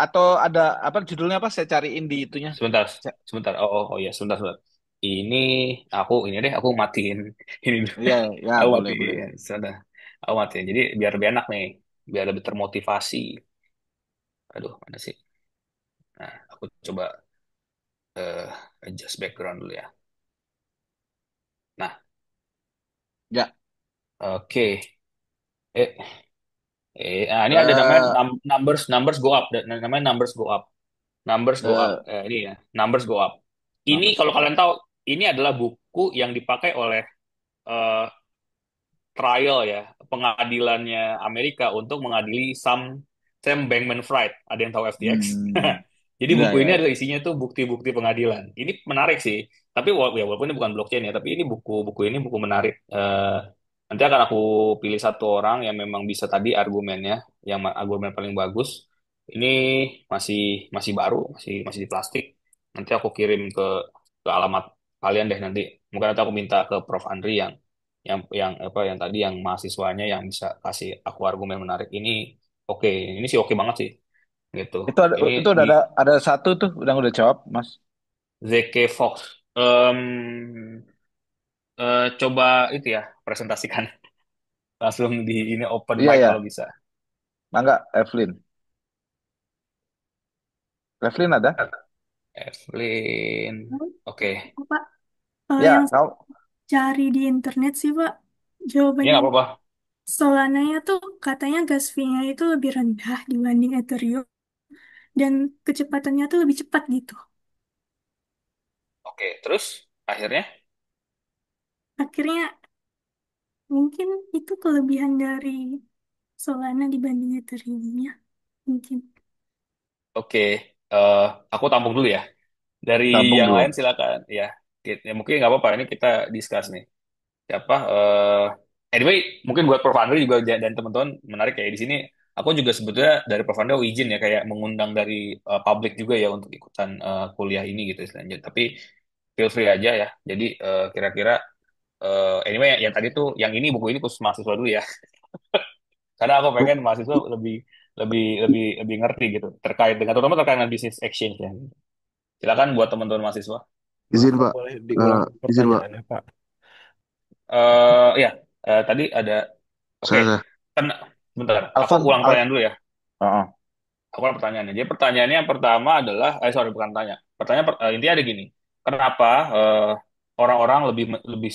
atau ada apa judulnya apa? Saya cariin di itunya. sebentar, Ca- sebentar. Oh ya, sebentar, sebentar. Ini ini deh aku matiin ini dulu. Iya, ya Aku boleh boleh. matiin, sudah. Aku matiin. Jadi biar lebih enak nih, biar lebih termotivasi. Aduh, mana sih? Nah, aku coba eh adjust background dulu ya. Nah, Ya, oke. Eh, ini ada namanya eh, numbers numbers go up. Namanya numbers go up. Numbers go up. eh, Ini ya, numbers go up. Ini numbers kalau go up. kalian tahu, ini adalah buku yang dipakai oleh eh, trial ya, pengadilannya Amerika untuk mengadili Sam Bankman-Fried. Ada yang tahu FTX? Hmm, Jadi ya buku ya ini ya. adalah isinya tuh bukti-bukti pengadilan. Ini menarik sih. Tapi ya walaupun ini bukan blockchain ya, tapi ini buku-buku ini buku menarik. Nanti akan aku pilih satu orang yang memang bisa tadi argumennya, yang argumen paling bagus. Ini masih masih baru, masih masih di plastik. Nanti aku kirim ke alamat kalian deh nanti. Mungkin nanti aku minta ke Prof Andri yang apa yang tadi yang mahasiswanya yang bisa kasih aku argumen menarik ini. Oke, ini sih oke banget sih gitu. Ini Itu udah di ada satu tuh udah jawab, Mas. ZK Fox. Coba itu ya presentasikan langsung di ini open Iya mic ya. kalau bisa. Mangga, Evelyn. Evelyn ada? Evelyn, oke. Oh, Pak, yang Ya, saya kau. cari di internet sih, Pak, Ini jawabannya nggak apa-apa. Solana-nya tuh katanya gas fee-nya itu lebih rendah dibanding Ethereum dan kecepatannya tuh lebih cepat gitu. Oke, terus akhirnya, Akhirnya mungkin itu kelebihan dari Solana dibanding Ethereum-nya. Mungkin. oke. eh aku tampung dulu ya. Dari Tampung yang dulu. lain silakan. Ya, ya mungkin nggak apa-apa. Ini kita discuss nih. Siapa anyway mungkin buat Prof Andri juga dan teman-teman menarik kayak di sini aku juga sebetulnya dari Prof Andri aku izin ya kayak mengundang dari publik juga ya untuk ikutan kuliah ini gitu istilahnya tapi feel free aja ya jadi kira-kira anyway yang tadi tuh yang ini buku ini khusus mahasiswa dulu ya karena aku pengen mahasiswa lebih lebih lebih ngerti gitu terkait dengan terutama terkait dengan business exchange ya silakan buat teman-teman mahasiswa. Maaf Izin Pak, Pak. boleh diulang Izin Pak. pertanyaannya Pak? Ya tadi ada. Oke, Saya. kan sebentar. Aku Alvan, ulang pertanyaan dulu ya. Oh, oh. Aku ulang pertanyaannya. Jadi pertanyaannya yang pertama adalah, sorry bukan tanya. Pertanyaan intinya ada gini. Kenapa orang-orang lebih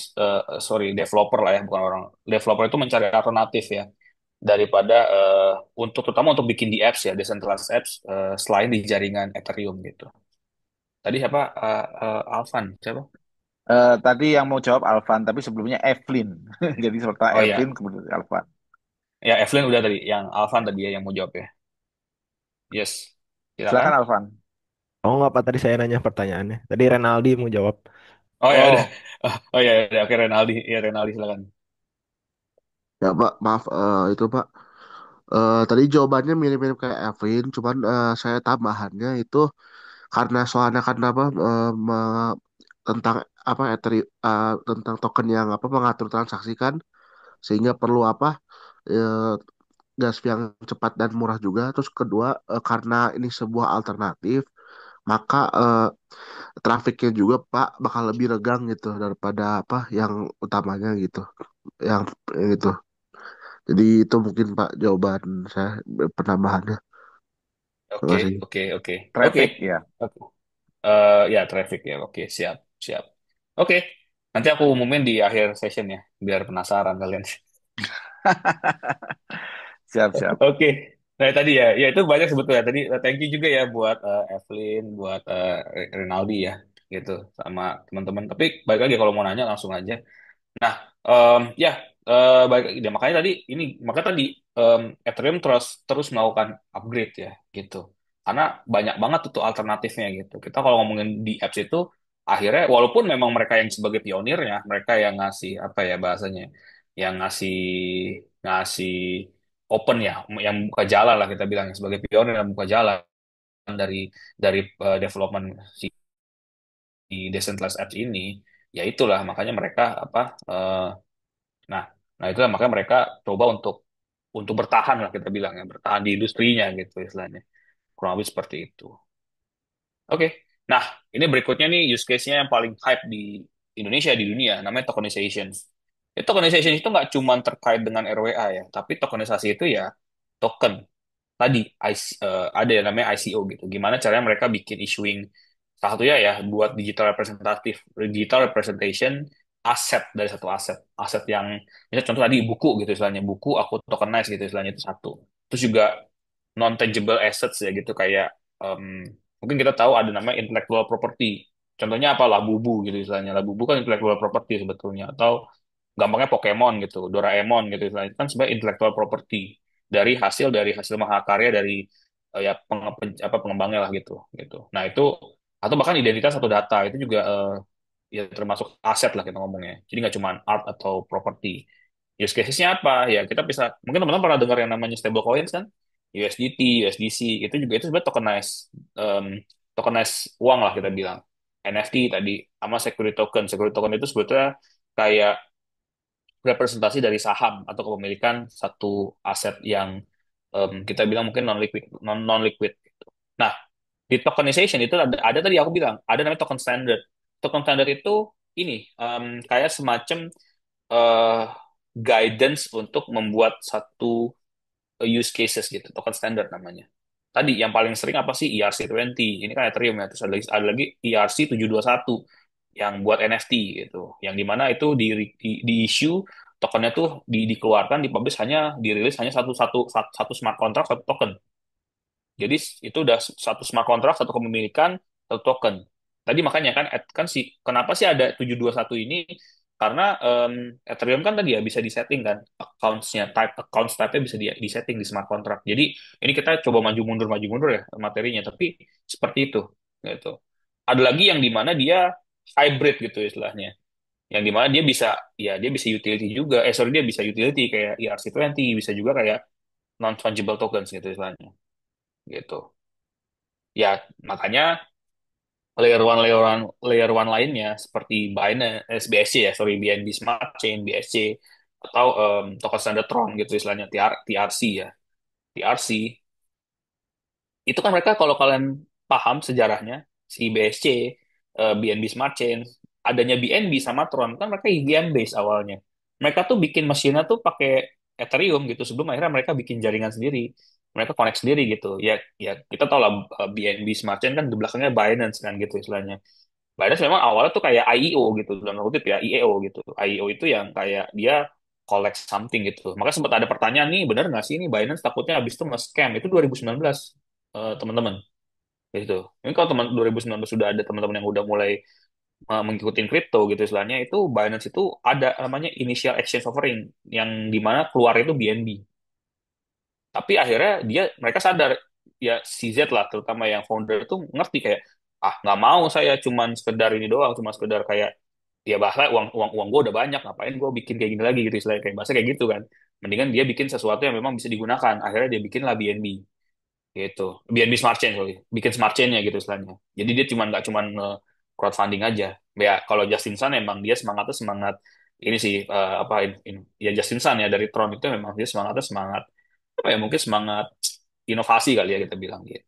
sorry developer lah ya, bukan orang developer itu mencari alternatif ya daripada untuk terutama untuk bikin di apps ya, decentralized apps selain di jaringan Ethereum gitu. Tadi siapa? Alvan, siapa? Tadi yang mau jawab Alvan, tapi sebelumnya Evelyn. Jadi seperti Oh Evelyn ya, kemudian Alvan. ya Evelyn udah tadi. Yang Alvan tadi ya yang mau jawab ya. Yes, Silakan silakan. Alvan. Oh nggak Pak, tadi saya nanya pertanyaannya. Tadi Renaldi mau jawab. Oh ya udah. Oh, Oh ya udah. Oke Renaldi. Ya Renaldi silakan. Ya Pak, maaf itu Pak. Tadi jawabannya mirip-mirip kayak Evelyn, cuman saya tambahannya itu karena soalnya kan apa tentang apa tentang token yang apa mengatur transaksi kan, sehingga perlu apa gas yang cepat dan murah juga. Terus kedua karena ini sebuah alternatif, maka trafiknya juga Pak bakal lebih regang gitu daripada apa yang utamanya gitu, yang itu. Jadi itu mungkin Pak jawaban saya penambahannya. Terima Oke, kasih. oke, oke, oke. traffic ya. Oke. Ya traffic ya. Oke, siap, siap. Oke, nanti aku umumin di akhir session ya, biar penasaran kalian. Siap, siap. Oke. Nah tadi ya, ya itu banyak sebetulnya. Tadi thank you juga ya buat Evelyn, buat Rinaldi ya, gitu, sama teman-teman. Tapi balik lagi kalau mau nanya langsung aja. Nah, ya, baik, ya, makanya tadi ini, makanya tadi Ethereum terus terus melakukan upgrade ya, gitu. Karena banyak banget tuh alternatifnya gitu. Kita kalau ngomongin di apps itu, akhirnya walaupun memang mereka yang sebagai pionirnya, mereka yang ngasih apa ya bahasanya, yang ngasih ngasih open ya, yang buka jalan lah kita bilang sebagai pionir yang buka jalan dari development si decentralized apps ini, ya itulah makanya mereka apa. Nah, Nah, itulah makanya mereka coba untuk bertahan lah kita bilang ya, bertahan di industrinya gitu istilahnya. Kurang lebih seperti itu. Oke. Nah, ini berikutnya nih use case-nya yang paling hype di Indonesia, di dunia, namanya tokenization. Tokenization itu nggak cuma terkait dengan RWA ya, tapi tokenisasi itu ya token. Tadi ada yang namanya ICO gitu. Gimana caranya mereka bikin issuing salah satunya ya buat digital representation aset dari satu aset. Aset yang misalnya contoh tadi buku gitu istilahnya, buku aku tokenize gitu istilahnya itu satu. Terus juga non tangible assets ya gitu kayak mungkin kita tahu ada namanya intellectual property. Contohnya apa? Labubu gitu istilahnya. Labubu kan intellectual property sebetulnya atau gampangnya Pokemon gitu, Doraemon gitu istilahnya. Itu kan sebenarnya intellectual property dari hasil mahakarya dari ya pengembangnya lah gitu. Nah, itu atau bahkan identitas atau data itu juga ya termasuk aset lah kita ngomongnya. Jadi nggak cuma art atau property. Use cases-nya apa? Ya kita bisa, mungkin teman-teman pernah dengar yang namanya stable coins kan? USDT, USDC, itu sebenarnya tokenize uang lah kita bilang. NFT tadi, sama security token. Security token itu sebetulnya kayak representasi dari saham atau kepemilikan satu aset yang kita bilang mungkin non liquid. Nah, di tokenization itu ada tadi aku bilang ada namanya token standard. Token standard itu ini kayak semacam eh, guidance untuk membuat satu use cases gitu, token standard namanya. Tadi yang paling sering apa sih ERC20, ini kan Ethereum ya, terus ada lagi ERC721 yang buat NFT gitu, yang dimana itu di issue tokennya tuh dikeluarkan, dipublish hanya dirilis hanya satu smart contract satu token. Jadi itu udah satu smart contract, satu kepemilikan, satu token. Tadi makanya kan kenapa sih ada 721 ini? Karena Ethereum kan tadi ya bisa disetting kan accounts type-nya bisa disetting di smart contract. Jadi ini kita coba maju mundur ya materinya, tapi seperti itu gitu. Ada lagi yang dimana dia hybrid gitu istilahnya. Yang dimana dia bisa utility juga. Sorry, dia bisa utility kayak ERC20, bisa juga kayak non fungible tokens gitu istilahnya gitu. Ya, makanya layer one lainnya seperti Binance, BSC ya, sorry, BNB Smart Chain, BSC, atau token standar Tron gitu istilahnya, TRC ya. TRC, itu kan mereka kalau kalian paham sejarahnya, si BSC, BNB Smart Chain, adanya BNB sama Tron, kan mereka IBM base awalnya. Mereka tuh bikin mesinnya tuh pakai Ethereum gitu, sebelum akhirnya mereka bikin jaringan sendiri. Mereka connect sendiri gitu. Ya, ya kita tahu lah BNB Smart Chain kan di belakangnya Binance kan gitu istilahnya. Binance memang awalnya tuh kayak IEO gitu, dalam kutip ya, IEO gitu. IEO itu yang kayak dia collect something gitu. Maka sempat ada pertanyaan nih, bener nggak sih ini Binance takutnya habis itu nge-scam. Itu 2019, teman-teman. Gitu. Ini kalau 2019 sudah ada teman-teman yang udah mulai mengikuti kripto gitu istilahnya, itu Binance itu ada namanya initial exchange offering, yang dimana keluar itu BNB. Tapi akhirnya mereka sadar, ya CZ lah terutama yang founder itu ngerti kayak, nggak mau saya cuman sekedar ini doang, cuma sekedar kayak ya bahasa uang uang uang gue udah banyak, ngapain gue bikin kayak gini lagi gitu istilahnya, kayak bahasa kayak gitu kan, mendingan dia bikin sesuatu yang memang bisa digunakan. Akhirnya dia bikin lah BNB gitu, BNB Smart Chain, sorry, bikin smart chain-nya gitu istilahnya. Jadi dia nggak cuman crowdfunding aja. Ya kalau Justin Sun emang dia semangatnya semangat ini sih, apa ya Justin Sun ya dari Tron itu memang dia semangatnya semangat apa ya, mungkin semangat inovasi kali ya kita bilang gitu.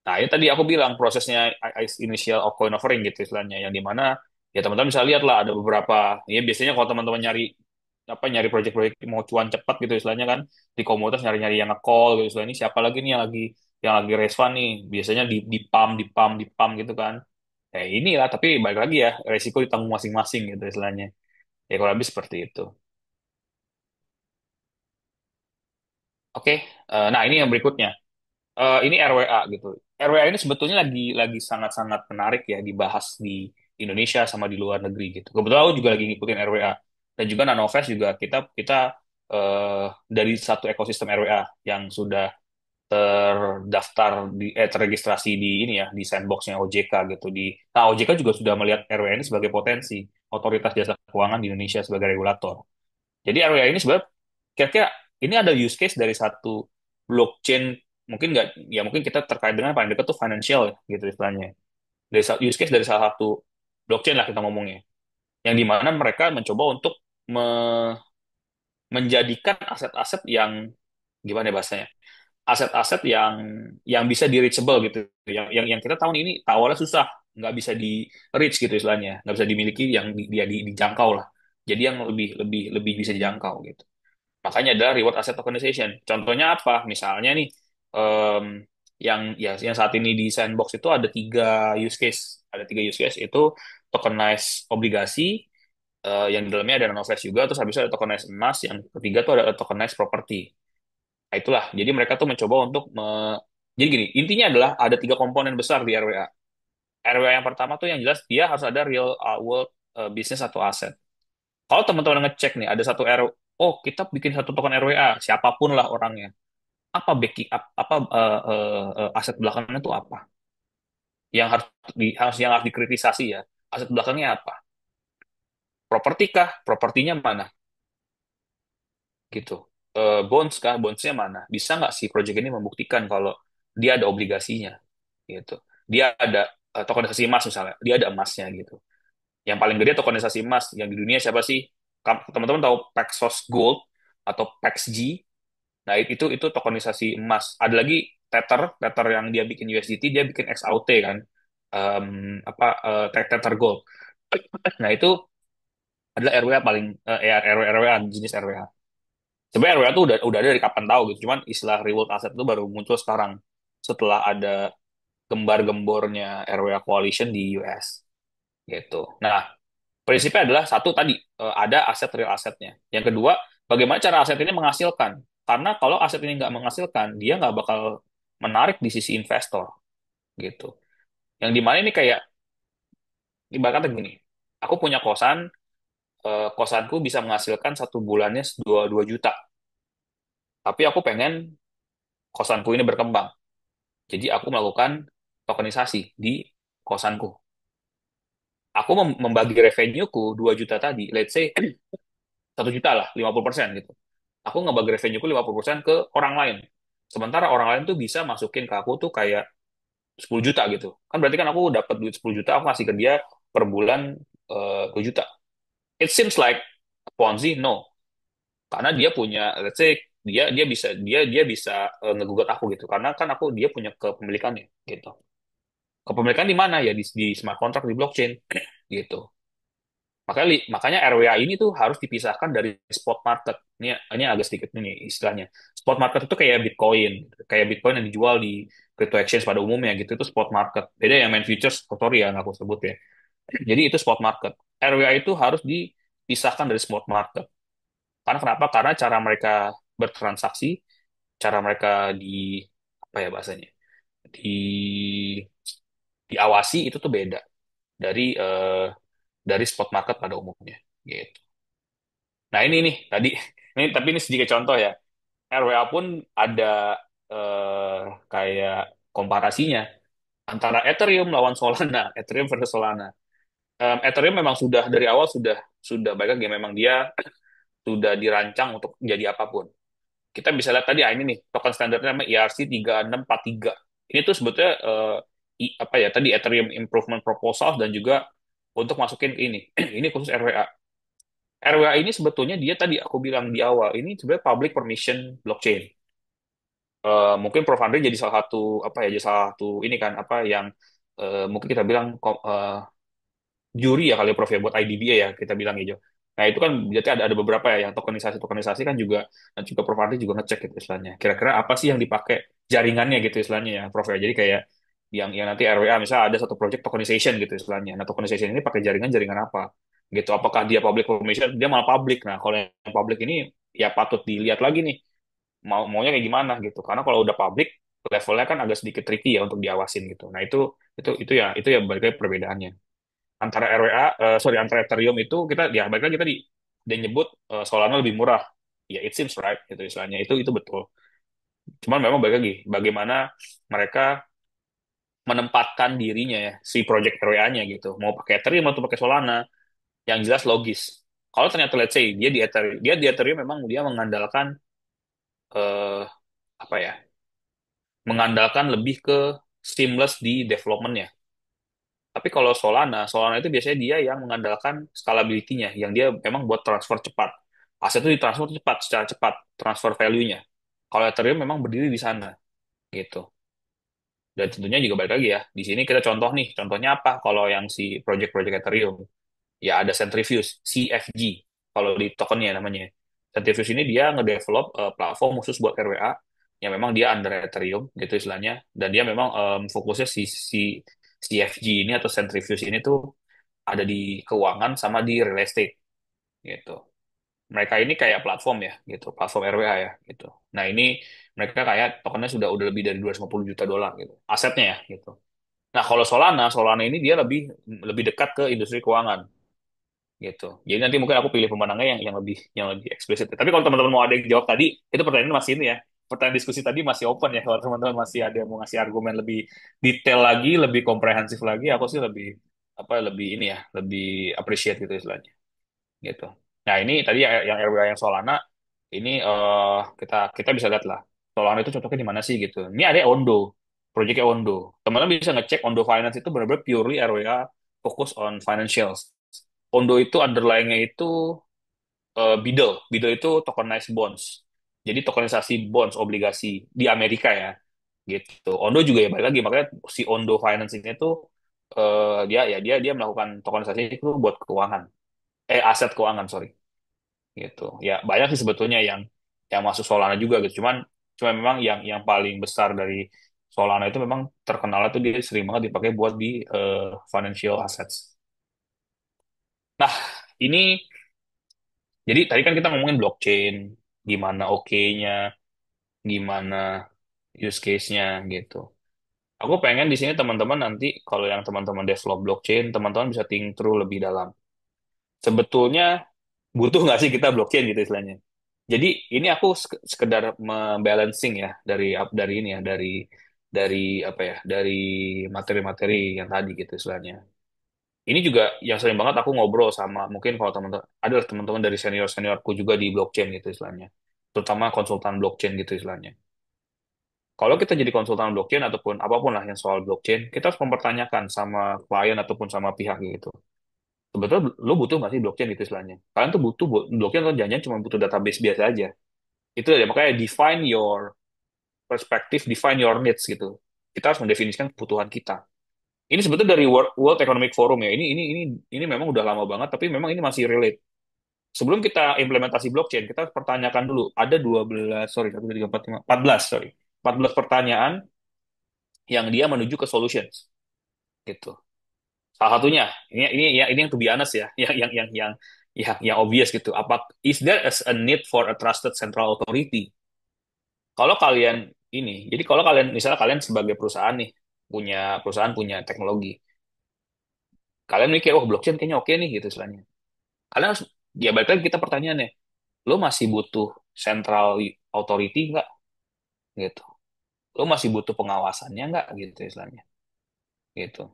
Nah, ini tadi aku bilang prosesnya initial of coin offering gitu istilahnya, yang dimana ya teman-teman bisa lihat lah ada beberapa, ya biasanya kalau teman-teman nyari proyek-proyek mau cuan cepat gitu istilahnya kan, di komunitas nyari-nyari yang nge-call gitu istilahnya, ini siapa lagi nih yang lagi raise fund nih, biasanya di pump gitu kan. Inilah, tapi balik lagi ya, resiko ditanggung masing-masing gitu istilahnya. Ya kurang lebih seperti itu. Oke, nah ini yang berikutnya. Ini RWA gitu. RWA ini sebetulnya lagi sangat-sangat menarik ya dibahas di Indonesia sama di luar negeri gitu. Kebetulan aku juga lagi ngikutin RWA, dan juga Nanovest juga kita kita dari satu ekosistem RWA yang sudah terregistrasi di ini ya, di sandboxnya OJK gitu. Nah, OJK juga sudah melihat RWA ini sebagai potensi otoritas jasa keuangan di Indonesia sebagai regulator. Jadi RWA ini sebenarnya kira-kira ini ada use case dari satu blockchain, mungkin nggak, ya mungkin kita terkait dengan paling dekat tuh financial ya, gitu istilahnya. Use case dari salah satu blockchain lah kita ngomongnya, yang dimana mereka mencoba untuk me- menjadikan aset-aset yang gimana ya bahasanya, aset-aset yang bisa di reachable gitu, yang kita tahu nih, ini awalnya susah, nggak bisa di reach gitu istilahnya, nggak bisa dimiliki, yang dijangkau lah, jadi yang lebih lebih lebih bisa dijangkau gitu. Makanya ada reward asset tokenization. Contohnya apa? Misalnya nih, em, yang saat ini di sandbox itu ada tiga use case. Ada tiga use case itu tokenize obligasi, yang di dalamnya ada nano-flash juga, terus habis itu ada tokenize emas, yang ketiga tuh ada tokenize property. Nah, itulah. Jadi mereka tuh mencoba untuk jadi gini, intinya adalah ada tiga komponen besar di RWA. RWA yang pertama tuh yang jelas dia harus ada real world business atau aset. Kalau teman-teman ngecek nih, ada satu oh kita bikin satu token RWA, siapapun lah orangnya. Apa backing, apa aset belakangnya itu apa? Yang yang harus dikritisasi ya. Aset belakangnya apa? Properti kah? Propertinya mana? Gitu. Bonds kah? Bondsnya mana? Bisa nggak sih project ini membuktikan kalau dia ada obligasinya? Gitu. Dia ada tokenisasi emas misalnya, dia ada emasnya gitu. Yang paling gede tokenisasi emas yang di dunia siapa sih? Teman-teman tahu Paxos Gold atau PaxG? Nah, itu tokenisasi emas. Ada lagi Tether yang dia bikin USDT, dia bikin XAUT kan. Apa Tether Gold. Nah, itu adalah RWA paling RWA jenis RWA. Sebenarnya RWA itu udah ada dari kapan tahu gitu. Cuman istilah reward asset itu baru muncul sekarang setelah ada gembar-gembornya RWA Coalition di US gitu. Nah, prinsipnya adalah satu tadi, ada aset real asetnya. Yang kedua, bagaimana cara aset ini menghasilkan? Karena kalau aset ini nggak menghasilkan, dia nggak bakal menarik di sisi investor gitu. Yang dimana ini kayak ibaratnya gini, aku punya kosan, kosanku bisa menghasilkan satu bulannya 2 juta, tapi aku pengen kosanku ini berkembang. Jadi aku melakukan tokenisasi di kosanku. Aku membagi revenue-ku 2 juta tadi, let's say 1 juta lah, 50% gitu. Aku ngebagi revenue-ku 50% ke orang lain. Sementara orang lain tuh bisa masukin ke aku tuh kayak 10 juta gitu. Kan berarti kan aku dapat duit 10 juta, aku kasih ke dia per bulan 2 juta. It seems like Ponzi, no. Karena dia punya, let's say, dia bisa ngegugat aku gitu. Karena kan dia punya kepemilikannya gitu. Kepemilikan di mana ya, di smart contract di blockchain gitu. Makanya RWA ini tuh harus dipisahkan dari spot market. Ini agak sedikit ini istilahnya. Spot market itu kayak Bitcoin yang dijual di crypto exchange pada umumnya gitu, itu spot market. Beda yang main futures, sorry ya nggak aku sebut ya. Jadi itu spot market. RWA itu harus dipisahkan dari spot market. Karena kenapa? Karena cara mereka bertransaksi, cara mereka apa ya bahasanya, di diawasi itu tuh beda dari dari spot market pada umumnya. Gitu. Nah ini nih tadi, tapi ini sedikit contoh ya. RWA pun ada eh, kayak komparasinya antara Ethereum lawan Solana, Ethereum versus Solana. Ethereum memang sudah dari awal sudah baik lagi, memang dia sudah dirancang untuk jadi apapun. Kita bisa lihat tadi, ini nih token standarnya namanya ERC 3643. Ini tuh sebetulnya apa ya tadi, Ethereum Improvement Proposal, dan juga untuk masukin ke ini. Ini khusus RWA. RWA ini sebetulnya dia tadi aku bilang di awal, ini sebenarnya public permission blockchain. Mungkin Prof. Andre jadi salah satu apa ya, jadi salah satu ini kan apa yang mungkin kita bilang juri ya kali ya, Prof ya, buat IDBA ya kita bilang ya Jo. Nah itu kan berarti ada beberapa ya yang tokenisasi kan juga, dan juga Prof. Andre juga ngecek gitu istilahnya. Kira-kira apa sih yang dipakai jaringannya gitu istilahnya ya Prof ya. Jadi kayak yang nanti RWA misalnya ada satu project tokenization gitu istilahnya. Nah tokenization ini pakai jaringan apa gitu. Apakah dia public permission? Dia malah public. Nah kalau yang public ini ya patut dilihat lagi nih, maunya kayak gimana gitu. Karena kalau udah public, levelnya kan agak sedikit tricky ya untuk diawasin gitu. Nah itu ya balik lagi perbedaannya antara RWA, sorry, antara Ethereum itu kita ya balik lagi tadi dia nyebut Solana lebih murah. Ya it seems right itu istilahnya, itu betul. Cuman memang balik lagi bagaimana mereka menempatkan dirinya ya, si project RWA-nya gitu. Mau pakai Ethereum atau pakai Solana, yang jelas logis. Kalau ternyata let's say dia di Ethereum memang dia mengandalkan eh, apa ya, mengandalkan lebih ke seamless di development-nya. Tapi kalau Solana, Solana itu biasanya dia yang mengandalkan scalability-nya, yang dia memang buat transfer cepat. Aset itu ditransfer cepat, secara cepat, transfer value-nya. Kalau Ethereum memang berdiri di sana, gitu. Dan tentunya juga balik lagi ya, di sini kita contoh nih, contohnya apa kalau yang si project-project Ethereum? Ya ada Centrifuge, CFG, kalau di tokennya namanya. Centrifuge ini dia ngedevelop platform khusus buat RWA, yang memang dia under Ethereum, gitu istilahnya. Dan dia memang fokusnya si CFG ini atau Centrifuge ini tuh ada di keuangan sama di real estate, gitu. Mereka ini kayak platform ya, gitu, platform RWA ya, gitu. Nah ini mereka kayak tokennya sudah lebih dari 250 juta dolar gitu, asetnya ya, gitu. Nah kalau Solana, Solana ini dia lebih lebih dekat ke industri keuangan gitu. Jadi nanti mungkin aku pilih pemenangnya yang lebih eksplisit. Tapi kalau teman-teman mau ada yang jawab tadi, itu pertanyaan masih ini ya. Pertanyaan diskusi tadi masih open ya. Kalau teman-teman masih ada yang mau ngasih argumen lebih detail lagi, lebih komprehensif lagi, aku sih lebih apa lebih ini ya, lebih appreciate gitu istilahnya. Gitu. Nah ini tadi yang RWA yang Solana ini kita kita bisa lihat lah. Solana itu cocoknya di mana sih gitu. Ini ada Ondo, proyeknya Ondo. Teman-teman bisa ngecek Ondo Finance itu benar-benar purely RWA fokus on financials. Ondo itu underlying-nya itu Beedle. Beedle itu tokenized bonds. Jadi tokenisasi bonds, obligasi di Amerika ya. Gitu. Ondo juga ya balik lagi, makanya si Ondo Finance ini tuh dia melakukan tokenisasi itu buat keuangan. Aset keuangan, sorry. Gitu. Ya, banyak sih sebetulnya yang masuk Solana juga gitu. Cuma memang yang paling besar dari Solana itu memang terkenal itu dia sering banget dipakai buat di financial assets. Nah, ini jadi tadi kan kita ngomongin blockchain, gimana oke-nya, gimana use case-nya gitu. Aku pengen di sini teman-teman nanti kalau yang teman-teman develop blockchain, teman-teman bisa think through lebih dalam. Sebetulnya butuh nggak sih kita blockchain gitu istilahnya. Jadi ini aku sekedar membalancing ya dari ini ya dari apa ya dari materi-materi yang tadi gitu istilahnya. Ini juga yang sering banget aku ngobrol sama mungkin kalau teman-teman ada teman-teman dari senior-seniorku juga di blockchain gitu istilahnya. Terutama konsultan blockchain gitu istilahnya. Kalau kita jadi konsultan blockchain ataupun apapun lah yang soal blockchain, kita harus mempertanyakan sama klien ataupun sama pihak gitu. Sebetulnya lo butuh nggak sih blockchain gitu istilahnya? Kalian tuh butuh blockchain atau jangan cuma butuh database biasa aja. Itu ya makanya define your perspective, define your needs gitu. Kita harus mendefinisikan kebutuhan kita. Ini sebetulnya dari World Economic Forum ya. Ini memang udah lama banget, tapi memang ini masih relate. Sebelum kita implementasi blockchain, kita harus pertanyakan dulu. Ada 12, sorry, 1, 2, 3, 4, 5, 14, sorry. 14 pertanyaan yang dia menuju ke solutions gitu. Salah satunya, ini yang to be honest ya, yang obvious gitu. Is there a need for a trusted central authority? Kalau kalian jadi kalau kalian misalnya kalian sebagai perusahaan nih punya teknologi, kalian mikir oh blockchain kayaknya oke nih gitu istilahnya. Kalian harus ya balik lagi kita pertanyaannya, lo masih butuh central authority nggak gitu? Lo masih butuh pengawasannya nggak gitu istilahnya gitu.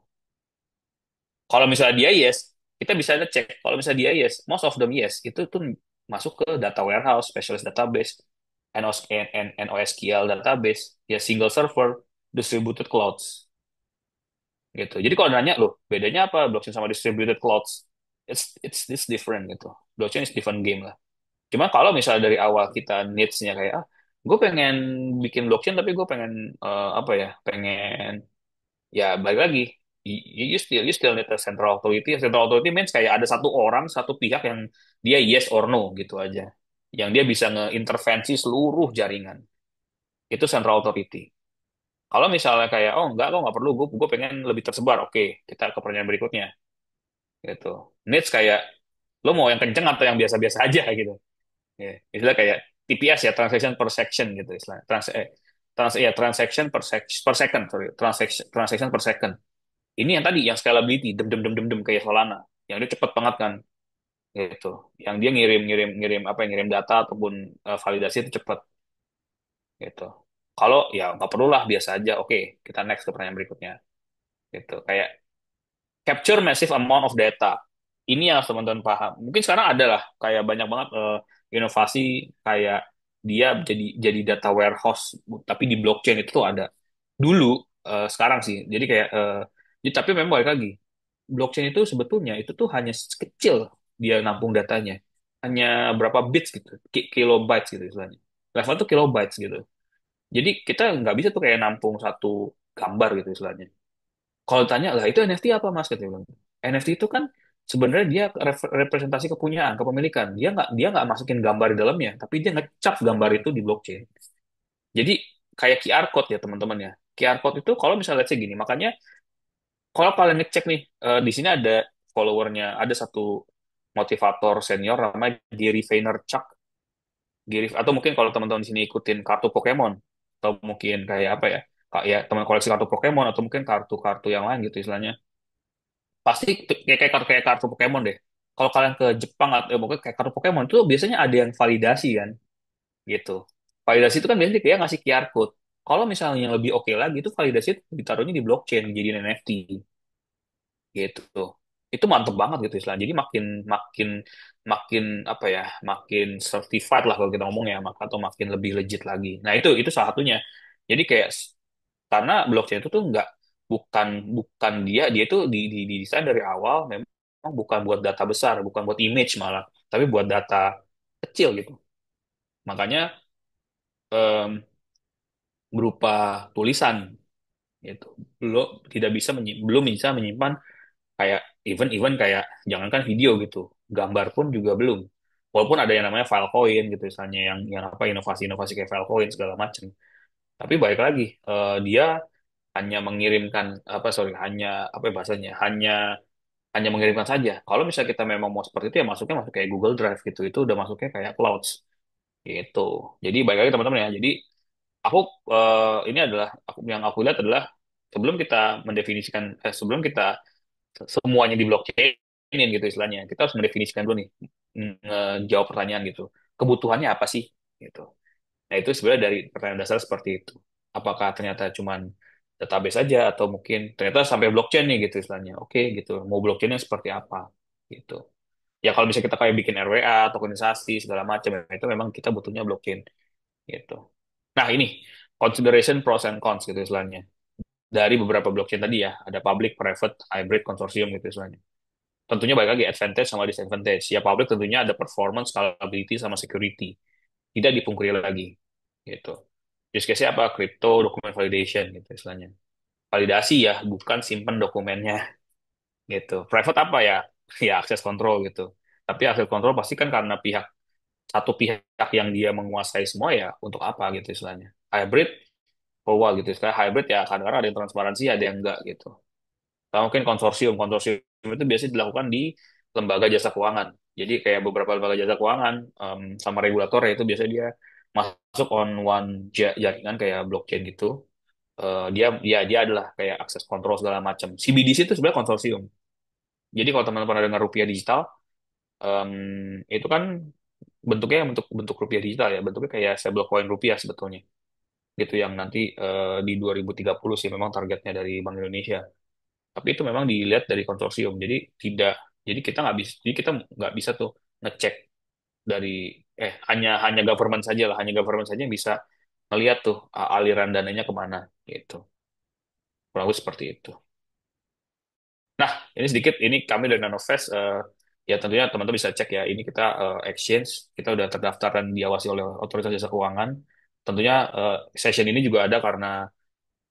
Kalau misalnya dia yes, kita bisa cek. Kalau misalnya dia yes, most of them yes, itu tuh masuk ke data warehouse, specialist database, NoSQL database, ya single server, distributed clouds, gitu. Jadi kalau nanya loh, bedanya apa blockchain sama distributed clouds? It's different gitu. Blockchain is different game lah. Cuma kalau misalnya dari awal kita needs-nya kayak gue pengen bikin blockchain tapi gue pengen apa ya, pengen ya balik lagi you still need a central authority. Central authority means kayak ada satu orang satu pihak yang dia yes or no gitu aja yang dia bisa ngeintervensi seluruh jaringan itu central authority. Kalau misalnya kayak oh enggak kok nggak perlu gue pengen lebih tersebar, oke kita ke pertanyaan berikutnya gitu. Needs kayak lo mau yang kenceng atau yang biasa-biasa aja gitu ya. Istilah kayak TPS ya, transaction per section gitu istilah transaction per second, sorry, transaction per second. Ini yang tadi, yang scalability, dem dem dem dem dem kayak Solana, yang dia cepet banget kan, gitu. Yang dia ngirim ngirim ngirim apa yang ngirim data ataupun validasi itu cepet, gitu. Kalau ya nggak perlu lah biasa aja. Oke, kita next ke pertanyaan berikutnya, gitu. Kayak capture massive amount of data. Ini yang harus teman-teman paham. Mungkin sekarang ada lah, kayak banyak banget inovasi kayak dia jadi data warehouse, tapi di blockchain itu tuh ada. Dulu, sekarang sih. Jadi kayak, tapi memang balik lagi. blockchain itu sebetulnya itu tuh hanya kecil dia nampung datanya. Hanya berapa bits gitu, kilobytes gitu istilahnya. Level tuh kilobytes gitu. Jadi kita nggak bisa tuh kayak nampung satu gambar gitu istilahnya. Kalau tanya lah itu NFT apa mas? Kata dia bilang. NFT itu kan sebenarnya dia representasi kepunyaan, kepemilikan. Dia nggak masukin gambar di dalamnya, tapi dia ngecap gambar itu di blockchain. Jadi kayak QR code ya teman-teman ya. QR code itu kalau misalnya let's say gini, makanya kalau kalian ngecek nih di sini ada followernya, ada satu motivator senior namanya Gary Vaynerchuk. Atau mungkin kalau teman-teman di sini ikutin kartu Pokemon atau mungkin kayak apa ya, kayak teman koleksi kartu Pokemon atau mungkin kartu-kartu yang lain gitu istilahnya. Pasti kayak kartu Pokemon deh. Kalau kalian ke Jepang atau mungkin kayak kartu Pokemon itu biasanya ada yang validasi kan gitu. Validasi itu kan biasanya kayak ngasih QR code. Kalau misalnya yang lebih oke lagi itu validasi itu ditaruhnya di blockchain jadi NFT gitu. Itu mantep banget gitu istilahnya. Jadi makin makin makin apa ya, makin certified lah kalau kita ngomong ya, atau makin lebih legit lagi. Nah, itu salah satunya. Jadi kayak karena blockchain itu tuh nggak bukan bukan dia tuh di desain dari awal memang bukan buat data besar, bukan buat image malah, tapi buat data kecil gitu. Makanya em, berupa tulisan gitu. Belum bisa menyimpan kayak even kayak jangankan video gitu, gambar pun juga belum. Walaupun ada yang namanya Filecoin gitu misalnya yang apa inovasi-inovasi kayak Filecoin segala macam. Tapi balik lagi dia hanya mengirimkan apa sorry hanya apa ya bahasanya hanya mengirimkan saja. Kalau misalnya kita memang mau seperti itu ya masuknya masuk kayak Google Drive gitu, itu udah masuknya kayak clouds gitu. Jadi balik lagi teman-teman ya. Jadi aku ini adalah yang aku lihat adalah sebelum kita semuanya di blockchainin gitu istilahnya. Kita harus mendefinisikan dulu nih, jawab pertanyaan gitu. Kebutuhannya apa sih? Gitu. Nah itu sebenarnya dari pertanyaan dasar seperti itu. Apakah ternyata cuman database saja atau mungkin ternyata sampai blockchain nih gitu istilahnya. Oke gitu. Mau blockchainnya seperti apa? Gitu. Ya kalau bisa kita kayak bikin RWA, tokenisasi segala macam, ya itu memang kita butuhnya blockchain gitu. Nah ini consideration pros and cons gitu istilahnya. Dari beberapa blockchain tadi ya, ada public, private, hybrid, konsorsium gitu istilahnya. Tentunya balik lagi advantage sama disadvantage. Ya public tentunya ada performance, scalability, sama security. Tidak dipungkiri lagi. Gitu. Use case-nya apa? Crypto, document validation gitu istilahnya. Validasi ya, bukan simpen dokumennya gitu. Private apa ya? Ya akses kontrol gitu. Tapi akses kontrol pasti kan karena satu pihak yang dia menguasai semua ya untuk apa gitu istilahnya. Hybrid, forward gitu. Istilah hybrid ya kadang-kadang ada yang transparansi, ada yang enggak gitu. Atau mungkin konsorsium. Konsorsium itu biasanya dilakukan di lembaga jasa keuangan. Jadi kayak beberapa lembaga jasa keuangan sama regulator ya itu biasanya dia masuk on one jaringan kayak blockchain gitu. Dia adalah kayak akses kontrol segala macam. CBDC itu sebenarnya konsorsium. Jadi kalau teman-teman pernah dengar rupiah digital, itu kan bentuknya bentuk bentuk rupiah digital ya, bentuknya kayak stablecoin rupiah sebetulnya. Gitu yang nanti di 2030 sih memang targetnya dari Bank Indonesia. Tapi itu memang dilihat dari konsorsium. Tidak, jadi kita nggak bisa tuh ngecek dari hanya government saja lah, hanya government saja yang bisa ngelihat tuh aliran dananya kemana gitu. Kurang lebih seperti itu. Nah, ini sedikit ini kami dari Nanovest ya tentunya teman-teman bisa cek ya. Ini kita exchange, kita udah terdaftar dan diawasi oleh Otoritas Jasa Keuangan. Tentunya session ini juga ada karena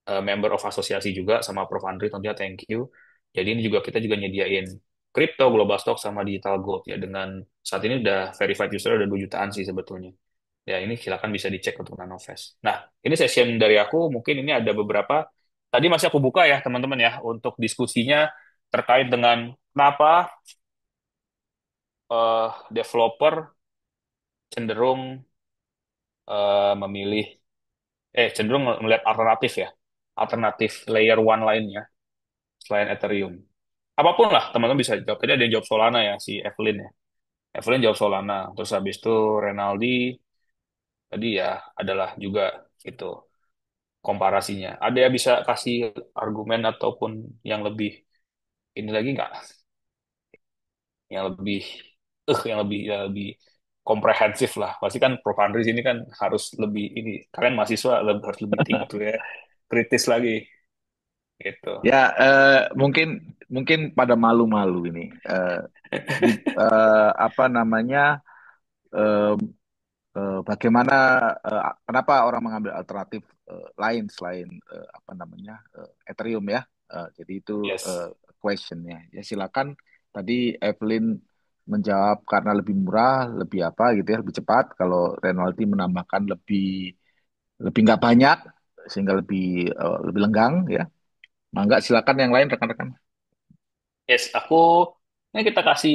member of asosiasi juga sama Prof. Andri tentunya thank you. Jadi ini juga kita juga nyediain crypto, global stock sama digital gold ya dengan saat ini udah verified user udah 2 jutaan sih sebetulnya. Ya ini silakan bisa dicek untuk Nanovest. Nah, ini session dari aku mungkin ini ada beberapa tadi masih aku buka ya teman-teman ya untuk diskusinya terkait dengan kenapa developer cenderung memilih cenderung melihat alternatif ya. Alternatif layer one lainnya selain Ethereum. Apapun lah teman-teman bisa jawab. Tadi ada yang jawab Solana ya si Evelyn ya. Evelyn jawab Solana. Terus habis itu Renaldi tadi ya adalah juga itu komparasinya. Ada yang bisa kasih argumen ataupun yang lebih ini lagi nggak? Yang lebih komprehensif lah. Pasti kan Prof. Andri ini kan harus lebih ini. Kalian mahasiswa harus lebih tinggi tuh ya. Kritis lagi gitu. Ya, mungkin mungkin pada malu-malu ini. Di apa namanya? eh, Bagaimana kenapa orang mengambil alternatif lain selain apa namanya Ethereum ya? Jadi itu Yes. questionnya. Ya silakan. Tadi Evelyn menjawab karena lebih murah, lebih apa gitu ya, lebih cepat. Kalau Renaldi menambahkan lebih lebih nggak banyak sehingga lebih lenggang ya. Mangga silakan yang lain rekan-rekan. Yes, ini kita kasih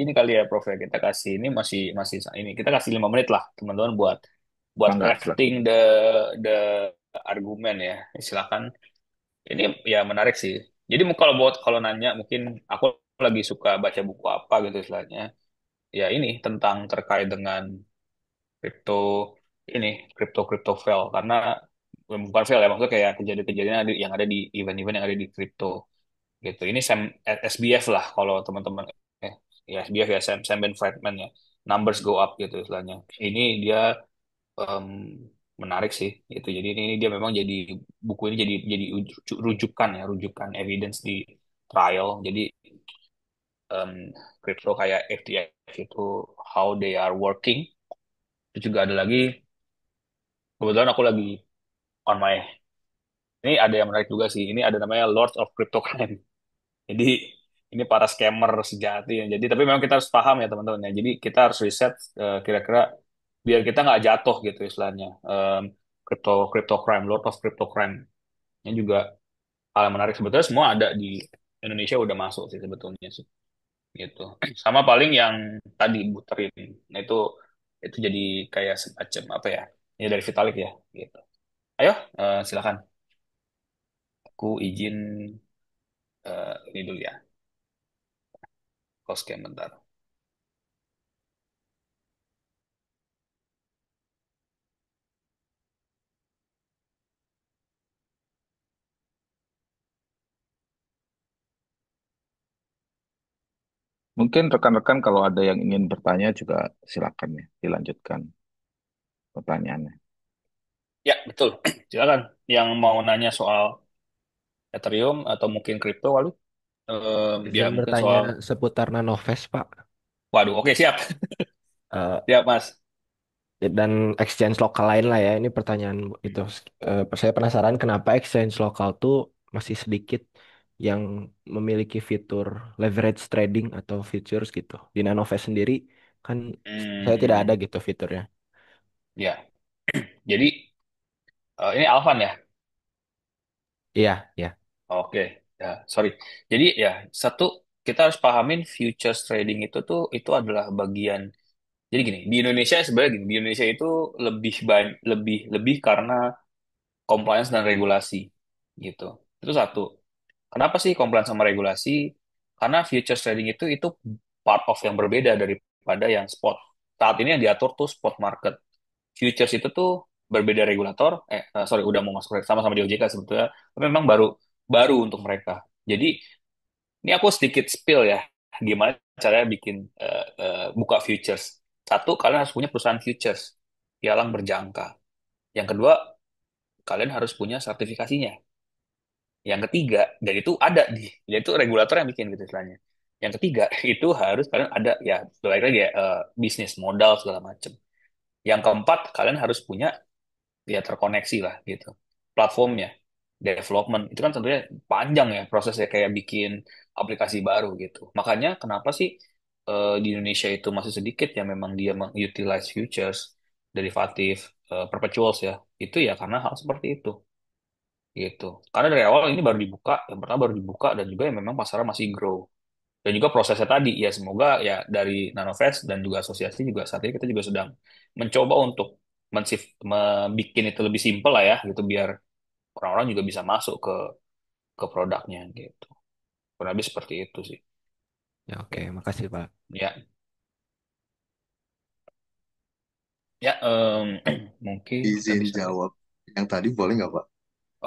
ini kali ya Prof ya. Kita kasih ini masih masih ini kita kasih 5 menit lah teman-teman buat buat Mangga silakan. crafting the argumen ya. Silakan. Ini ya menarik sih. Jadi kalau buat kalau nanya mungkin aku lagi suka baca buku apa gitu istilahnya. Ya ini tentang terkait dengan kripto ini kripto fail karena bukan fail ya maksudnya kayak kejadian-kejadian yang ada di event-event yang ada di kripto gitu. Ini SBF lah kalau teman-teman eh ya SBF ya Sam Bankman-Friedman ya. Numbers go up gitu istilahnya. Ini dia em, menarik sih gitu. Jadi ini dia memang jadi buku ini jadi rujukan ya, rujukan evidence di trial. Jadi em, crypto kayak FTX itu how they are working. Itu juga ada lagi kebetulan aku lagi on my ini ada yang menarik juga sih. Ini ada namanya Lords of Cryptocurrency. Jadi ini para scammer sejati ya. Jadi tapi memang kita harus paham ya teman-teman ya. Jadi kita harus riset kira-kira biar kita nggak jatuh gitu istilahnya. Crypto crime, lot of crypto crime. Ini juga hal yang menarik sebetulnya semua ada di Indonesia udah masuk sih sebetulnya sih gitu. Sama paling yang tadi Buterin. Nah itu jadi kayak semacam apa ya? Ini dari Vitalik ya gitu. Ayo silakan. Aku izin ini dulu ya. Host cam bentar. Mungkin rekan-rekan kalau ada yang ingin bertanya juga silakan ya dilanjutkan pertanyaannya. Ya, betul. Silakan. Yang mau nanya soal Ethereum atau mungkin kripto kali? Ya Izin mungkin bertanya soal. seputar Nanovest, Pak. Waduh, oke siap. Eh, Siap, Mas. dan exchange lokal lain lah ya. Ini pertanyaan itu. Saya penasaran kenapa exchange lokal tuh masih sedikit yang memiliki fitur leverage trading atau futures gitu. Di Nanovest sendiri kan saya tidak ada Hmm, gitu fiturnya. ya. Jadi ini Alvan ya. Iya, ya. Oke. Ya, sorry. Jadi ya satu kita harus pahamin futures trading itu adalah bagian. Jadi gini, di Indonesia sebenarnya gini, di Indonesia itu lebih karena compliance dan regulasi gitu. Itu satu. Kenapa sih compliance sama regulasi? Karena futures trading itu part of yang berbeda daripada yang spot. Saat ini yang diatur tuh spot market. Futures itu tuh berbeda regulator. Sorry, udah mau masuk sama-sama di OJK sebetulnya. Tapi memang baru baru untuk mereka. Jadi ini aku sedikit spill ya. Gimana caranya bikin buka futures. Satu, kalian harus punya perusahaan futures. Pialang berjangka. Yang kedua, kalian harus punya sertifikasinya. Yang ketiga, dan itu ada yaitu regulator yang bikin gitu istilahnya. Yang ketiga, itu harus kalian ada ya, balik lagi ya, bisnis modal segala macam. Yang keempat, kalian harus punya ya terkoneksi lah gitu. Platformnya, development, itu kan tentunya panjang ya prosesnya kayak bikin aplikasi baru gitu. Makanya kenapa sih di Indonesia itu masih sedikit yang memang dia mengutilize futures, derivatif, perpetuals ya. Itu ya karena hal seperti itu gitu. Karena dari awal ini baru dibuka, yang pertama baru dibuka dan juga yang memang pasarnya masih grow. Dan juga prosesnya tadi ya semoga ya dari Nanovest dan juga asosiasi juga saat ini kita juga sedang mencoba untuk membuat itu lebih simpel lah ya gitu biar orang-orang juga bisa masuk ke produknya gitu. Kurang lebih seperti itu sih. Ya, oke, Gitu. makasih, Pak. Ya, ya mungkin kita Izin bisa. jawab yang tadi boleh nggak Pak?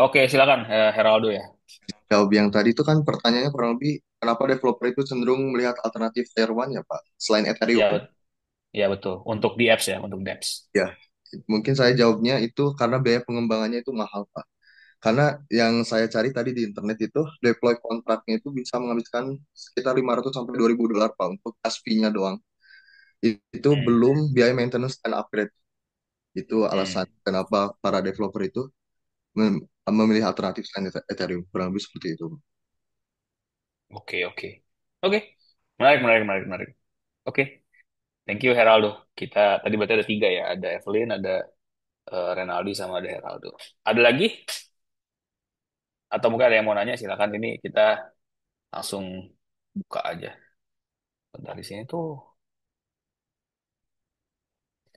Oke, silakan Heraldo ya. Jawab yang tadi itu kan pertanyaannya kurang lebih kenapa developer itu cenderung melihat alternatif tier one ya Pak, selain Ya, Ethereum. ya betul. Untuk di apps ya, untuk di apps. Ya, mungkin saya jawabnya itu karena biaya pengembangannya itu mahal Pak. Karena yang saya cari tadi di internet itu deploy kontraknya itu bisa menghabiskan sekitar 500 sampai 2000 dolar Pak untuk gas fee-nya doang. Itu Hmm, belum biaya maintenance dan upgrade. Itu alasan hmm. kenapa para developer itu memilih alternatif selain Ethereum. Kurang lebih seperti itu. Oke, oke. Oke, menarik, menarik, menarik, menarik. Oke, thank you Heraldo. Kita tadi berarti ada tiga ya, ada Evelyn, ada Renaldi, sama ada Heraldo. Ada lagi? Atau mungkin ada yang mau nanya, silakan ini kita langsung buka aja. Bentar, di sini tuh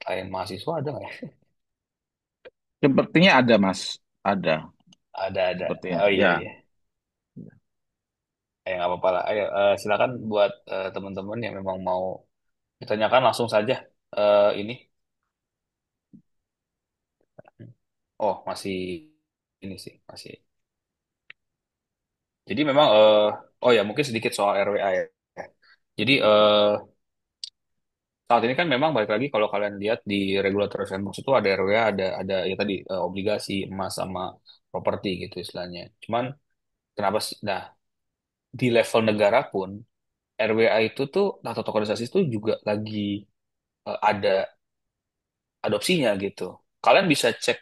selain mahasiswa ada nggak ya? Sepertinya ada, Mas. Ada, Ada. sepertinya. Oh iya, Ya. iya. Ya nggak apa-apa lah. Ayo, silakan buat teman-teman yang memang mau ditanyakan langsung saja. Ini. Oh, masih ini sih, masih. Jadi memang, oh ya mungkin sedikit soal RWA ya. Jadi saat ini kan memang balik lagi kalau kalian lihat di regulatory framework itu ada RWA, ada ya tadi obligasi emas sama properti gitu istilahnya. Cuman kenapa sih? Nah, di level negara pun RWA itu tuh atau tokenisasi itu juga lagi ada adopsinya gitu. Kalian bisa cek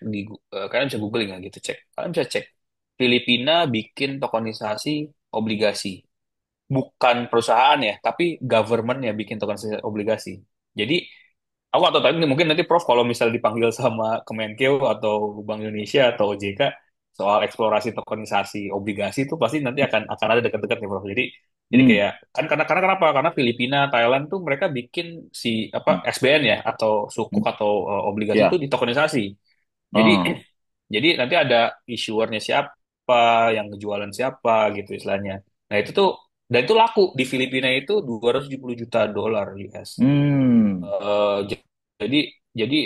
kalian bisa googling ya gitu cek. Kalian bisa cek Filipina bikin tokenisasi obligasi. Bukan perusahaan ya, tapi government yang bikin tokenisasi obligasi. Jadi aku atau tadi mungkin nanti Prof kalau misal dipanggil sama Kemenkeu atau Bank Indonesia atau OJK soal eksplorasi tokenisasi obligasi itu pasti nanti akan ada dekat-dekat nih Prof. Jadi Hmm. kayak kan karena kenapa? Karena Filipina, Thailand tuh mereka bikin si apa Hmm. SBN ya atau sukuk Hmm. atau obligasi itu Ya. ditokenisasi. Jadi Oh. jadi nanti ada issuernya siapa, yang jualan siapa gitu istilahnya. Nah, itu tuh dan itu laku di Filipina itu 270 juta dolar US. Hmm. Eh, j- jadi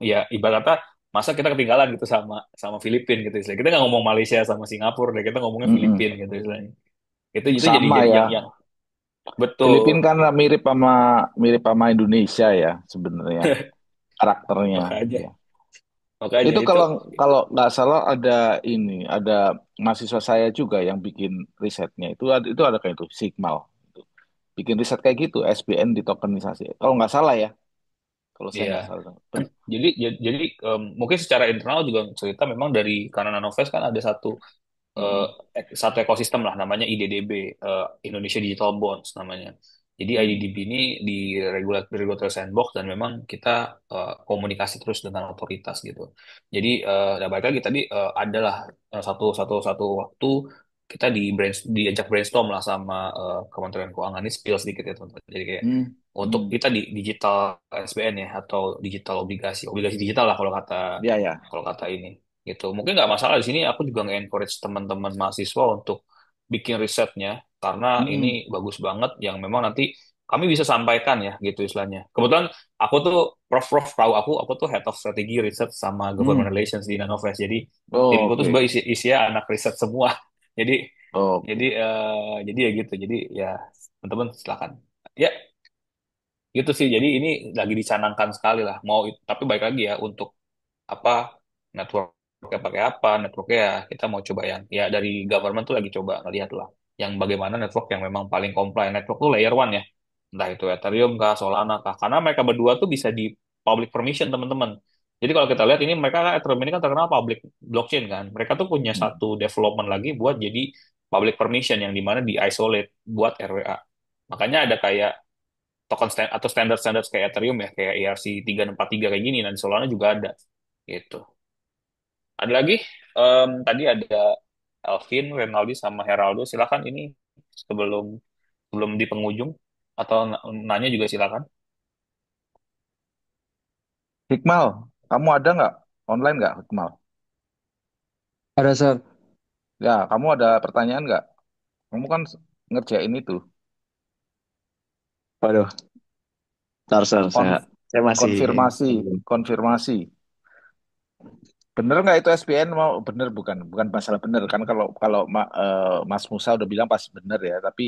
ya ibarat kata masa kita ketinggalan gitu sama sama Filipina gitu istilahnya. Kita nggak ngomong Malaysia sama Singapura deh, kita ngomongnya Mm-mm. Filipina gitu istilahnya. Itu Sama jadi ya. yang Filipina betul. kan mirip sama Indonesia ya sebenarnya karakternya. Makanya Ya. makanya Itu itu kalau kalau nggak salah ada mahasiswa saya juga yang bikin risetnya itu ada kayak itu Sigmal itu. Bikin riset kayak gitu SBN ditokenisasi. Kalau nggak salah ya, kalau saya nggak ya. salah. Jadi mungkin secara internal juga cerita memang dari karena Nanovest kan ada eh, Mm-mm. satu ekosistem lah namanya IDDB, Indonesia Digital Bonds namanya. Jadi Mm. IDDB ini di regulatory sandbox dan memang kita komunikasi terus dengan otoritas gitu. Jadi ya balik lagi tadi adalah satu waktu kita diajak brainstorm lah sama Kementerian Keuangan ini spill sedikit ya teman-teman. Jadi kayak Mm. untuk Mm. kita di digital SBN ya atau digital obligasi, obligasi digital lah Ya ya. kalau kata ini gitu. Mungkin nggak masalah di sini. Aku juga nge-encourage teman-teman mahasiswa untuk bikin risetnya karena ini Mm-mm. bagus banget yang memang nanti kami bisa sampaikan ya gitu istilahnya. Kebetulan aku tuh Prof tahu aku tuh head of strategi riset sama government Mm. relations di Nanovest. Jadi Oh, timku tuh oke. sebenarnya isinya anak riset semua. Jadi Oke. jadi ya gitu. Jadi ya teman-teman silakan. Ya gitu sih. Jadi ini lagi dicanangkan sekali lah. Tapi baik lagi ya untuk apa networknya pakai apa networknya ya kita mau coba yang ya dari government tuh lagi coba ngelihat lah yang bagaimana network yang memang paling compliant network tuh layer one ya entah itu Ethereum kah Solana kah karena mereka berdua tuh bisa di public permission teman-teman jadi kalau kita lihat ini mereka kan Ethereum ini kan terkenal public blockchain kan mereka tuh punya Mm. satu development lagi buat jadi public permission yang dimana di isolate buat RWA makanya ada kayak atau standar-standar kayak Ethereum ya kayak ERC 343 kayak gini dan Solana juga ada gitu. Ada lagi? Tadi ada Alvin, Renaldi, sama Heraldo. Silakan ini sebelum sebelum di penghujung atau nanya juga silakan. Hikmal, kamu ada nggak online nggak Hikmal? Ada, Sir. Ya, kamu ada pertanyaan nggak? Kamu kan ngerjain itu. Waduh, ntar, Sir. Saya, Kon- saya masih... konfirmasi, konfirmasi. Bener nggak itu SPN mau bener bukan masalah bener kan kalau kalau Mas Musa udah bilang pasti bener ya. Tapi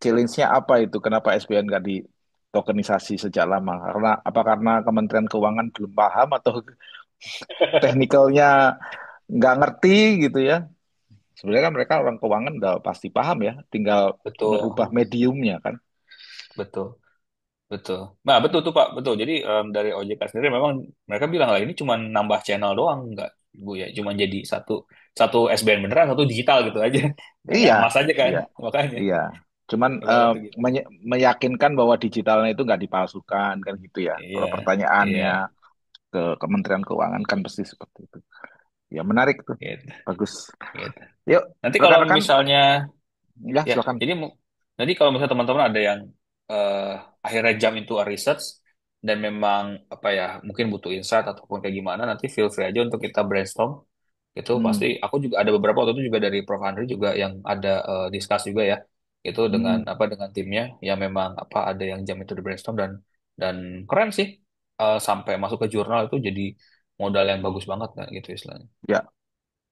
challenge-nya apa itu? Kenapa SPN nggak di tokenisasi sejak lama? Karena Kementerian Keuangan belum paham atau teknikalnya nggak ngerti gitu ya. Sebenarnya kan mereka orang keuangan udah pasti paham ya, tinggal Betul, merubah mediumnya kan. betul, betul. Nah, betul tuh Pak, betul. Jadi dari OJK sendiri memang mereka bilang lah ini cuma nambah channel doang, enggak Bu ya, cuma jadi satu satu SBN beneran, satu digital gitu aja. Kayak Iya, emas aja kan, iya, makanya. iya. Cuman Makanya tuh gitu. meyakinkan bahwa digitalnya itu nggak dipalsukan kan gitu ya. Iya, Kalau iya, pertanyaannya ke Kementerian Keuangan kan pasti seperti itu. Ya menarik tuh, gitu, bagus. gitu. Yuk, Nanti kalau rekan-rekan, misalnya ya ya, silakan. jadi nanti kalau misalnya teman-teman ada yang eh, akhirnya jump into a research dan memang apa ya, mungkin butuh insight ataupun kayak gimana, nanti feel free aja untuk kita brainstorm. Itu pasti Hmm, aku juga ada beberapa waktu itu juga dari Prof Andri juga yang ada discuss juga ya. Itu dengan hmm. apa dengan timnya yang memang apa ada yang jump into the brainstorm dan keren sih. Sampai masuk ke jurnal itu jadi modal yang bagus banget kan gitu istilahnya. Ya,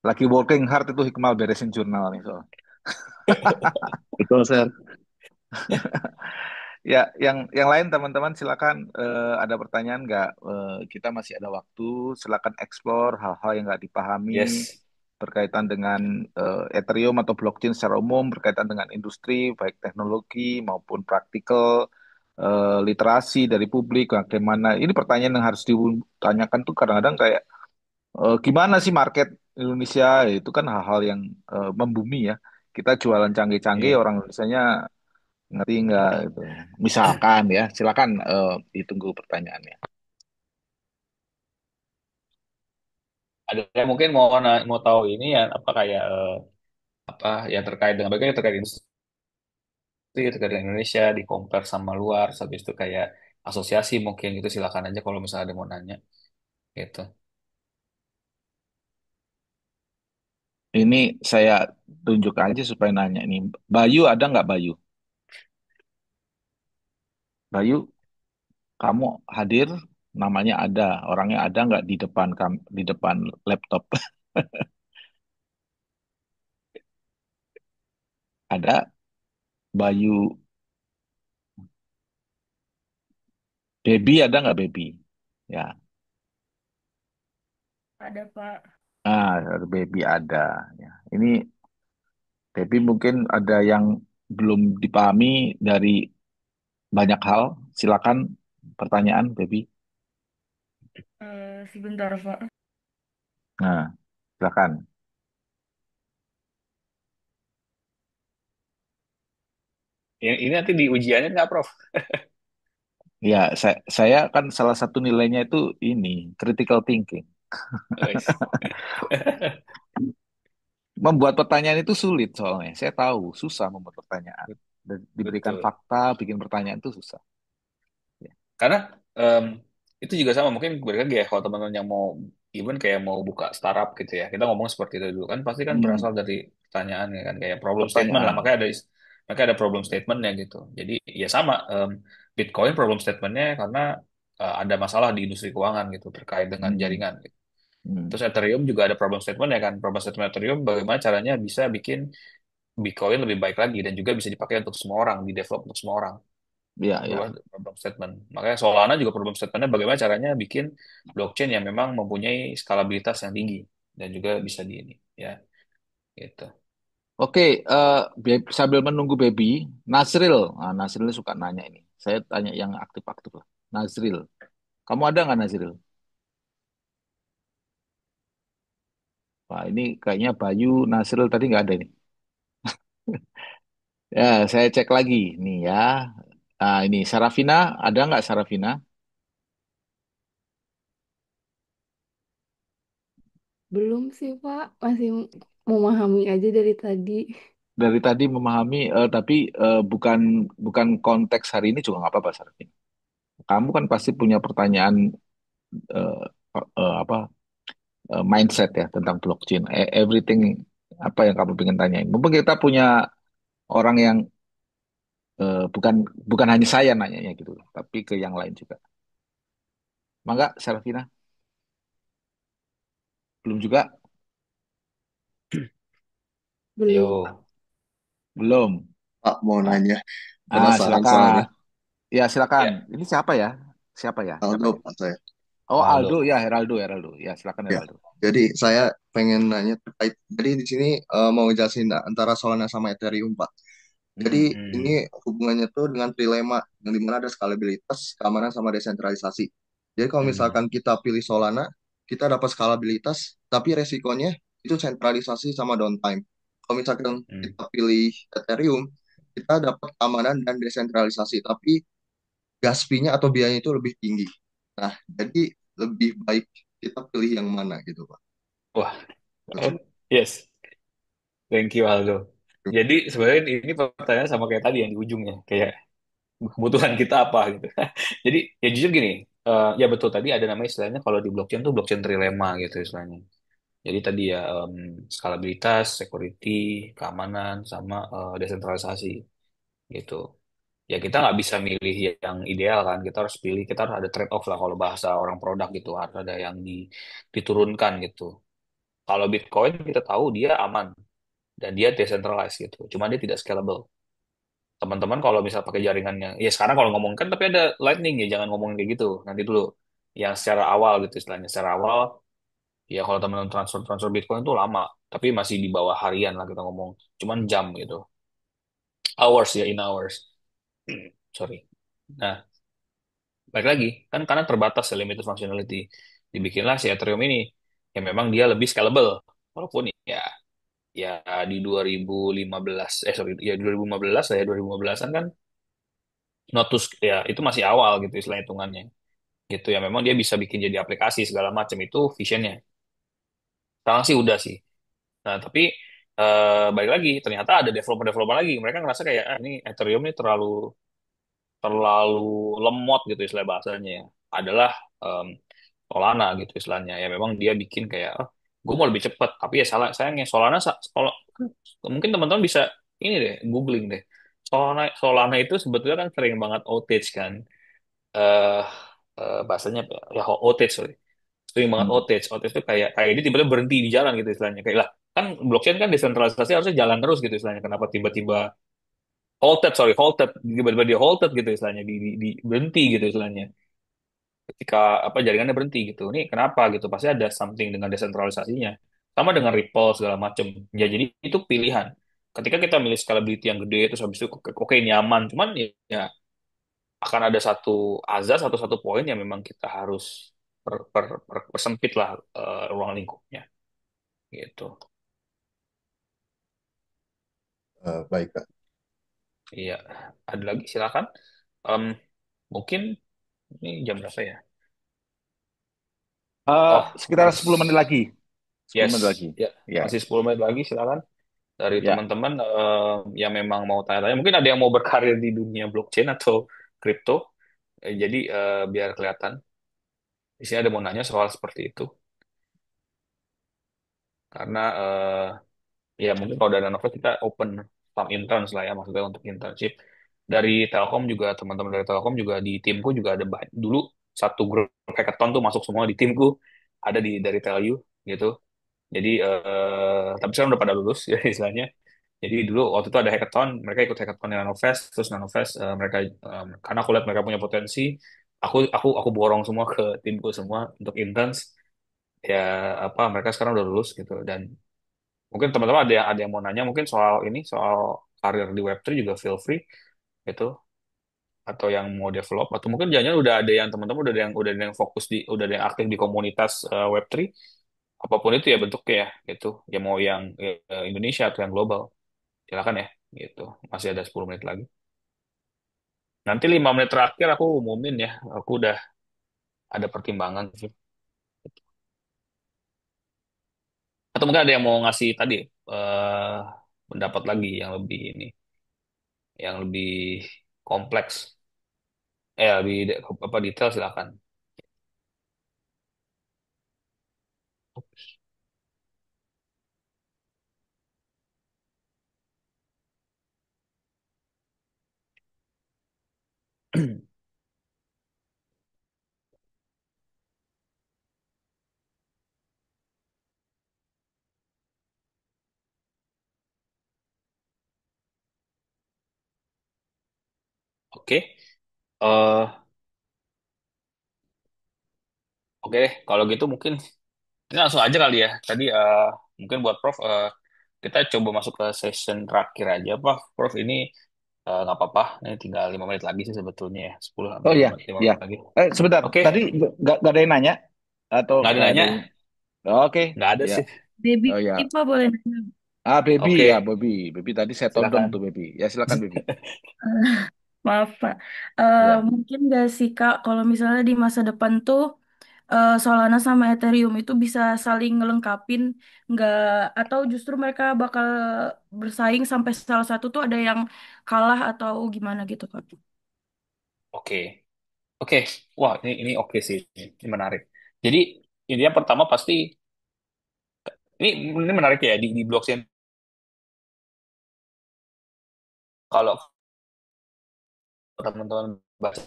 lagi working hard itu Hikmal beresin jurnal nih soal. Betul, Sir. Ya, yang lain teman-teman silakan ada pertanyaan nggak? Kita masih ada waktu. Silakan explore hal-hal yang nggak dipahami Yes. berkaitan dengan Ethereum atau blockchain secara umum, berkaitan dengan industri, baik teknologi maupun praktikal, literasi dari publik, bagaimana. Ini pertanyaan yang harus ditanyakan tuh kadang-kadang kayak gimana sih market Indonesia? Itu kan hal-hal yang membumi ya. Kita jualan canggih-canggih, Iya. orang Indonesianya ngerti nggak itu. Misalkan ya, silakan ditunggu pertanyaannya. Ada yang mungkin mau tahu ini ya apa kayak apa yang terkait dengan bagaimana terkait industri terkait dengan Indonesia di compare sama luar, habis itu kayak asosiasi mungkin gitu silakan aja kalau misalnya ada mau nanya gitu. Ini saya tunjuk aja supaya nanya nih. Bayu ada nggak Bayu? Bayu, kamu hadir? Namanya ada, orangnya ada nggak di depan di depan laptop? Ada Bayu, Baby ada nggak Baby? Ya, Ada, Pak. Baby ada. Ya. Ini Baby mungkin ada yang belum dipahami dari banyak hal. Silakan pertanyaan, Baby. Sebentar, Pak. Nah, silakan. Ini nanti di ujiannya nggak, Prof? Ya, saya kan salah satu nilainya itu ini critical thinking. Guys. Membuat pertanyaan itu sulit soalnya. Saya tahu susah membuat pertanyaan. Dan diberikan Betul. fakta, bikin pertanyaan itu susah. Ya. Karena em, itu juga sama mungkin mereka kayak kalau teman-teman yang mau even kayak mau buka startup gitu ya. Kita ngomong seperti itu dulu kan pasti kan Hmm, berasal dari pertanyaan ya kan kayak problem statement lah. pertanyaan. Makanya ada problem statementnya gitu. Jadi ya sama Bitcoin problem statementnya karena ada masalah di industri keuangan gitu terkait dengan Hmm, jaringan. Gitu. hmm. Terus Ethereum juga ada problem statement ya kan. Problem statement Ethereum bagaimana caranya bisa bikin Bitcoin lebih baik lagi dan juga bisa dipakai untuk semua orang, di develop untuk semua orang Ya, dua ya. problem statement. Makanya Solana juga problem statementnya bagaimana caranya bikin blockchain yang memang mempunyai skalabilitas yang tinggi dan juga bisa di ini ya gitu. Oke, sambil menunggu baby, Nasril. Nah, Nasril suka nanya ini. Saya tanya yang aktif-aktif lah. Nasril, kamu ada nggak Nasril? Wah, ini kayaknya Bayu, Nasril tadi nggak ada ini. Ya, saya cek lagi nih ya. Nah, ini Sarafina, ada nggak Sarafina? Belum sih, Pak. Masih memahami aja dari tadi. Dari tadi memahami, tapi bukan bukan konteks hari ini juga nggak apa-apa, Sarafina. Kamu kan pasti punya pertanyaan eh, apa mindset ya tentang blockchain. Everything apa yang kamu pengen tanyain. Mumpung kita punya orang yang bukan bukan hanya saya nanyanya gitu, tapi ke yang lain juga. Mangga, Sarafina, belum juga, Belum. Ayo, belum. Pak mau Ah, nanya. Penasaran silakan. soalnya. Ya, silakan. ya Ini siapa ya? Siapa ya? Siapa Aldo, ini? Pak saya. Oh, Aldo Aldo. ya, Heraldo, Heraldo. Ya, silakan Ya. Heraldo. Jadi saya pengen nanya terkait. Jadi di sini mau jelasin antara Solana sama Ethereum, Pak. Jadi ini Hmm. hubungannya tuh dengan trilema yang dimana ada skalabilitas, keamanan sama desentralisasi. Jadi kalau Hmm. misalkan kita pilih Solana, kita dapat skalabilitas, tapi resikonya itu sentralisasi sama downtime. Kalau misalkan Hmm. kita pilih Ethereum, kita dapat keamanan dan desentralisasi, tapi gas fee-nya atau biayanya itu lebih tinggi. Nah, jadi lebih baik kita pilih yang mana gitu, Pak. Wah, yes, thank you Aldo. Jadi sebenarnya ini pertanyaan sama kayak tadi yang di ujungnya, kayak kebutuhan kita apa gitu. Jadi ya jujur gini, ya betul tadi ada namanya istilahnya kalau di blockchain tuh blockchain trilema gitu istilahnya. Jadi tadi ya skalabilitas, security, keamanan, sama desentralisasi gitu. Ya kita nggak bisa milih yang ideal kan. Kita harus pilih, kita harus ada trade off lah kalau bahasa orang produk gitu. Harus ada yang diturunkan gitu. Kalau Bitcoin kita tahu dia aman dan dia decentralized gitu. Cuma dia tidak scalable. Teman-teman kalau misal pakai jaringannya, ya sekarang kalau ngomong kan tapi ada Lightning ya jangan ngomongin kayak gitu. Nanti dulu yang secara awal gitu istilahnya. Secara awal ya kalau teman-teman transfer Bitcoin itu lama, tapi masih di bawah harian lah kita ngomong. Cuman jam gitu. Hours ya in hours. Sorry. Nah, baik lagi, kan karena terbatas ya limited functionality. Dibikinlah si Ethereum ini. Ya memang dia lebih scalable. Walaupun ya ya di 2015 sorry ya 2015 lah ya 2015-an kan Notus ya itu masih awal gitu istilah hitungannya. Gitu ya memang dia bisa bikin jadi aplikasi segala macam itu visionnya. Sekarang sih udah sih. Nah, tapi balik lagi ternyata ada developer-developer lagi. Mereka ngerasa kayak ini Ethereum ini terlalu terlalu lemot gitu istilah bahasanya ya. Adalah em, Solana gitu istilahnya ya memang dia bikin kayak oh, gue mau lebih cepat tapi ya salah sayangnya Solana mungkin teman-teman bisa ini deh googling deh Solana itu sebetulnya kan sering banget outage kan eh bahasanya apa ya outage sorry sering banget Hmm. outage itu kayak kayak ini tiba-tiba berhenti di jalan gitu istilahnya kayak lah kan blockchain kan desentralisasi harusnya jalan terus gitu istilahnya kenapa tiba-tiba halted tiba-tiba dia halted gitu istilahnya di berhenti gitu istilahnya ketika apa jaringannya berhenti gitu. Ini kenapa gitu? Pasti ada something dengan desentralisasinya. Sama dengan Ripple segala macam. Ya jadi itu pilihan. Ketika kita milih scalability yang gede terus habis itu oke nyaman, cuman ya akan ada satu azas atau satu poin yang memang kita harus persempit lah ruang lingkupnya gitu. Baik, Kak. Iya, ada lagi silakan. Em, mungkin ini jam berapa ya? Oh, Sekitar 10 menit lagi. 10 yes. menit lagi. Ya, Ya, masih 10 menit lagi silakan. Dari ya. teman-teman yang memang mau tanya-tanya. Mungkin ada yang mau berkarir di dunia blockchain atau kripto. Jadi biar kelihatan. Di sini ada mau nanya soal seperti itu. Karena ya mungkin kalau dari Novel kita open some interns lah ya. Maksudnya untuk internship. Dari Telkom juga, teman-teman dari Telkom juga di timku juga ada dulu satu grup hackathon tuh masuk semua di timku. Ada dari Telu gitu. Jadi, tapi sekarang udah pada lulus ya istilahnya. Jadi dulu waktu itu ada hackathon, mereka ikut hackathon Nanofest, terus Nanofest mereka karena aku lihat mereka punya potensi, aku borong semua ke timku semua untuk interns. Ya apa mereka sekarang udah lulus gitu dan mungkin teman-teman ada yang mau nanya mungkin soal ini soal karir di Web3 juga feel free gitu atau yang mau develop atau mungkin jangan udah ada yang teman-teman udah ada yang fokus udah ada yang aktif di komunitas Web3 apapun itu ya bentuknya ya gitu ya mau yang Indonesia atau yang global silakan ya gitu masih ada 10 menit lagi nanti 5 menit terakhir aku umumin ya aku udah ada pertimbangan sih atau mungkin ada yang mau ngasih tadi eh pendapat lagi yang lebih ini yang lebih kompleks lebih apa detail silakan. Oke eh oke deh kalau gitu mungkin Ini langsung aja kali ya. Tadi mungkin buat Prof, kita coba masuk ke session terakhir aja, Prof. Prof ini nggak apa-apa. Ini tinggal 5 menit lagi sih sebetulnya ya. 10 sampai Oh iya, 5 iya. menit lagi. Sebentar, Oke, tadi nggak ada yang nanya atau nggak ada nggak ada nanya? yang? Oke, Nggak ada ya. sih. Baby Oh ya. Ipa boleh nanya. Baby ya, Oke, Baby tadi saya tonton tuh silakan. Baby. Ya silakan Baby. Maaf, Pak. Ya. Mungkin gak sih, Kak, kalau misalnya di masa depan tuh Solana sama Ethereum itu bisa saling ngelengkapin, nggak atau justru mereka bakal bersaing sampai salah satu tuh ada yang kalah atau gimana gitu, Kak? Oke, oke. Wah, ini oke sih. Ini menarik. Jadi intinya pertama pasti ini menarik ya di blockchain. Kalau teman-teman bahas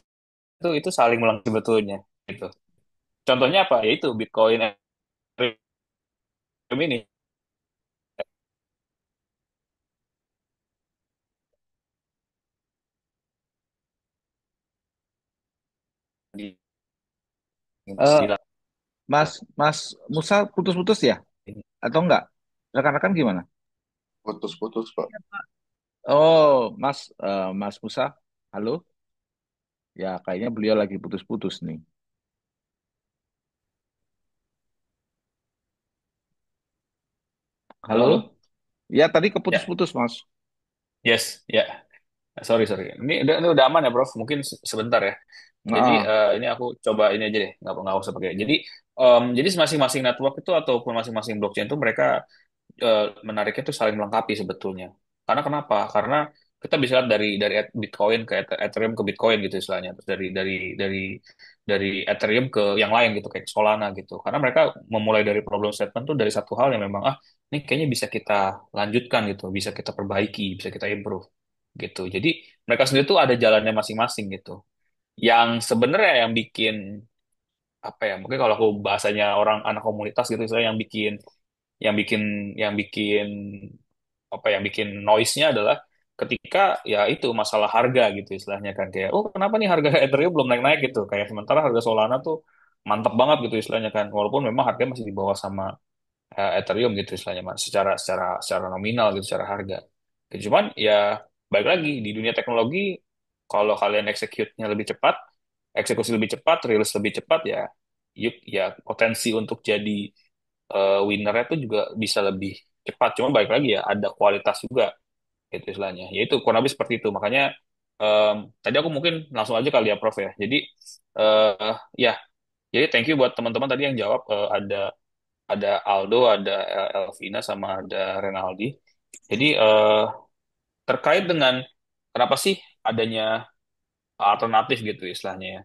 itu saling melengkapi sebetulnya gitu. Contohnya apa? Yaitu Bitcoin Ethereum ini di Eh, istilah Mas Mas Musa putus-putus ya ini. atau enggak? Rekan-rekan gimana? Putus-putus, Pak. Oh, Mas Musa, halo? Ya, kayaknya beliau lagi putus-putus nih. Halo, Halo? halo. Ya, tadi Ya, keputus-putus, Mas. yes, ya. Sorry, sorry. Ini udah aman ya, Prof. Mungkin sebentar ya. Jadi Nah, ini aku coba ini aja deh, nggak usah pakai. Jadi masing-masing network itu ataupun masing-masing blockchain itu mereka menariknya itu saling melengkapi sebetulnya. Karena kenapa? Karena kita bisa lihat dari Bitcoin ke Ethereum ke Bitcoin gitu istilahnya, terus dari Ethereum ke yang lain gitu kayak Solana gitu. Karena mereka memulai dari problem statement tuh dari satu hal yang memang ini kayaknya bisa kita lanjutkan gitu, bisa kita perbaiki, bisa kita improve gitu. Jadi mereka sendiri tuh ada jalannya masing-masing gitu. Yang sebenarnya yang bikin apa ya? Mungkin kalau aku bahasanya orang anak komunitas gitu, saya yang bikin yang bikin yang bikin noise-nya adalah ketika ya itu masalah harga gitu istilahnya kan kayak oh kenapa nih harga Ethereum belum naik-naik gitu kayak sementara harga Solana tuh mantap banget gitu istilahnya kan walaupun memang harganya masih di bawah sama Ethereum gitu istilahnya mas secara nominal gitu secara harga. Gitu. Cuman ya balik lagi di dunia teknologi kalau kalian execute-nya lebih cepat, eksekusi lebih cepat, rilis lebih cepat ya ya potensi untuk jadi winnernya tuh juga bisa lebih cepat. Cuma balik lagi ya ada kualitas juga itu istilahnya. Yaitu kurang lebih seperti itu. Makanya em, tadi aku mungkin langsung aja kali ya Prof ya. Jadi ya jadi thank you buat teman-teman tadi yang jawab ada Aldo, ada Elvina sama ada Renaldi. Jadi terkait dengan kenapa sih adanya alternatif gitu istilahnya ya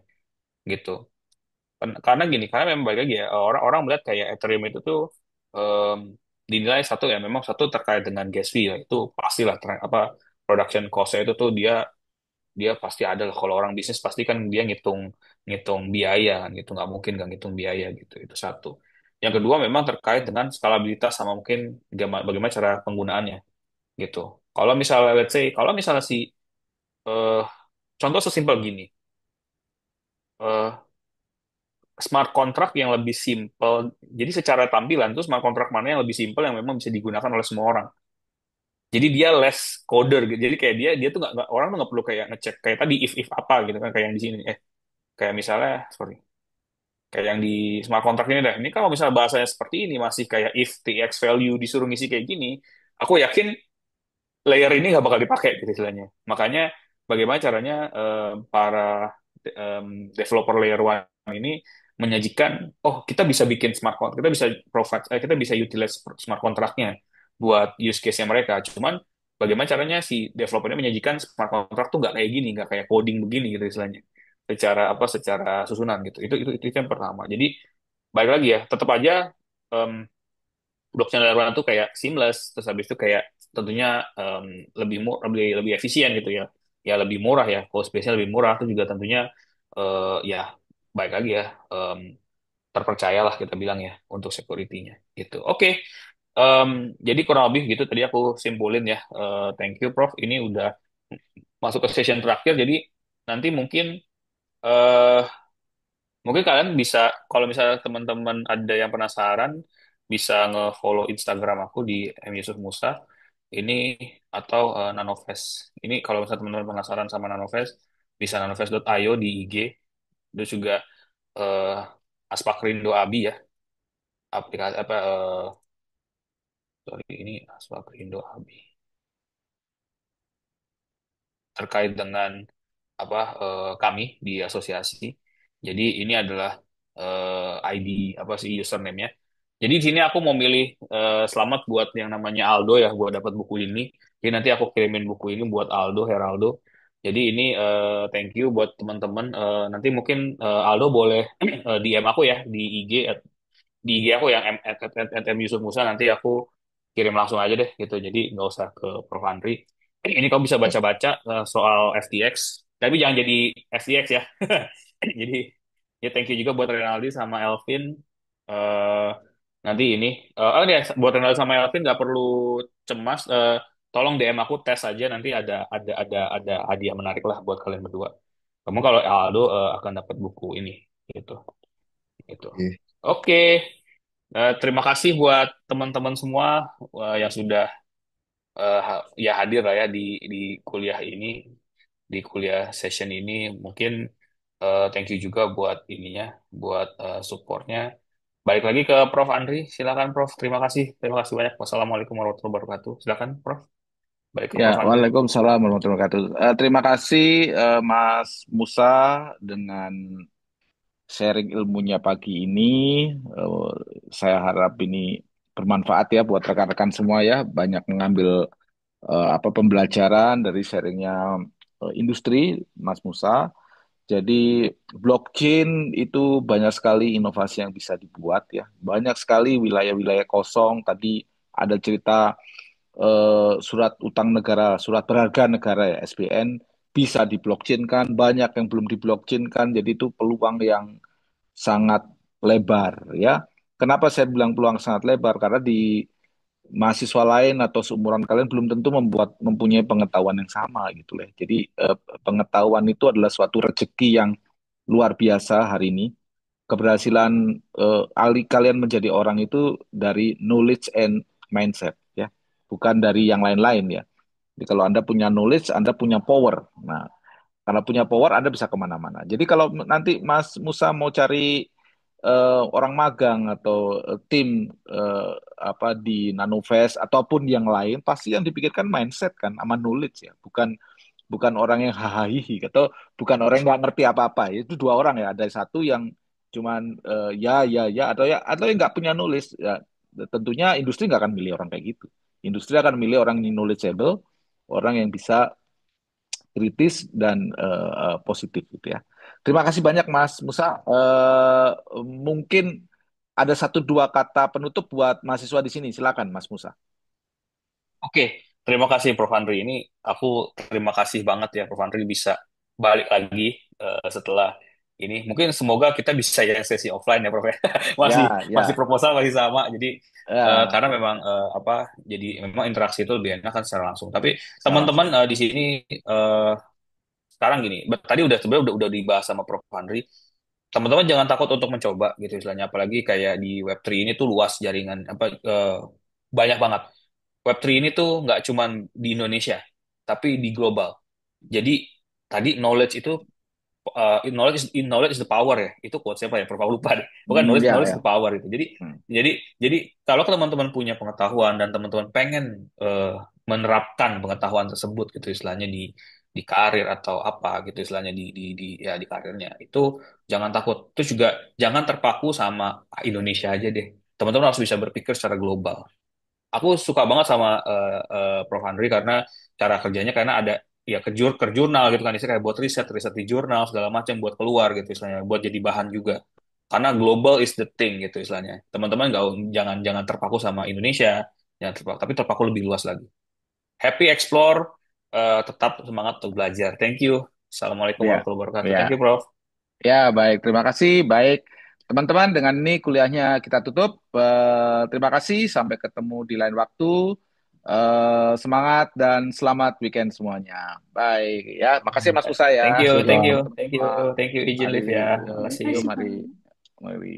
gitu. Karena gini, karena memang balik lagi ya, orang-orang melihat kayak Ethereum itu tuh em, dinilai satu ya, memang satu terkait dengan gas fee ya, itu pastilah apa production cost-nya itu tuh dia dia pasti ada lah. Kalau orang bisnis pasti kan dia ngitung ngitung biaya kan, gitu nggak mungkin nggak ngitung biaya gitu. Itu satu. Yang kedua memang terkait dengan skalabilitas sama mungkin bagaimana cara penggunaannya gitu. Kalau misalnya let's say kalau misalnya si eh, contoh sesimpel gini. eh, Smart contract yang lebih simple. Jadi secara tampilan tuh smart contract mana yang lebih simple yang memang bisa digunakan oleh semua orang. Jadi dia less coder gitu. Jadi kayak dia tuh orang tuh nggak perlu kayak ngecek kayak tadi if apa gitu kan kayak yang di sini. Kayak misalnya sorry kayak yang di smart contract ini deh. Ini kalau misalnya bahasanya seperti ini masih kayak if tx value disuruh ngisi kayak gini, aku yakin layer ini nggak bakal dipakai gitu istilahnya. Makanya bagaimana caranya para developer layer one ini menyajikan, oh kita bisa bikin smart contract, kita bisa provide, kita bisa utilize smart contractnya buat use case-nya mereka. Cuman bagaimana caranya si developernya menyajikan smart contract tuh nggak kayak gini, nggak kayak coding begini gitu istilahnya. Secara susunan gitu. Itu yang pertama. Jadi balik lagi ya, tetap aja em, blockchain layer one itu kayak seamless terus habis itu kayak tentunya lebih efisien gitu ya ya lebih murah ya cost base-nya lebih murah itu juga tentunya ya baik lagi ya terpercayalah kita bilang ya untuk security-nya gitu oke jadi kurang lebih gitu tadi aku simpulin ya. Thank you Prof ini udah masuk ke session terakhir jadi nanti mungkin eh Mungkin kalian bisa, kalau misalnya teman-teman ada yang penasaran, bisa nge-follow Instagram aku di M. Yusuf Musa ini atau Nanofest. Ini kalau misalnya teman-teman penasaran sama Nanofest, bisa nanofest.io di IG. Terus juga eh, Aspak Rindo Abi ya, aplikasi apa? Sorry, ini Aspak Rindo Abi terkait dengan apa kami di asosiasi. Jadi ini adalah ID apa sih username-nya. Jadi di sini aku mau milih selamat buat yang namanya Aldo ya, buat dapat buku ini. Jadi nanti aku kirimin buku ini buat Aldo, Heraldo. Jadi ini thank you buat teman-teman. Nanti mungkin Aldo boleh DM aku ya di IG di IG aku yang M Yusuf Musa, nanti aku kirim langsung aja deh gitu. Jadi nggak usah ke Prof. Andri. Ini kamu bisa baca-baca soal FTX, tapi jangan jadi FTX ya. Jadi ya thank you juga buat Renaldi sama Elvin. Eh nanti ini, oh ya buat Renaldi sama Elvin nggak perlu cemas. Tolong DM aku tes aja, nanti ada hadiah menarik lah buat kalian berdua. Kamu kalau Aldo akan dapat buku ini gitu. Gitu. Oke. Oke, terima kasih buat teman-teman semua yang sudah ya hadir lah ya di kuliah ini, di kuliah session ini. Mungkin thank you juga buat ininya, buat supportnya. Balik lagi ke Prof. Andri, silakan Prof. Terima kasih banyak. Wassalamualaikum warahmatullahi wabarakatuh. Silakan Prof. Balik ke Ya, Prof. Andri. Waalaikumsalam warahmatullahi wabarakatuh. Terima kasih Mas Musa dengan sharing ilmunya pagi ini. Eh, saya harap ini bermanfaat ya buat rekan-rekan semua ya. Banyak mengambil apa pembelajaran dari sharingnya industri Mas Musa. Jadi blockchain itu banyak sekali inovasi yang bisa dibuat ya. Banyak sekali wilayah-wilayah kosong. Tadi ada cerita surat utang negara, surat berharga negara ya SBN bisa di blockchain kan. Banyak yang belum di blockchain kan. Jadi itu peluang yang sangat lebar ya. Kenapa saya bilang peluang sangat lebar? Karena di mahasiswa lain atau seumuran kalian belum tentu mempunyai pengetahuan yang sama gitu lah. Jadi pengetahuan itu adalah suatu rezeki yang luar biasa hari ini. Keberhasilan kalian menjadi orang itu dari knowledge and mindset ya, bukan dari yang lain-lain ya. Jadi kalau Anda punya knowledge, Anda punya power. Nah, karena punya power, Anda bisa kemana-mana. Jadi kalau nanti Mas Musa mau cari orang magang atau tim apa di Nanofest ataupun yang lain, pasti yang dipikirkan mindset kan, sama knowledge ya, bukan bukan orang yang hahaha atau bukan orang yang nggak ngerti apa-apa. Itu dua orang ya. Ada satu yang cuman ya atau yang nggak punya knowledge ya. Tentunya industri nggak akan milih orang kayak gitu. Industri akan milih orang yang knowledgeable, orang yang bisa kritis dan positif gitu ya. Terima kasih banyak Mas Musa. Mungkin ada satu dua kata penutup buat mahasiswa di sini. Silakan Mas Musa. Oke, terima kasih Prof. Andri. Ini aku terima kasih banget ya Prof. Andri bisa balik lagi setelah ini. Mungkin semoga kita bisa yang sesi offline ya Prof. Ya. Masih Ya, masih ya, proposal masih sama. Jadi ya, karena memang apa? Jadi memang interaksi itu lebih enak kan secara langsung. Tapi secara teman-teman langsung. di sini eh, sekarang gini, tadi udah sebenarnya udah dibahas sama Prof. Andri. Teman-teman jangan takut untuk mencoba gitu istilahnya. Apalagi kayak di Web3 ini tuh luas jaringan apa banyak banget. Web3 ini tuh nggak cuman di Indonesia, tapi di global. Jadi tadi knowledge itu knowledge is the power ya. Itu quote siapa ya? Prof. Aku lupa deh. Bukan knowledge Ya, knowledge is ya. the power itu. Jadi Hmm. jadi jadi kalau teman-teman punya pengetahuan dan teman-teman pengen menerapkan pengetahuan tersebut gitu istilahnya di karir atau apa gitu istilahnya di ya di karirnya itu jangan takut. Terus juga jangan terpaku sama Indonesia aja deh. Teman-teman harus bisa berpikir secara global. Aku suka banget sama Prof. Andri karena cara kerjanya karena ada ya ke jurnal gitu kan istilahnya kayak buat riset di jurnal segala macam buat keluar gitu istilahnya buat jadi bahan juga karena global is the thing gitu istilahnya teman-teman nggak jangan jangan terpaku sama Indonesia jangan terpaku, tapi terpaku lebih luas lagi happy explore tetap semangat untuk belajar thank you assalamualaikum Ya, warahmatullahi wabarakatuh thank you ya, Prof. ya, baik. Terima kasih. Baik, teman-teman, dengan ini kuliahnya kita tutup. Terima kasih. Sampai ketemu di lain waktu. Semangat dan selamat weekend semuanya. Bye ya. Makasih Mas Musa Thank ya. you, Kasih thank Yuk you, Bang. teman-teman thank you, semua. thank you izin Mari, live ya. yuk, Makasih. yuk Makasih, mari. Pak. Mari.